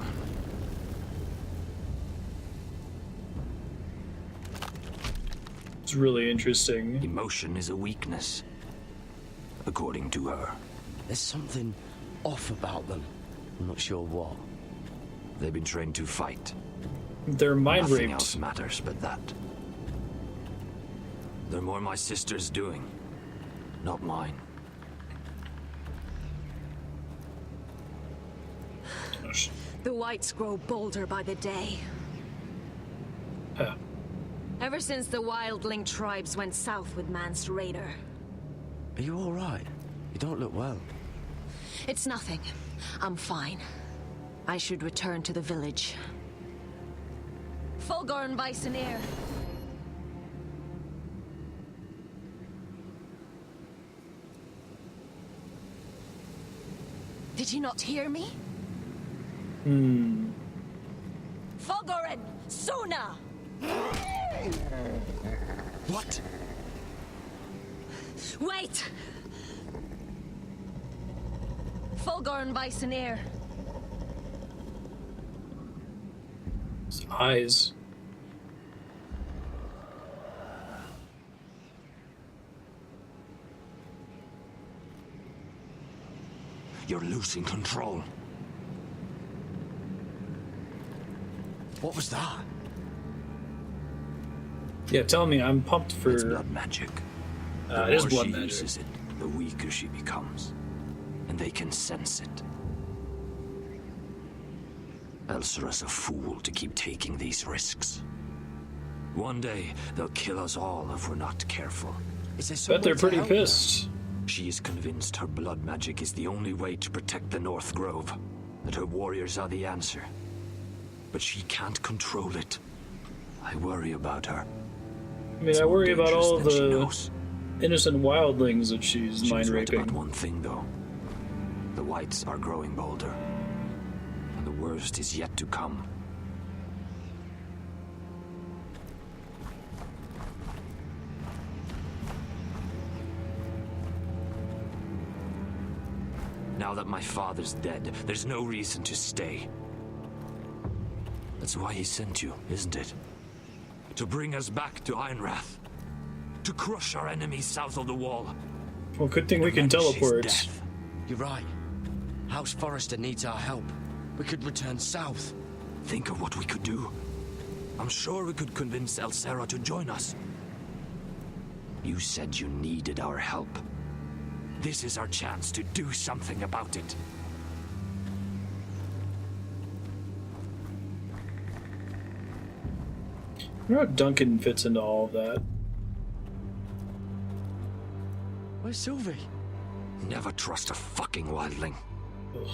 It's really interesting. Emotion is a weakness, according to her. There's something off about them. I'm not sure what. They've been trained to fight. They're mind Nothing raped. else matters but that. They're more my sister's doing, not mine. The whites grow bolder by the day. Huh. Ever since the wildling tribes went south with Man's raider. Are you all right? You don't look well. It's nothing. I'm fine. I should return to the village. Fulgor Bisoneer. Did you not hear me? Fulgorin! Suna! What? Wait! Fulgor Bisoneer. His eyes. You're losing control. What was that? Yeah, tell me, I'm pumped for... It's blood magic. The It is more blood she magic. uses it, the weaker she becomes. And they can sense it. Elsera's a fool to keep taking these risks. One day, they'll kill us all if we're not careful. Bet they're pretty pissed. She is convinced her blood magic is the only way to protect the North Grove. That her warriors are the answer. But she can't control it. I worry about her. I mean, I worry about all dangerous than she the knows. innocent wildlings that she's mind right raping. about one thing, though. The whites are growing bolder. And the worst is yet to come. Now that my father's dead, there's no reason to stay. That's why he sent you, isn't it? To bring us back to Ironrath. To crush our enemies south of the wall. Well, good thing we can teleport. You're right. House Forrester needs our help. We could return south. Think of what we could do. I'm sure we could convince Elsera to join us. You said you needed our help. This is our chance to do something about it. wonder how Duncan fits into all of that. Where's Sylvie? Never trust a fucking wildling. Ugh.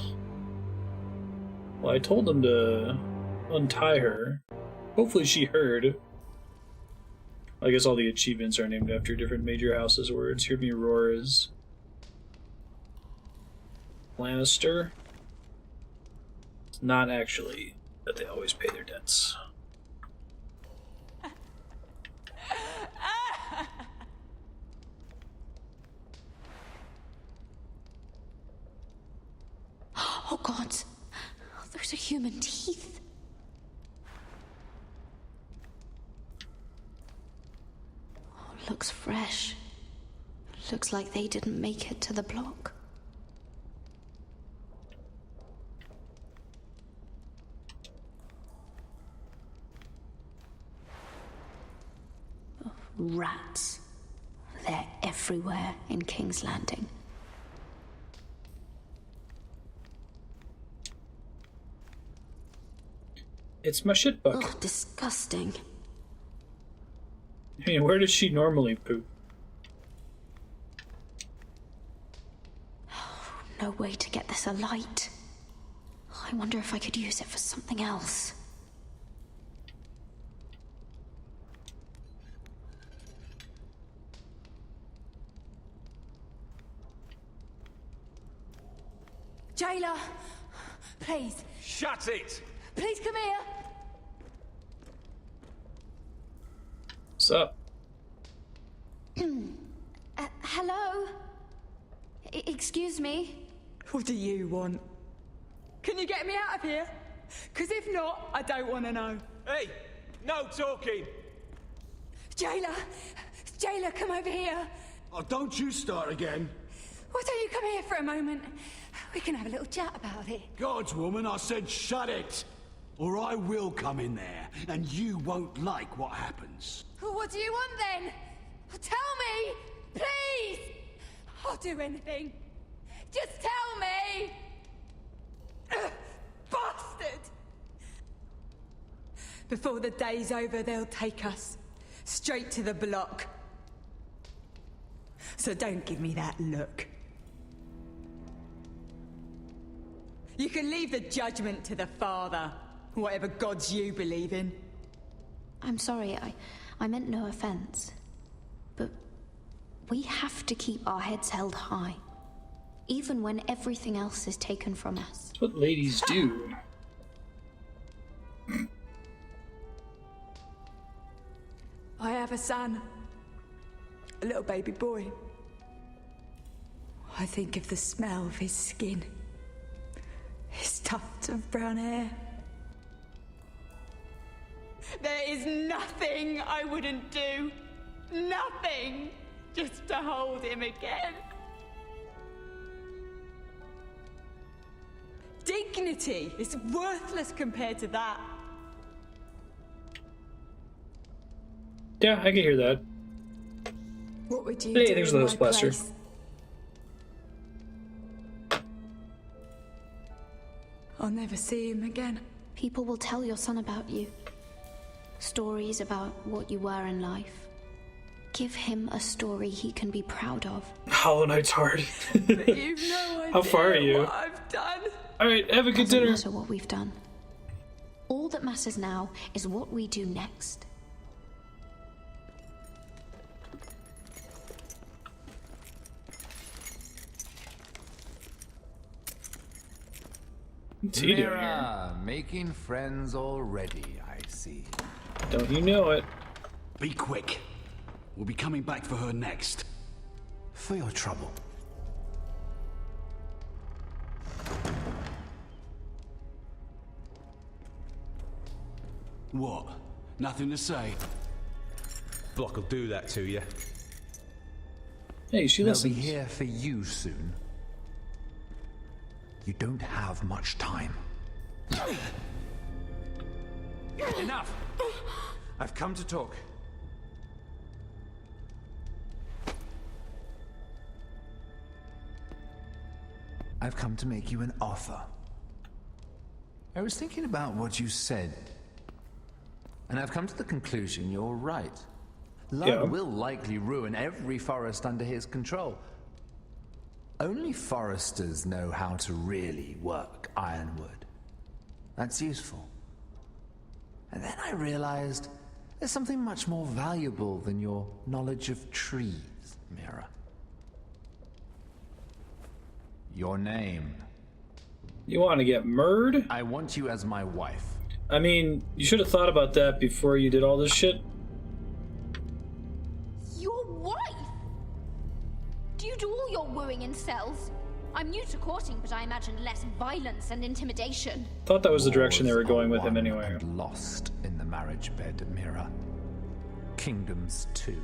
Well, I told him to untie her. Hopefully she heard. I guess all the achievements are named after different major houses' words. Hear me roar is Lannister. It's not actually that they always pay their debts. Oh God, those are human teeth. Oh, looks fresh. Looks like they didn't make it to the block. Oh, rats. They're everywhere in King's Landing. It's my shit bucket. Oh, disgusting. I mean, where does she normally poop? No way to get this alight. I wonder if I could use it for something else. Jailer, please. Shut it! Please come here. What's up? Hello? Excuse me? What do you want? Can you get me out of here? Because if not, I don't want to know. Hey, no talking! Jailer! Jailer, come over here! Oh, don't you start again. Why don't you come here for a moment? We can have a little chat about it. God's woman, I said shut it! Or I will come in there, and you won't like what happens. Well, what do you want then? Tell me! Please! I'll do anything. Just tell me! Bastard! Before the day's over, they'll take us straight to the block. So don't give me that look. You can leave the judgment to the Father, whatever gods you believe in. I'm sorry, I meant no offense. But we have to keep our heads held high, even when everything else is taken from us. That's what ladies do. I have a son. A little baby boy. I think of the smell of his skin. His tufts of brown hair. There is nothing I wouldn't do. Nothing. Just to hold him again. Dignity is worthless compared to that. Yeah, I can hear that. What would you Hey, do there's in Lewis my Blaster. place? I'll never see him again. People will tell your son about you. Stories about what you were in life. Give him a story he can be proud of. Hollow Knight's hard. But you've no idea How far are you? what I've done. Alright, have a good Doesn't dinner. matter what we've done. All that matters now is what we do next. What's he doing here? Mira, making friends already, I see. Don't you know it? Be quick. We'll be coming back for her next. For your trouble. What? Nothing to say? Block will do that to you. Hey, she They'll listens. be here for you soon. You don't have much time. Enough! I've come to talk. I've come to make you an offer. I was thinking about what you said And I've come to the conclusion you're right. Lud will likely ruin every forest under his control. Only foresters know how to really work ironwood. That's useful. And then I realized there's something much more valuable than your knowledge of trees, Mira. Your name. You want to get murdered? I want you as my wife. I mean, you should have thought about that before you did all this shit. Your wife? Do you do all your wooing in cells? I'm new to courting, but I imagine less violence and intimidation. Thought that was the direction they were going with him anyway. And lost in the marriage bed, Mira. Kingdoms too.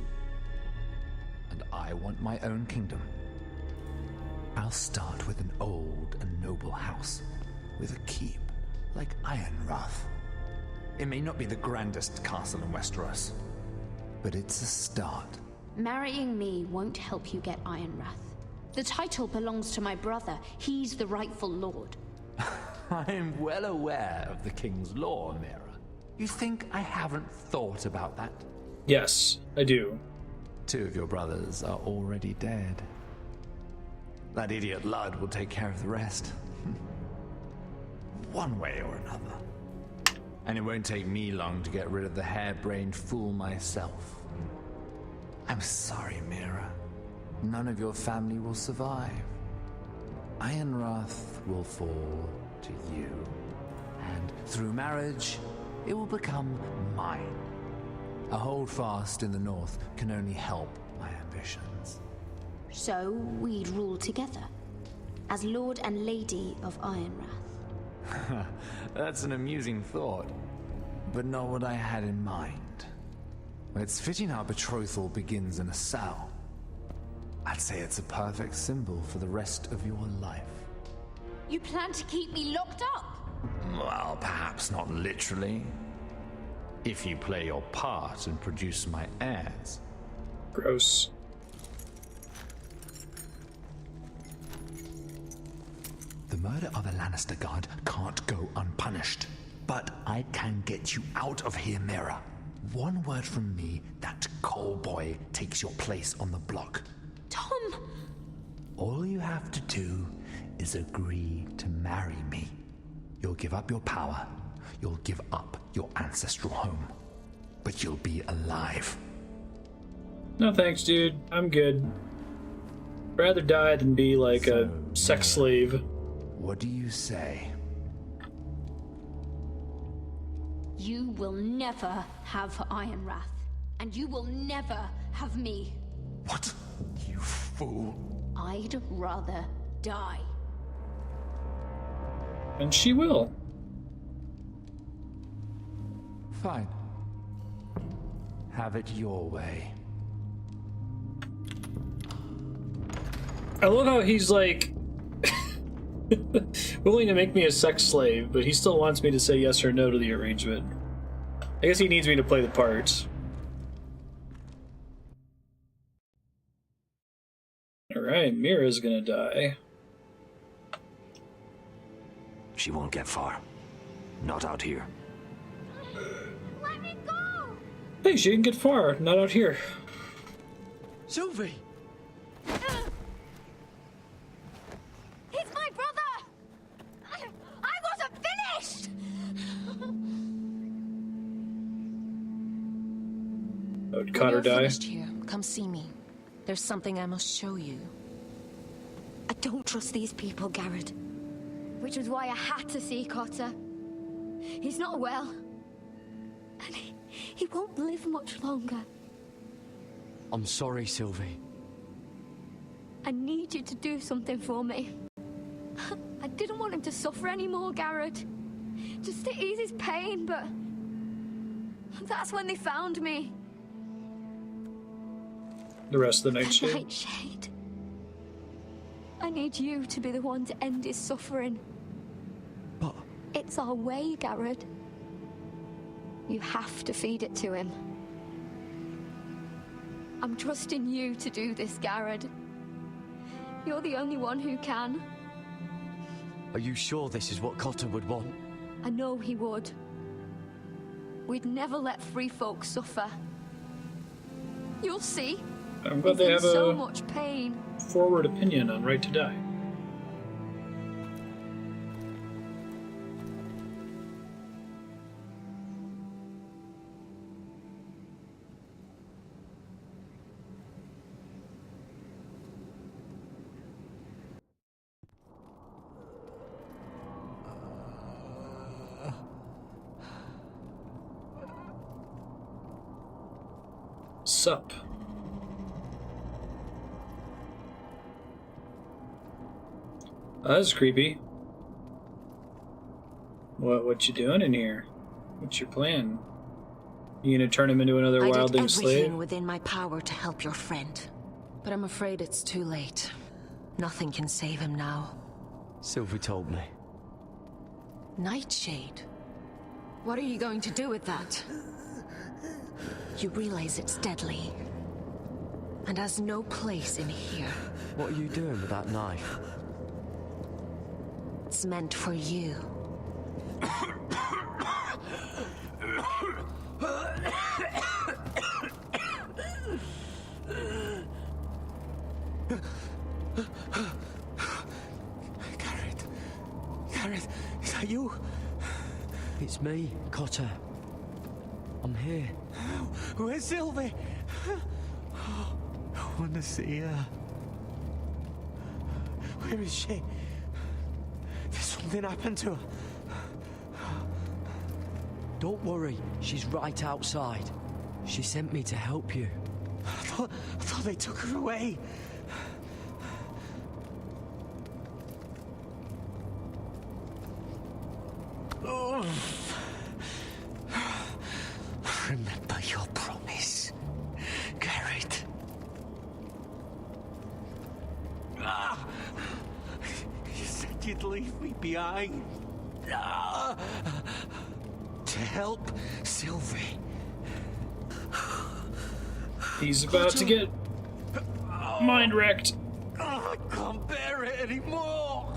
And I want my own kingdom. I'll start with an old and noble house, with a keep, like Ironrath. It may not be the grandest castle in Westeros, but it's a start. Marrying me won't help you get Ironrath. The title belongs to my brother. He's the rightful lord. I'm well aware of the king's law, Mira. You think I haven't thought about that? Yes, I do. 2 of your brothers are already dead. That idiot Lud will take care of the rest. One way or another. And it won't take me long to get rid of the harebrained fool myself. I'm sorry, Mira. None of your family will survive. Ironrath will fall to you. And through marriage, it will become mine. A holdfast in the north can only help my ambitions. So we'd rule together, as Lord and Lady of Ironrath. That's an amusing thought, but not what I had in mind. It's fitting our betrothal begins in a cell. I'd say it's a perfect symbol for the rest of your life. You plan to keep me locked up? Well, perhaps not literally. If you play your part and produce my heirs. Gross. The murder of a Lannister guard can't go unpunished. But I can get you out of here, Mira. One word from me, that coal boy takes your place on the block. Tom! All you have to do is agree to marry me. You'll give up your power. You'll give up your ancestral home. But you'll be alive. No thanks, dude. I'm good. Rather die than be like a sex slave. What do you say? You will never have Ironrath, and you will never have me. What? You fool. I'd rather die. And she will. Fine. Have it your way. I love how he's like willing to make me a sex slave, but he still wants me to say yes or no to the arrangement. I guess he needs me to play the part. Alright, Mira's gonna die. She won't get far. Not out here. Let me go! Hey, she didn't get far. Not out here. Sylvie! He's my brother! I wasn't finished! Oh, did Cotter die? Finished here, come see me. There's something I must show you. I don't trust these people, Garrett. Which was why I had to see Cotter. He's not well. And he won't live much longer. I'm sorry, Sylvie. I need you to do something for me. I didn't want him to suffer anymore, Garrett. Just to ease his pain, but... that's when they found me. The rest of the Nightshade. Nightshade. I need you to be the one to end his suffering. But... it's our way, Garrett. You have to feed it to him. I'm trusting you to do this, Garrett. You're the only one who can. Are you sure this is what Cotter would want? I know he would. we'd never let free folk suffer. You'll see. I'm glad they have so a much pain. forward opinion on right to die. Sup? That's creepy. What you doing in here? What's your plan? You gonna turn him into another I wildling did everything slave? within my power to help your friend, but I'm afraid it's too late. Nothing can save him now. Sylvie told me. Nightshade? What are you going to do with that? You realize it's deadly, and has no place in here. What are you doing with that knife? It's meant for you. Gareth, is that you? It's me, Cotter. I'm here. Where's Sylvie? I want to see her. Where is she? Did something happen to her? Don't worry, she's right outside. She sent me to help you. I thought they took her away. Oh. Remember your promise, Garrett. You said you'd leave me behind. To help Sylvie. He's about to get mind wrecked. I can't bear it anymore.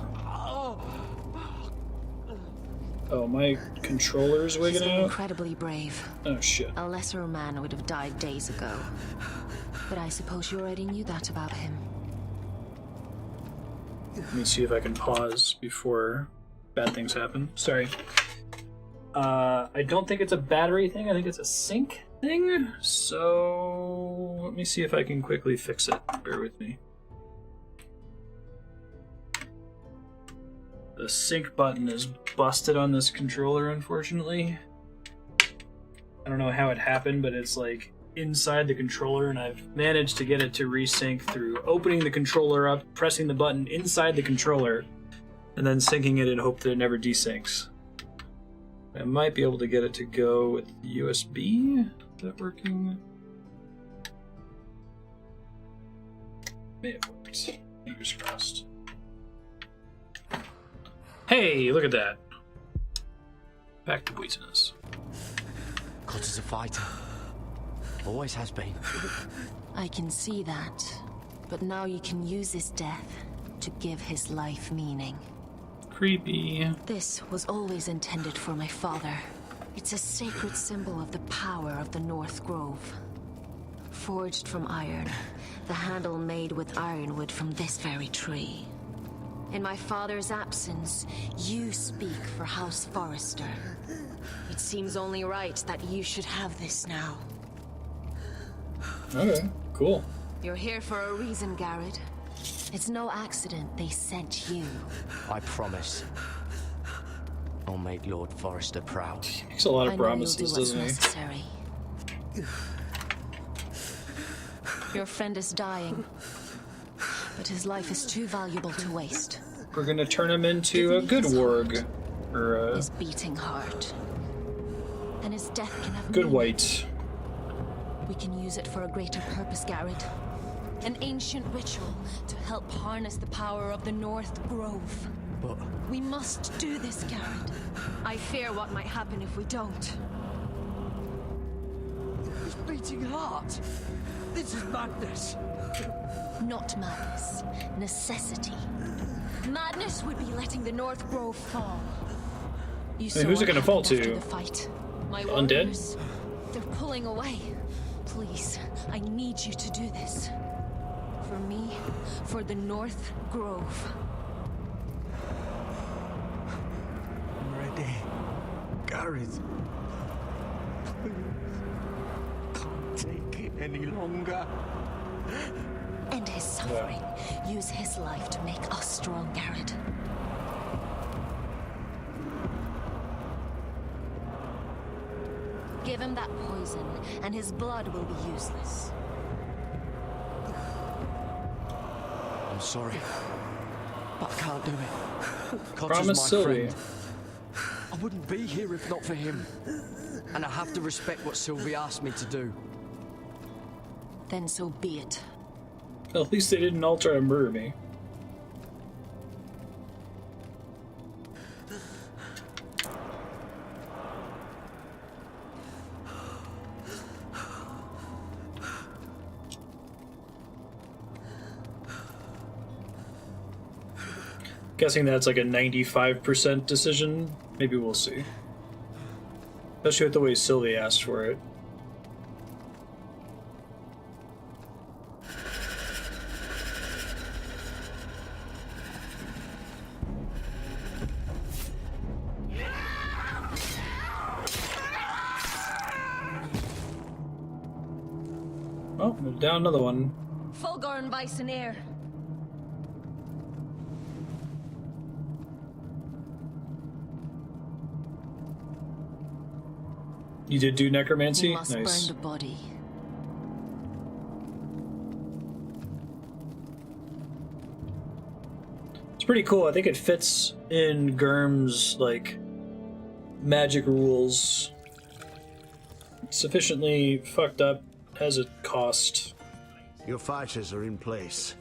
Oh, my controller's wigging He's out? incredibly brave. Oh, shit. A lesser man would have died days ago. But I suppose you already knew that about him. Let me see if I can pause before bad things happen. Sorry. I don't think it's a battery thing. I think it's a sync thing. So let me see if I can quickly fix it. Bear with me. The sync button is busted on this controller, unfortunately. I don't know how it happened, but it's like inside the controller, and I've managed to get it to resync through opening the controller up, pressing the button inside the controller, and then syncing it in hope that it never desyncs. I might be able to get it to go with the USB. Is that working? May have worked. Fingers crossed. Hey, look at that. Back to business. Cotter's a fighter. Always has been. I can see that. But now you can use his death to give his life meaning. Creepy. This was always intended for my father. It's a sacred symbol of the power of the North Grove. Forged from iron, the handle made with ironwood from this very tree. In my father's absence, you speak for House Forrester. It seems only right that you should have this now. Okay, cool. You're here for a reason, Garrett. It's no accident they sent you. I promise. I'll make Lord Forrester proud. He makes a lot of promises, doesn't he? Necessary. Your friend is dying, but his life is too valuable to waste. We're gonna turn him into a good warg. Or a his beating heart. And his death can have good meaning. white. We can use it for a greater purpose, Garrett. An ancient ritual to help harness the power of the North Grove. But we must do this, Garrett. I fear what might happen if we don't. His beating heart. This is madness. Not madness. Necessity. Madness would be letting the North Grove fall. You Hey, saw who's it what gonna fall happened to? after the fight. My Undead? warriors, they're pulling away. Please, I need you to do this. For me, for the North Grove. I'm ready. Gareth. Can't take it any longer. End his suffering. Use his life to make us strong, Garrett. Give him that poison, and his blood will be useless. I'm sorry, but I can't do it. Codger's Promise my Sylvie. friend. I wouldn't be here if not for him. And I have to respect what Sylvie asked me to do. Then so be it. At least they didn't all try to murder me. Guessing that's like a 95% decision. Maybe we'll see. Especially with the way Sylvie asked for it. Oh, down another one. Fulgorn Bisonair. You did do necromancy? You must Nice. burn the body. It's pretty cool. I think it fits in Gurm's, like, magic rules. It's sufficiently fucked up, has a cost. Your fighters are in place.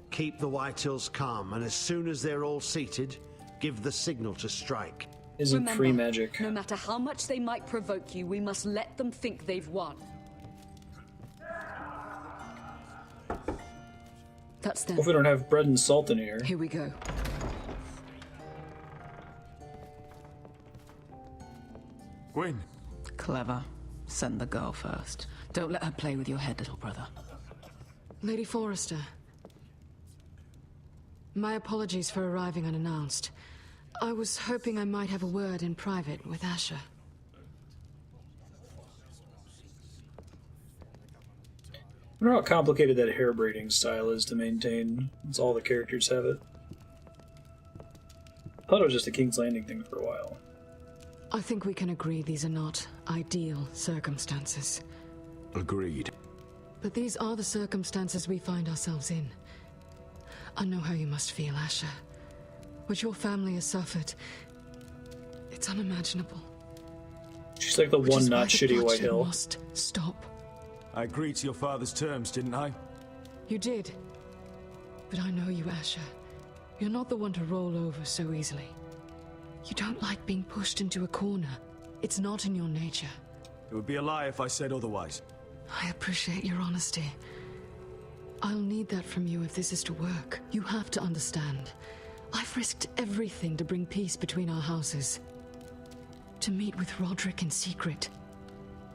Keep the Whitehills calm, and as soon as they're all seated, give the signal to strike. Isn't Remember, free magic. No matter how much they might provoke you, we must let them think they've won. That's them. Hope we don't have bread and salt in here. Here we go. Gwyn. Clever. Send the girl first. Don't let her play with your head, little brother. Lady Forrester. My apologies for arriving unannounced. I was hoping I might have a word in private with Asher. I wonder how complicated that hair braiding style is to maintain. It's all the characters have it. I thought it was just a King's Landing thing for a while. I think we can agree these are not ideal circumstances. Agreed. But these are the circumstances we find ourselves in. I know how you must feel, Asher. What your family has suffered, it's unimaginable. She's like the Which one is why not the shitty bloodshed Whitehill. must stop. I agreed to your father's terms, didn't I? You did. But I know you, Asher. You're not the one to roll over so easily. You don't like being pushed into a corner. It's not in your nature. It would be a lie if I said otherwise. I appreciate your honesty. I'll need that from you if this is to work. You have to understand. I've risked everything to bring peace between our houses. To meet with Roderick in secret.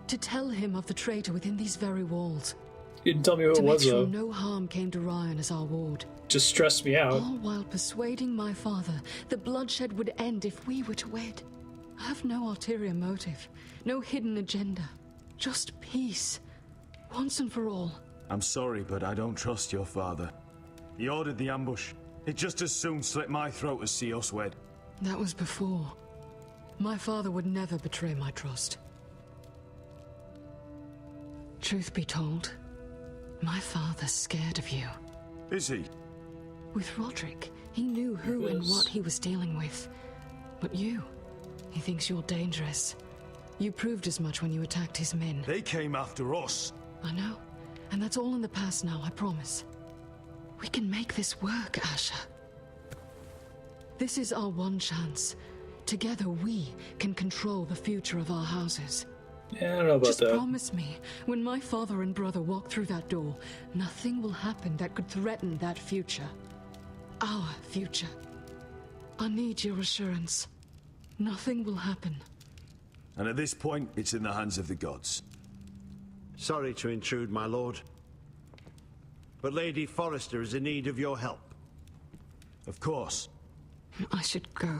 To tell him of the traitor within these very walls. You didn't tell me who it was, To make sure though. no harm came to Ryan as our ward. Just stressed me out. All while persuading my father that bloodshed would end if we were to wed. I have no ulterior motive, no hidden agenda. Just peace. Once and for all. I'm sorry, but I don't trust your father. He ordered the ambush. He'd just as soon slit my throat as see us wed. That was before. My father would never betray my trust. Truth be told, my father's scared of you. Is he? With Roderick, he knew who and what he was dealing with. But you, he thinks you're dangerous. You proved as much when you attacked his men. They came after us. I know. And that's all in the past now, I promise. We can make this work, Asher. This is our one chance. Together we can control the future of our houses. Yeah, I don't know about Just that. promise me, when my father and brother walk through that door, nothing will happen that could threaten that future. Our future. I need your assurance. Nothing will happen. And at this point, it's in the hands of the gods. Sorry to intrude, my lord. But Lady Forrester is in need of your help. Of course. I should go.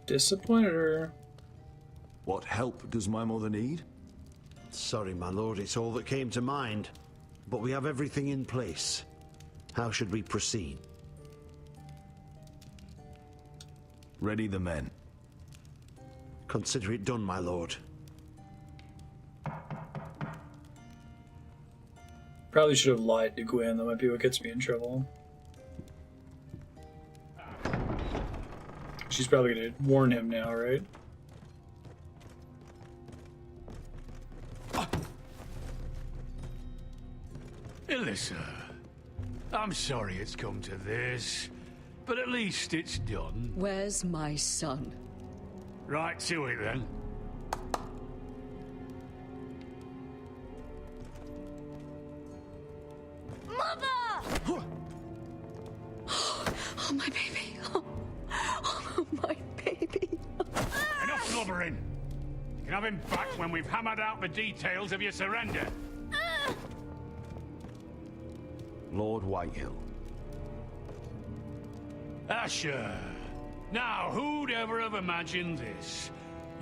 Disappointed her. What help does my mother need? Sorry, my lord, it's all that came to mind. But we have everything in place. How should we proceed? Ready the men. Consider it done, my lord. Probably should have lied to Gwen. That might be what gets me in trouble. She's probably gonna warn him now, right? Alyssa, I'm sorry it's come to this, but at least it's done. Where's my son? Right to it then. Mother! Oh, my baby. Oh, my baby. Enough blubbering. You can have him back when we've hammered out the details of your surrender. Lord Whitehill. Asher. Now, who'd ever have imagined this?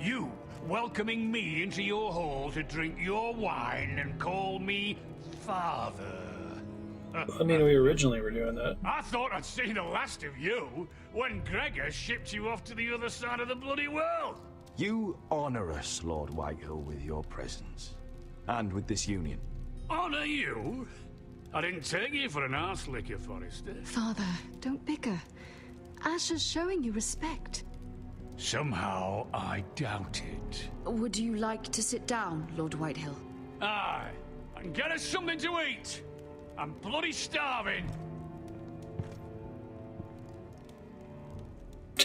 You welcoming me into your hall to drink your wine and call me father. I mean, we originally were doing that. I thought I'd seen the last of you when Gregor shipped you off to the other side of the bloody world. You honor us, Lord Whitehill, with your presence. And with this union. Honor you? I didn't take you for an arse licker, Forrester. Father, don't bicker. Asher's showing you respect. Somehow I doubt it. Would you like to sit down, Lord Whitehill? Aye, and get us something to eat. I'm bloody starving.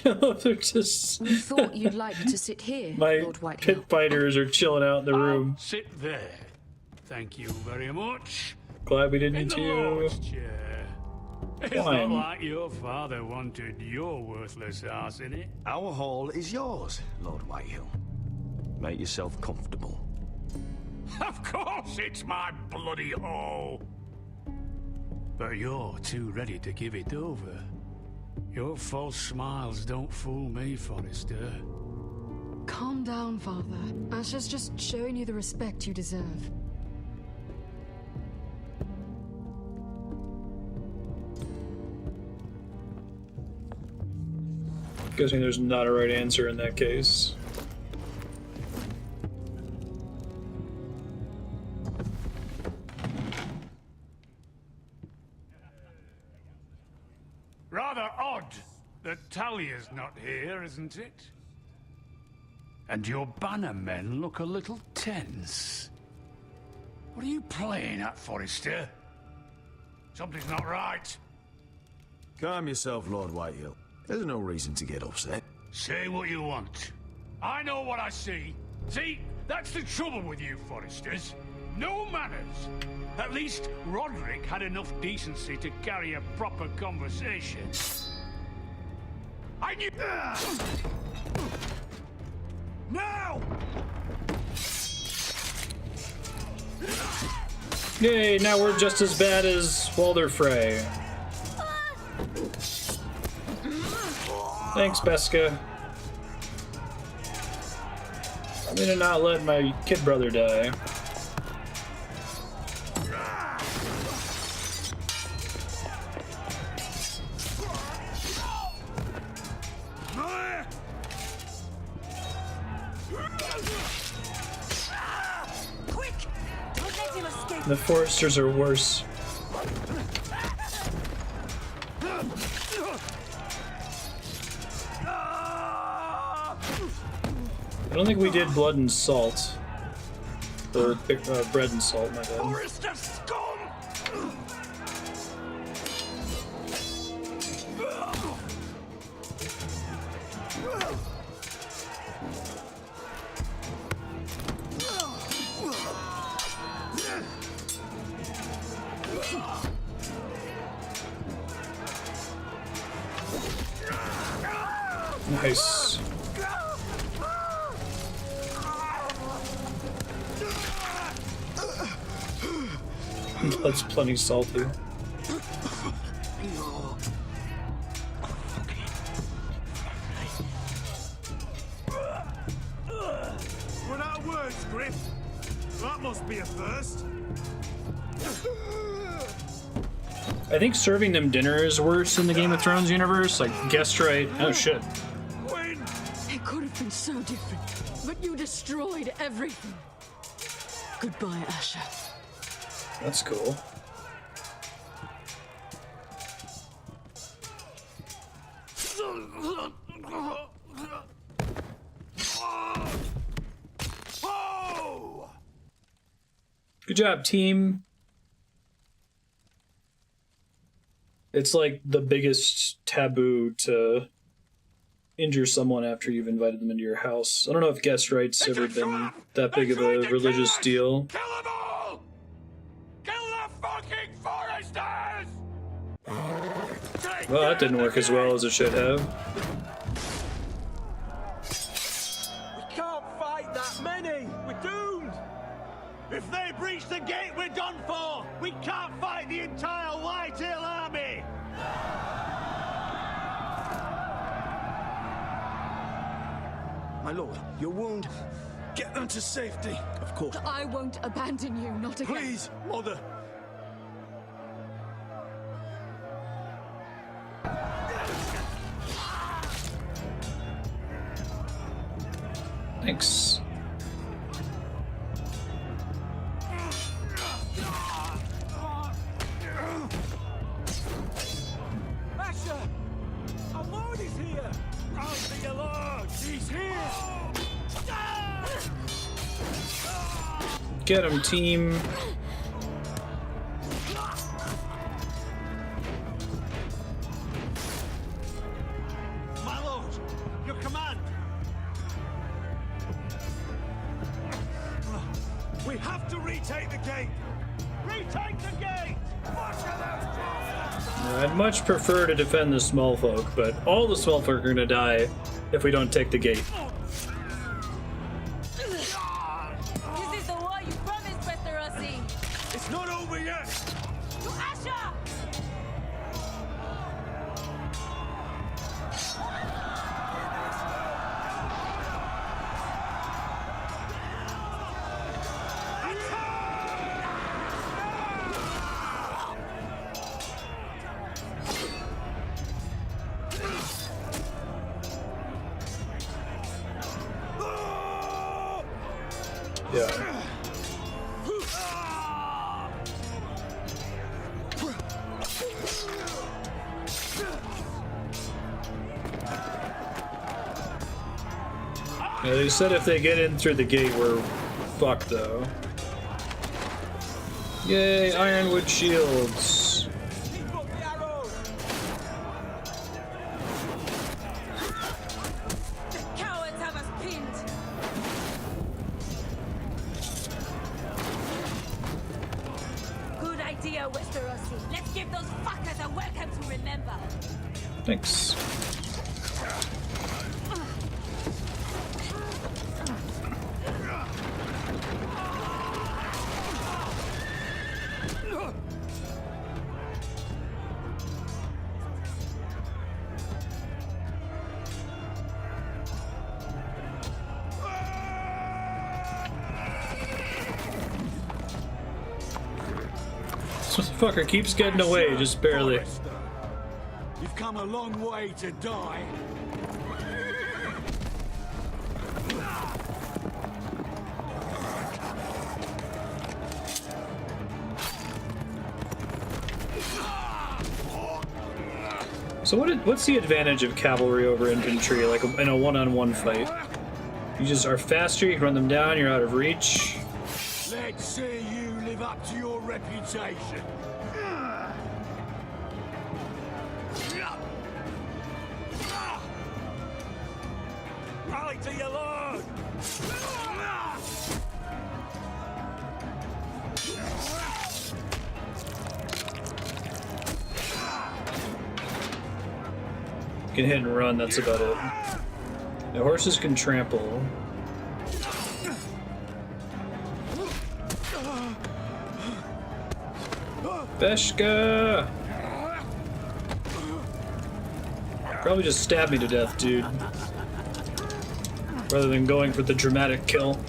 They're just... We thought you'd like to sit here, My Lord Whitehill. pit fighters are chilling out in the room. Sit there. Thank you very much. Glad we didn't In need the to. Lord's chair. It's Wine. not like your father wanted your worthless ass in it. Our hall is yours, Lord Whitehill. Make yourself comfortable. Of course it's my bloody hall. But you're too ready to give it over. Your false smiles don't fool me, Forrester. Calm down, Father. Asher's just showing you the respect you deserve. Guessing there's not a right answer in that case. Rather odd that Talia's not here, isn't it? And your banner men look a little tense. What are you playing at, Forrester? Something's not right. Calm yourself, Lord Whitehill. There's no reason to get upset. Say what you want. I know what I see. See, that's the trouble with you, Forresters. No manners. At least Roderick had enough decency to carry a proper conversation. I knew... Now! Yay, now we're just as bad as Walder Frey. Thanks, Beska. I'm gonna not let my kid brother die. Quick! Don't let him escape! The Foresters are worse. I don't think we did blood and salt. Or bread and salt, my bad. Forrester scum! Nice. Blood's plenty salty. Run out of words, Griff. That must be a first. I think serving them dinner is worse in the Game of Thrones universe. Like, guest right. Oh shit. It could have been so different, but you destroyed everything. Goodbye, Asher. That's cool. Good job, team. It's like the biggest taboo to injure someone after you've invited them into your house. I don't know if guest rights ever been that big of a religious deal. Kill them all! Kill the fucking foresters! Well, that didn't work as well as it should have. We can't fight that many. We're doomed. If they breach the gate, we're done for. We can't fight the entire Whitehill army. My lord, your wound. Get them to safety. Of course. I won't abandon you, not again. Please, Mother. Thanks. Asher! Our lord is here! I'll be your lord! He's here! Get him, team. My lord, your command! We have to retake the gate! Retake the gate! I'd much prefer to defend the small folk, but all the small folk are gonna die if we don't take the gate. This is the war you promised, Westerosi. It's not over yet! To Asher! Yeah. Yeah, they said if they get in through the gate, we're fucked, though. Yay, ironwood shields. The cowards have us pinned. Good idea, Westerosi. Let's give those fuckers a welcome to remember. Thanks. This fucker keeps getting away, just barely. You've come a long way to die. So what's the advantage of cavalry over infantry, like in a one-on-one fight? You just are faster, you can run them down, you're out of reach. Let's see you live up to your reputation. Rally to your lord! You can hit and run, that's about it. The horses can trample. Beshka! Probably just stab me to death, dude. Rather than going for the dramatic kill.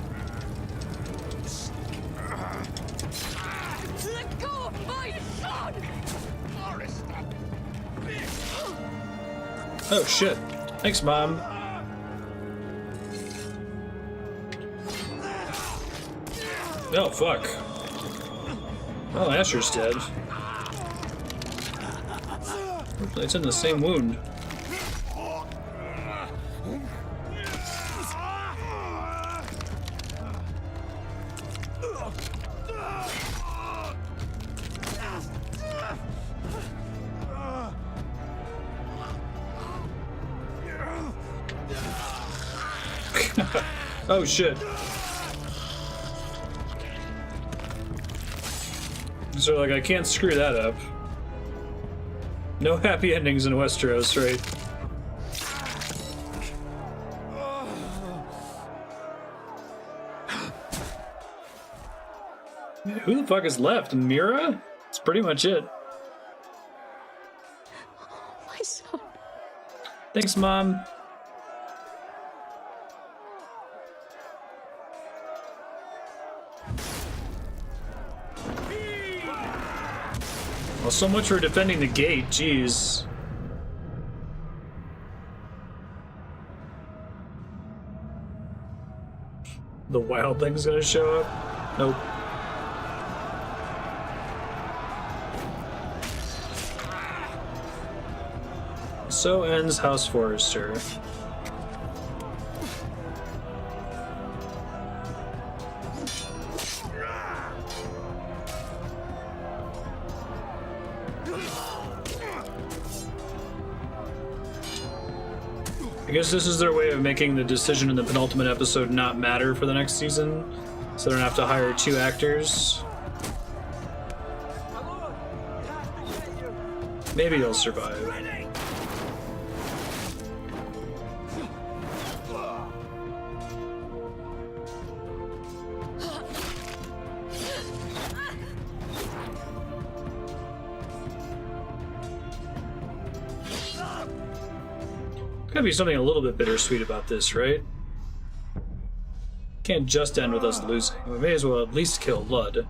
Let go of my son! Oh shit. Thanks, Mom. Oh, fuck. Oh, Asher's dead. Hopefully it's in the same wound. Oh shit. So like I can't screw that up. No happy endings in Westeros, right? Yeah, who the fuck is left? Mira? That's pretty much it. My son. Thanks, Mom. Well, so much for defending the gate, jeez. The wild thing's gonna show up? Nope. So ends House Forrester. I guess this is their way of making the decision in the penultimate episode not matter for the next season, so they don't have to hire 2 actors. Maybe he'll survive. Gotta be something a little bit bittersweet about this, right? Can't just end with us losing. We may as well at least kill Ludd.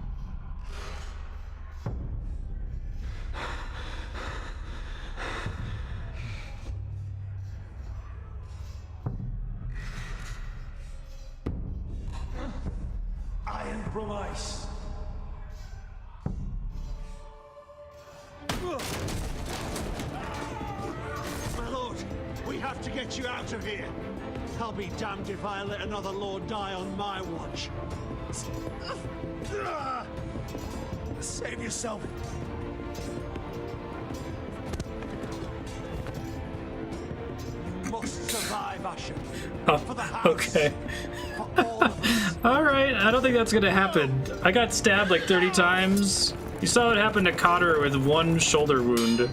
Iron from ice. My lord, we have to get you out of here. I'll be damned if I let another lord die on my watch. Save yourself. You must survive, Asher. For the house. Okay. Alright, I don't think that's gonna happen. I got stabbed like 30 times. You saw what happened to Cotter with 1 shoulder wound.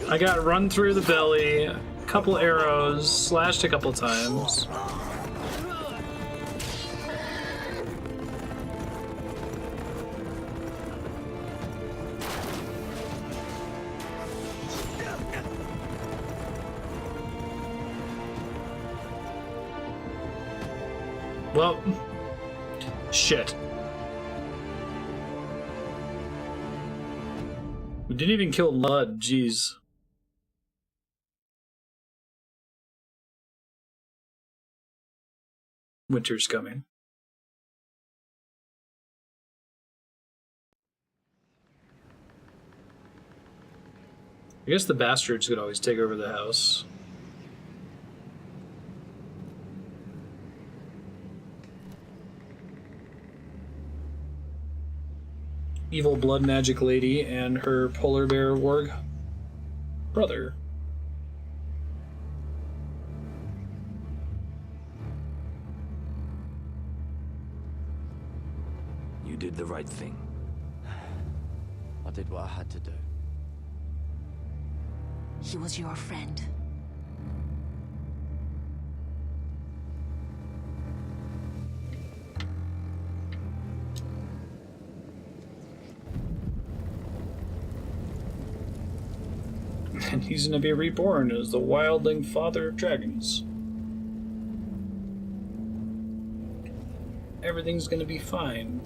I got run through the belly, a couple arrows, slashed a couple times. Well, shit. We didn't even kill Ludd, jeez. Winter's coming. I guess the bastards could always take over the house. Evil blood magic lady and her polar bear warg brother. You did the right thing. I did what I had to do. He was your friend. And he's gonna be reborn as the wildling father of dragons. Everything's gonna be fine.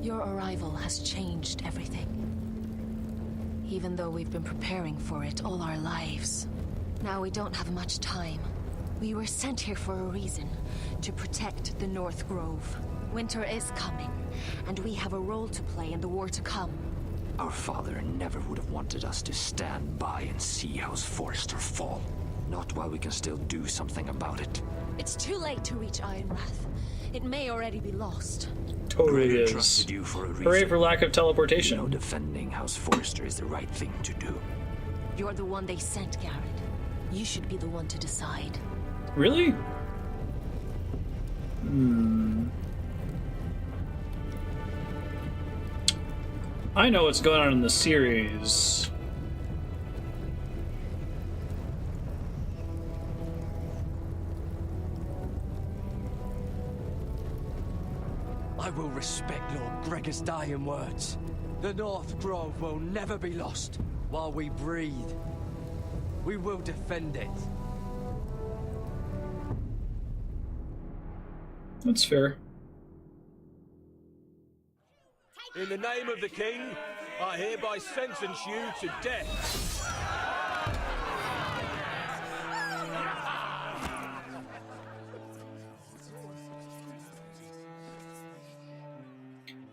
Your arrival has changed everything. Even though we've been preparing for it all our lives. Now we don't have much time. We were sent here for a reason. To protect the North Grove. Winter is coming, and we have a role to play in the war to come. Our father never would have wanted us to stand by and see House Forrester fall. Not while we can still do something about it. It's too late to reach Ironrath. It may already be lost. Totally Gregor is. trusted you for a reason. Hooray for lack of teleportation. You know, defending House Forrester is the right thing to do. You're the one they sent, Garrett. You should be the one to decide. Really? I know what's going on in the series. I will respect Lord Gregor's dying words. The North Grove will never be lost while we breathe. We will defend it. That's fair. In the name of the king, I hereby sentence you to death.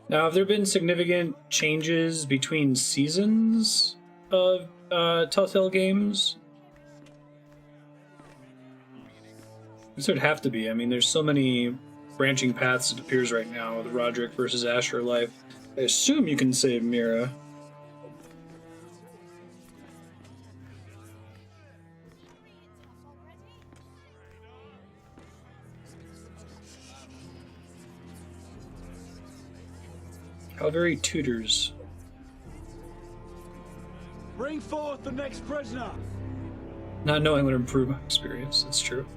Now, have there been significant changes between seasons of Telltale games? This would have to be. I mean, there's so many branching paths it appears right now with Roderick versus Asher life. I assume you can save Mira. How very tutors. Bring forth the next prisoner. Not knowing would improve my experience, that's true.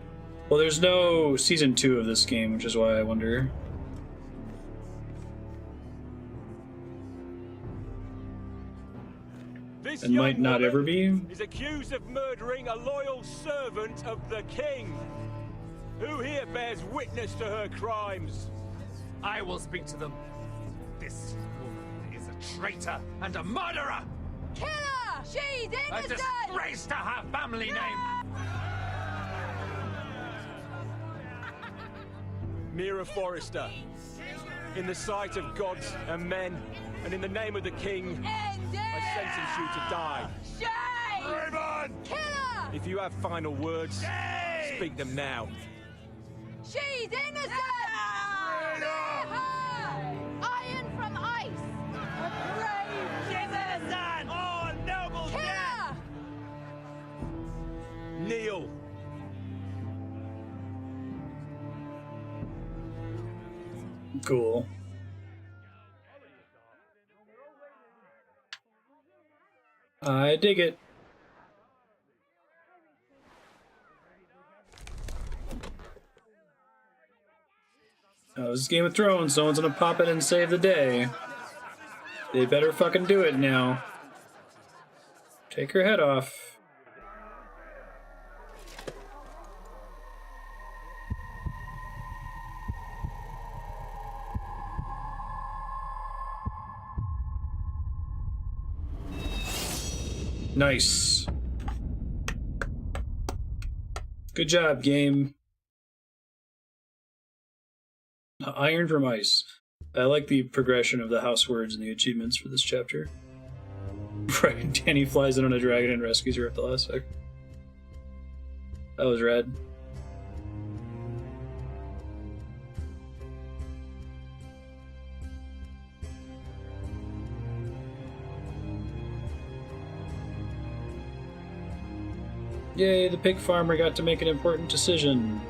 Well, there's no season 2 of this game, which is why I wonder. This And might not ever be. Is accused of murdering a loyal servant of the king. Who here bears witness to her crimes? I will speak to them. This woman is a traitor and a murderer! Kill her! She's A innocent! disgrace to her family name! Mira Forrester, in the sight of gods and men, and in the name of the king, I sentence you to die. Shame! Raymond! Kill her! If you have final words, speak them now. She's innocent! Spare her! Iron from ice! A brave! She's innocent! Oh, noble Kill death! her! Kneel. Cool. I dig it. Oh, this is Game of Thrones. Someone's gonna pop in and save the day. They better fucking do it now. Take her head off. Nice. Good job, game. Iron from ice. I like the progression of the house words and the achievements for this chapter. Right, Danny flies in on a dragon and rescues her at the last second. That was rad. Yay, the pig farmer got to make an important decision.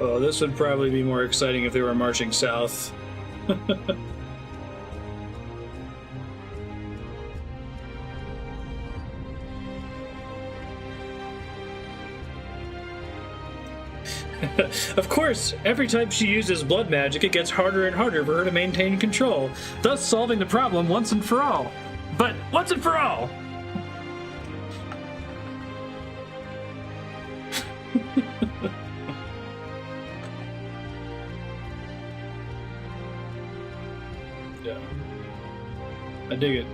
Oh, this would probably be more exciting if they were marching south. Of course, every time she uses blood magic, it gets harder and harder for her to maintain control, thus solving the problem once and for all. But once and for all! Yeah. I dig it.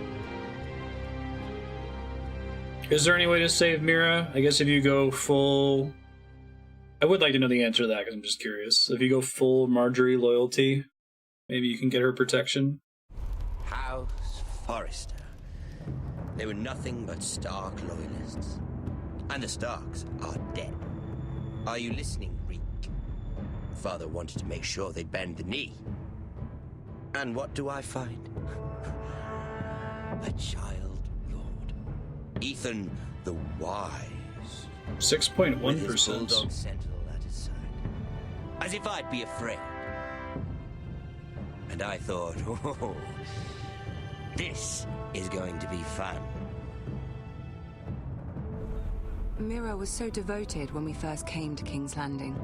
Is there any way to save Mira? I guess if you go full... I would like to know the answer to that, because I'm just curious. If you go full Marjorie loyalty, maybe you can get her protection? House Forrester. They were nothing but Stark loyalists. And the Starks are dead. Are you listening, Reek? Father wanted to make sure they'd bend the knee. And what do I find? A child lord. Ethan the Wise. 6.1%. Sentinel at his side. As if I'd be afraid. And I thought, oh, this is going to be fun. Mira was so devoted when we first came to King's Landing.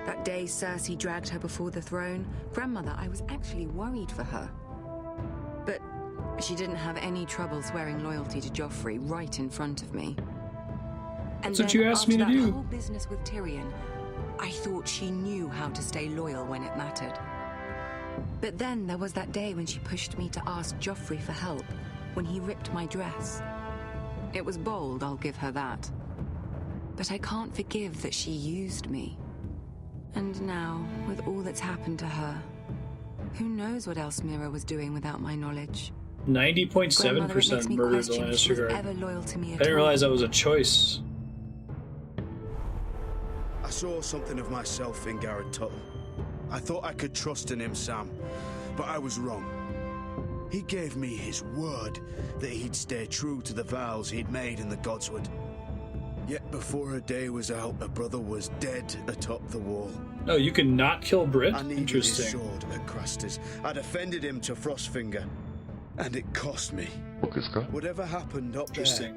That day Cersei dragged her before the throne, Grandmother, I was actually worried for her. But she didn't have any trouble swearing loyalty to Joffrey right in front of me. And that's what you asked me to do. That whole business with Tyrion, I thought she knew how to stay loyal when it mattered. But then there was that day when she pushed me to ask Joffrey for help, when he ripped my dress. It was bold, I'll give her that. But I can't forgive that she used me. And now, with all that's happened to her, who knows what else Mira was doing without my knowledge? 90.7% murdered the Lannister guard. I didn't realize that was a choice. I saw something of myself in Garrett Tuttle. I thought I could trust in him, Sam, but I was wrong. He gave me his word that he'd stay true to the vows he'd made in the Godswood. Yet before a day was out, a brother was dead atop the wall. Oh, you can not kill Brit? I needed Interesting. his sword at Craster's. I'd offended him to Frostfinger, and it cost me. Whatever happened up there,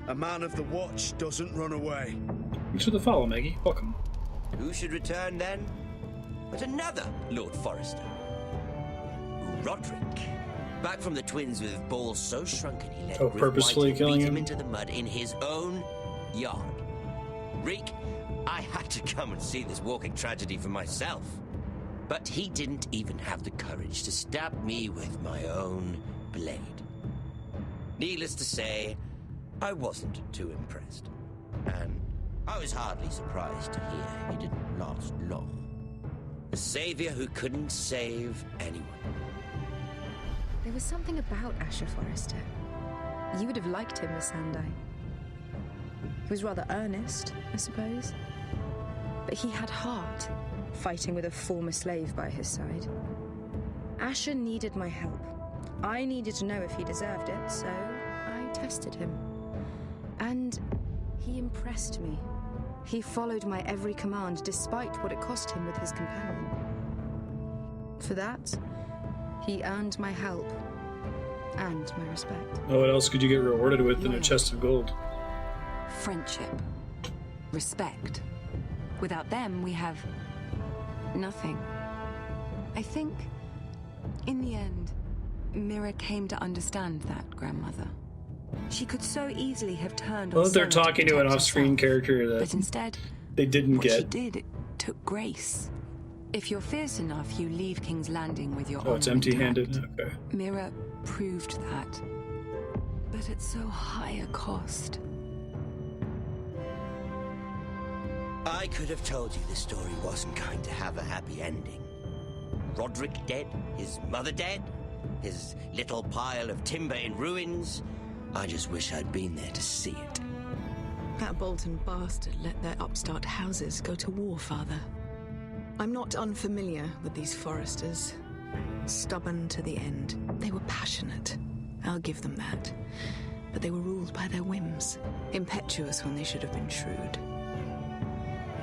a man of the Watch doesn't run away. Thanks for the follow, Maggie. Welcome. Who should return then? But another Lord Forrester. Roderick. Back from the twins with balls so shrunken he let purposefully killing beat him into the mud in his own yard. Reek, I had to come and see this walking tragedy for myself. But he didn't even have the courage to stab me with my own blade. Needless to say, I wasn't too impressed. And I was hardly surprised to hear he didn't last long. A savior who couldn't save anyone. There was something about Asher Forrester. You would have liked him, Miss Sandai. He was rather earnest, I suppose. But he had heart, fighting with a former slave by his side. Asher needed my help. I needed to know if he deserved it, so I tested him. And he impressed me. He followed my every command, despite what it cost him with his companion. For that, he earned my help and my respect. Oh, what else could you get rewarded with than a chest of gold? Friendship. Respect. Without them, we have nothing. I think, in the end, Mira came to understand that, Grandmother. She could so easily have turned on Well, they're Sarah talking to an off-screen character that but instead, they didn't what get. she did, it took grace. If you're fierce enough, you leave King's Landing with your Oh, it's honor empty-handed? intact. Okay. Mira proved that. But at so high a cost. I could have told you this story wasn't going to have a happy ending. Roderick dead, his mother dead, his little pile of timber in ruins. I just wish I'd been there to see it. That Bolton bastard let their upstart houses go to war, Father. I'm not unfamiliar with these Forresters. Stubborn to the end. They were passionate. I'll give them that. But they were ruled by their whims. Impetuous when they should have been shrewd.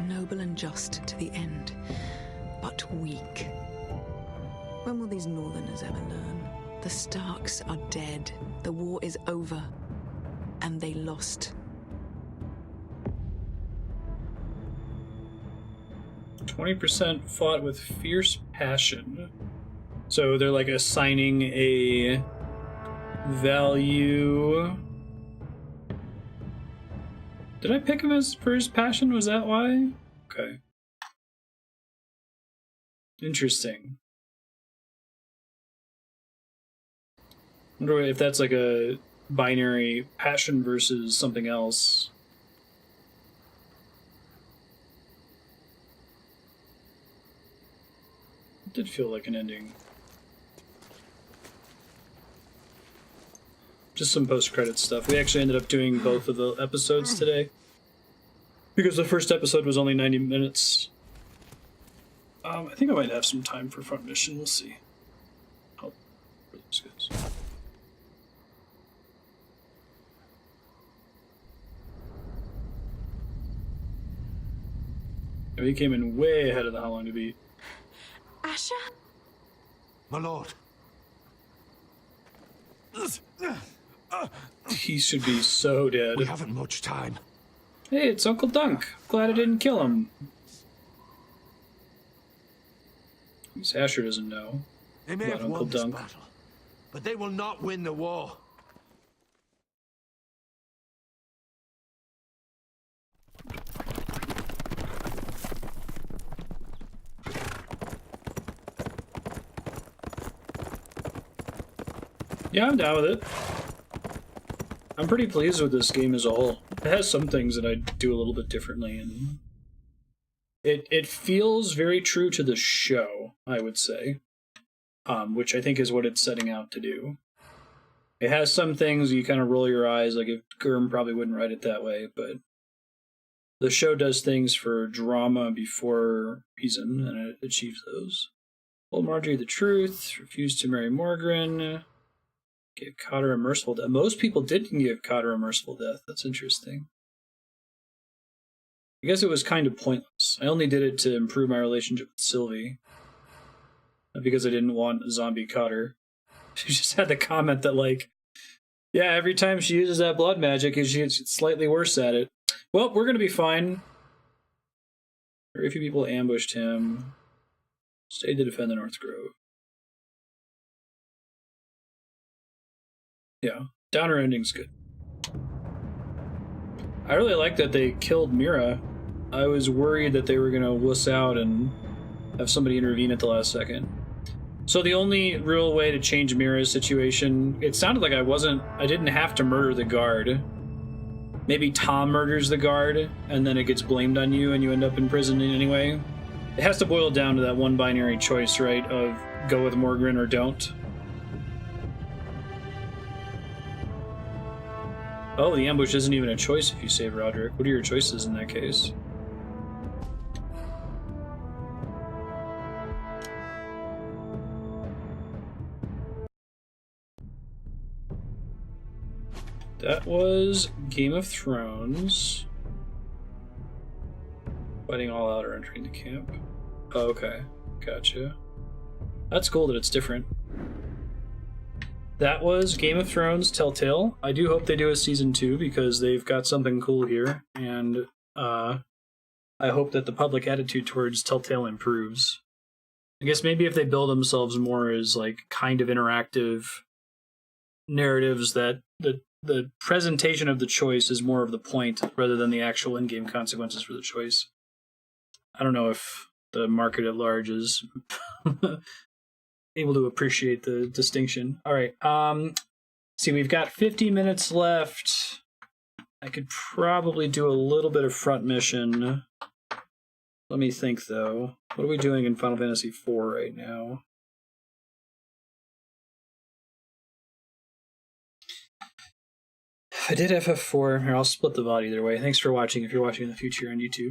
noble and just to the end, but weak. When will these Northerners ever learn? The Starks are dead. The war is over. And they lost. 20% fought with fierce passion. So they're like assigning a value. Did I pick him as for his passion? Was that why? Okay. Interesting. Wonder if that's like a binary passion versus something else. It did feel like an ending. Just some post-credit stuff. We actually ended up doing both of the episodes today, because the first episode was only 90 minutes. I think I might have some time for front mission. We'll see. How this goes. We came in way ahead of the how long to beat. Asher? My lord. He should be so dead. We haven't much time. Hey, it's Uncle Dunk. Glad I didn't kill him. At least Asher doesn't know They may about have Uncle won this Dunk. battle, but they will not win the war. Yeah, I'm down with it. I'm pretty pleased with this game as a whole. It has some things that I do a little bit differently, and it feels very true to the show, I would say, which I think is what it's setting out to do. It has some things you kind of roll your eyes, like if Gurm probably wouldn't write it that way, but the show does things for drama before reason, and it achieves those. Told Marjorie the truth, refused to marry Morgren. Gave Cotter a merciful death. Most people didn't give Cotter a merciful death. That's interesting. I guess it was kind of pointless. I only did it to improve my relationship with Sylvie. Not because I didn't want a zombie Cotter. She just had the comment that, like, yeah, every time she uses that blood magic, she gets slightly worse at it. Well, we're going to be fine. Very few people ambushed him. Stayed to defend the North Grove. Yeah, downer ending's good. I really like that they killed Mira. I was worried that they were gonna wuss out and have somebody intervene at the last second. So the only real way to change Mira's situation, it sounded like I didn't have to murder the guard. Maybe Tom murders the guard, and then it gets blamed on you, and you end up in prison anyway. It has to boil down to that one binary choice, right, of go with Morgren or don't. Oh, the ambush isn't even a choice if you save Roderick. What are your choices in that case? That was Game of Thrones. Fighting all out or entering the camp. Oh, okay, gotcha. That's cool that it's different. That was Game of Thrones Telltale. I do hope they do a season 2 because they've got something cool here, and I hope that the public attitude towards Telltale improves. I guess maybe if they build themselves more as like kind of interactive narratives, that the presentation of the choice is more of the point rather than the actual in-game consequences for the choice. I don't know if the market at large is able to appreciate the distinction. All right. See, we've got 50 minutes left. I could probably do a little bit of front mission. Let me think, though. What are we doing in Final Fantasy IV right now? I did FF4. Here, I'll split the VOD either way. Thanks for watching if you're watching in the future on YouTube.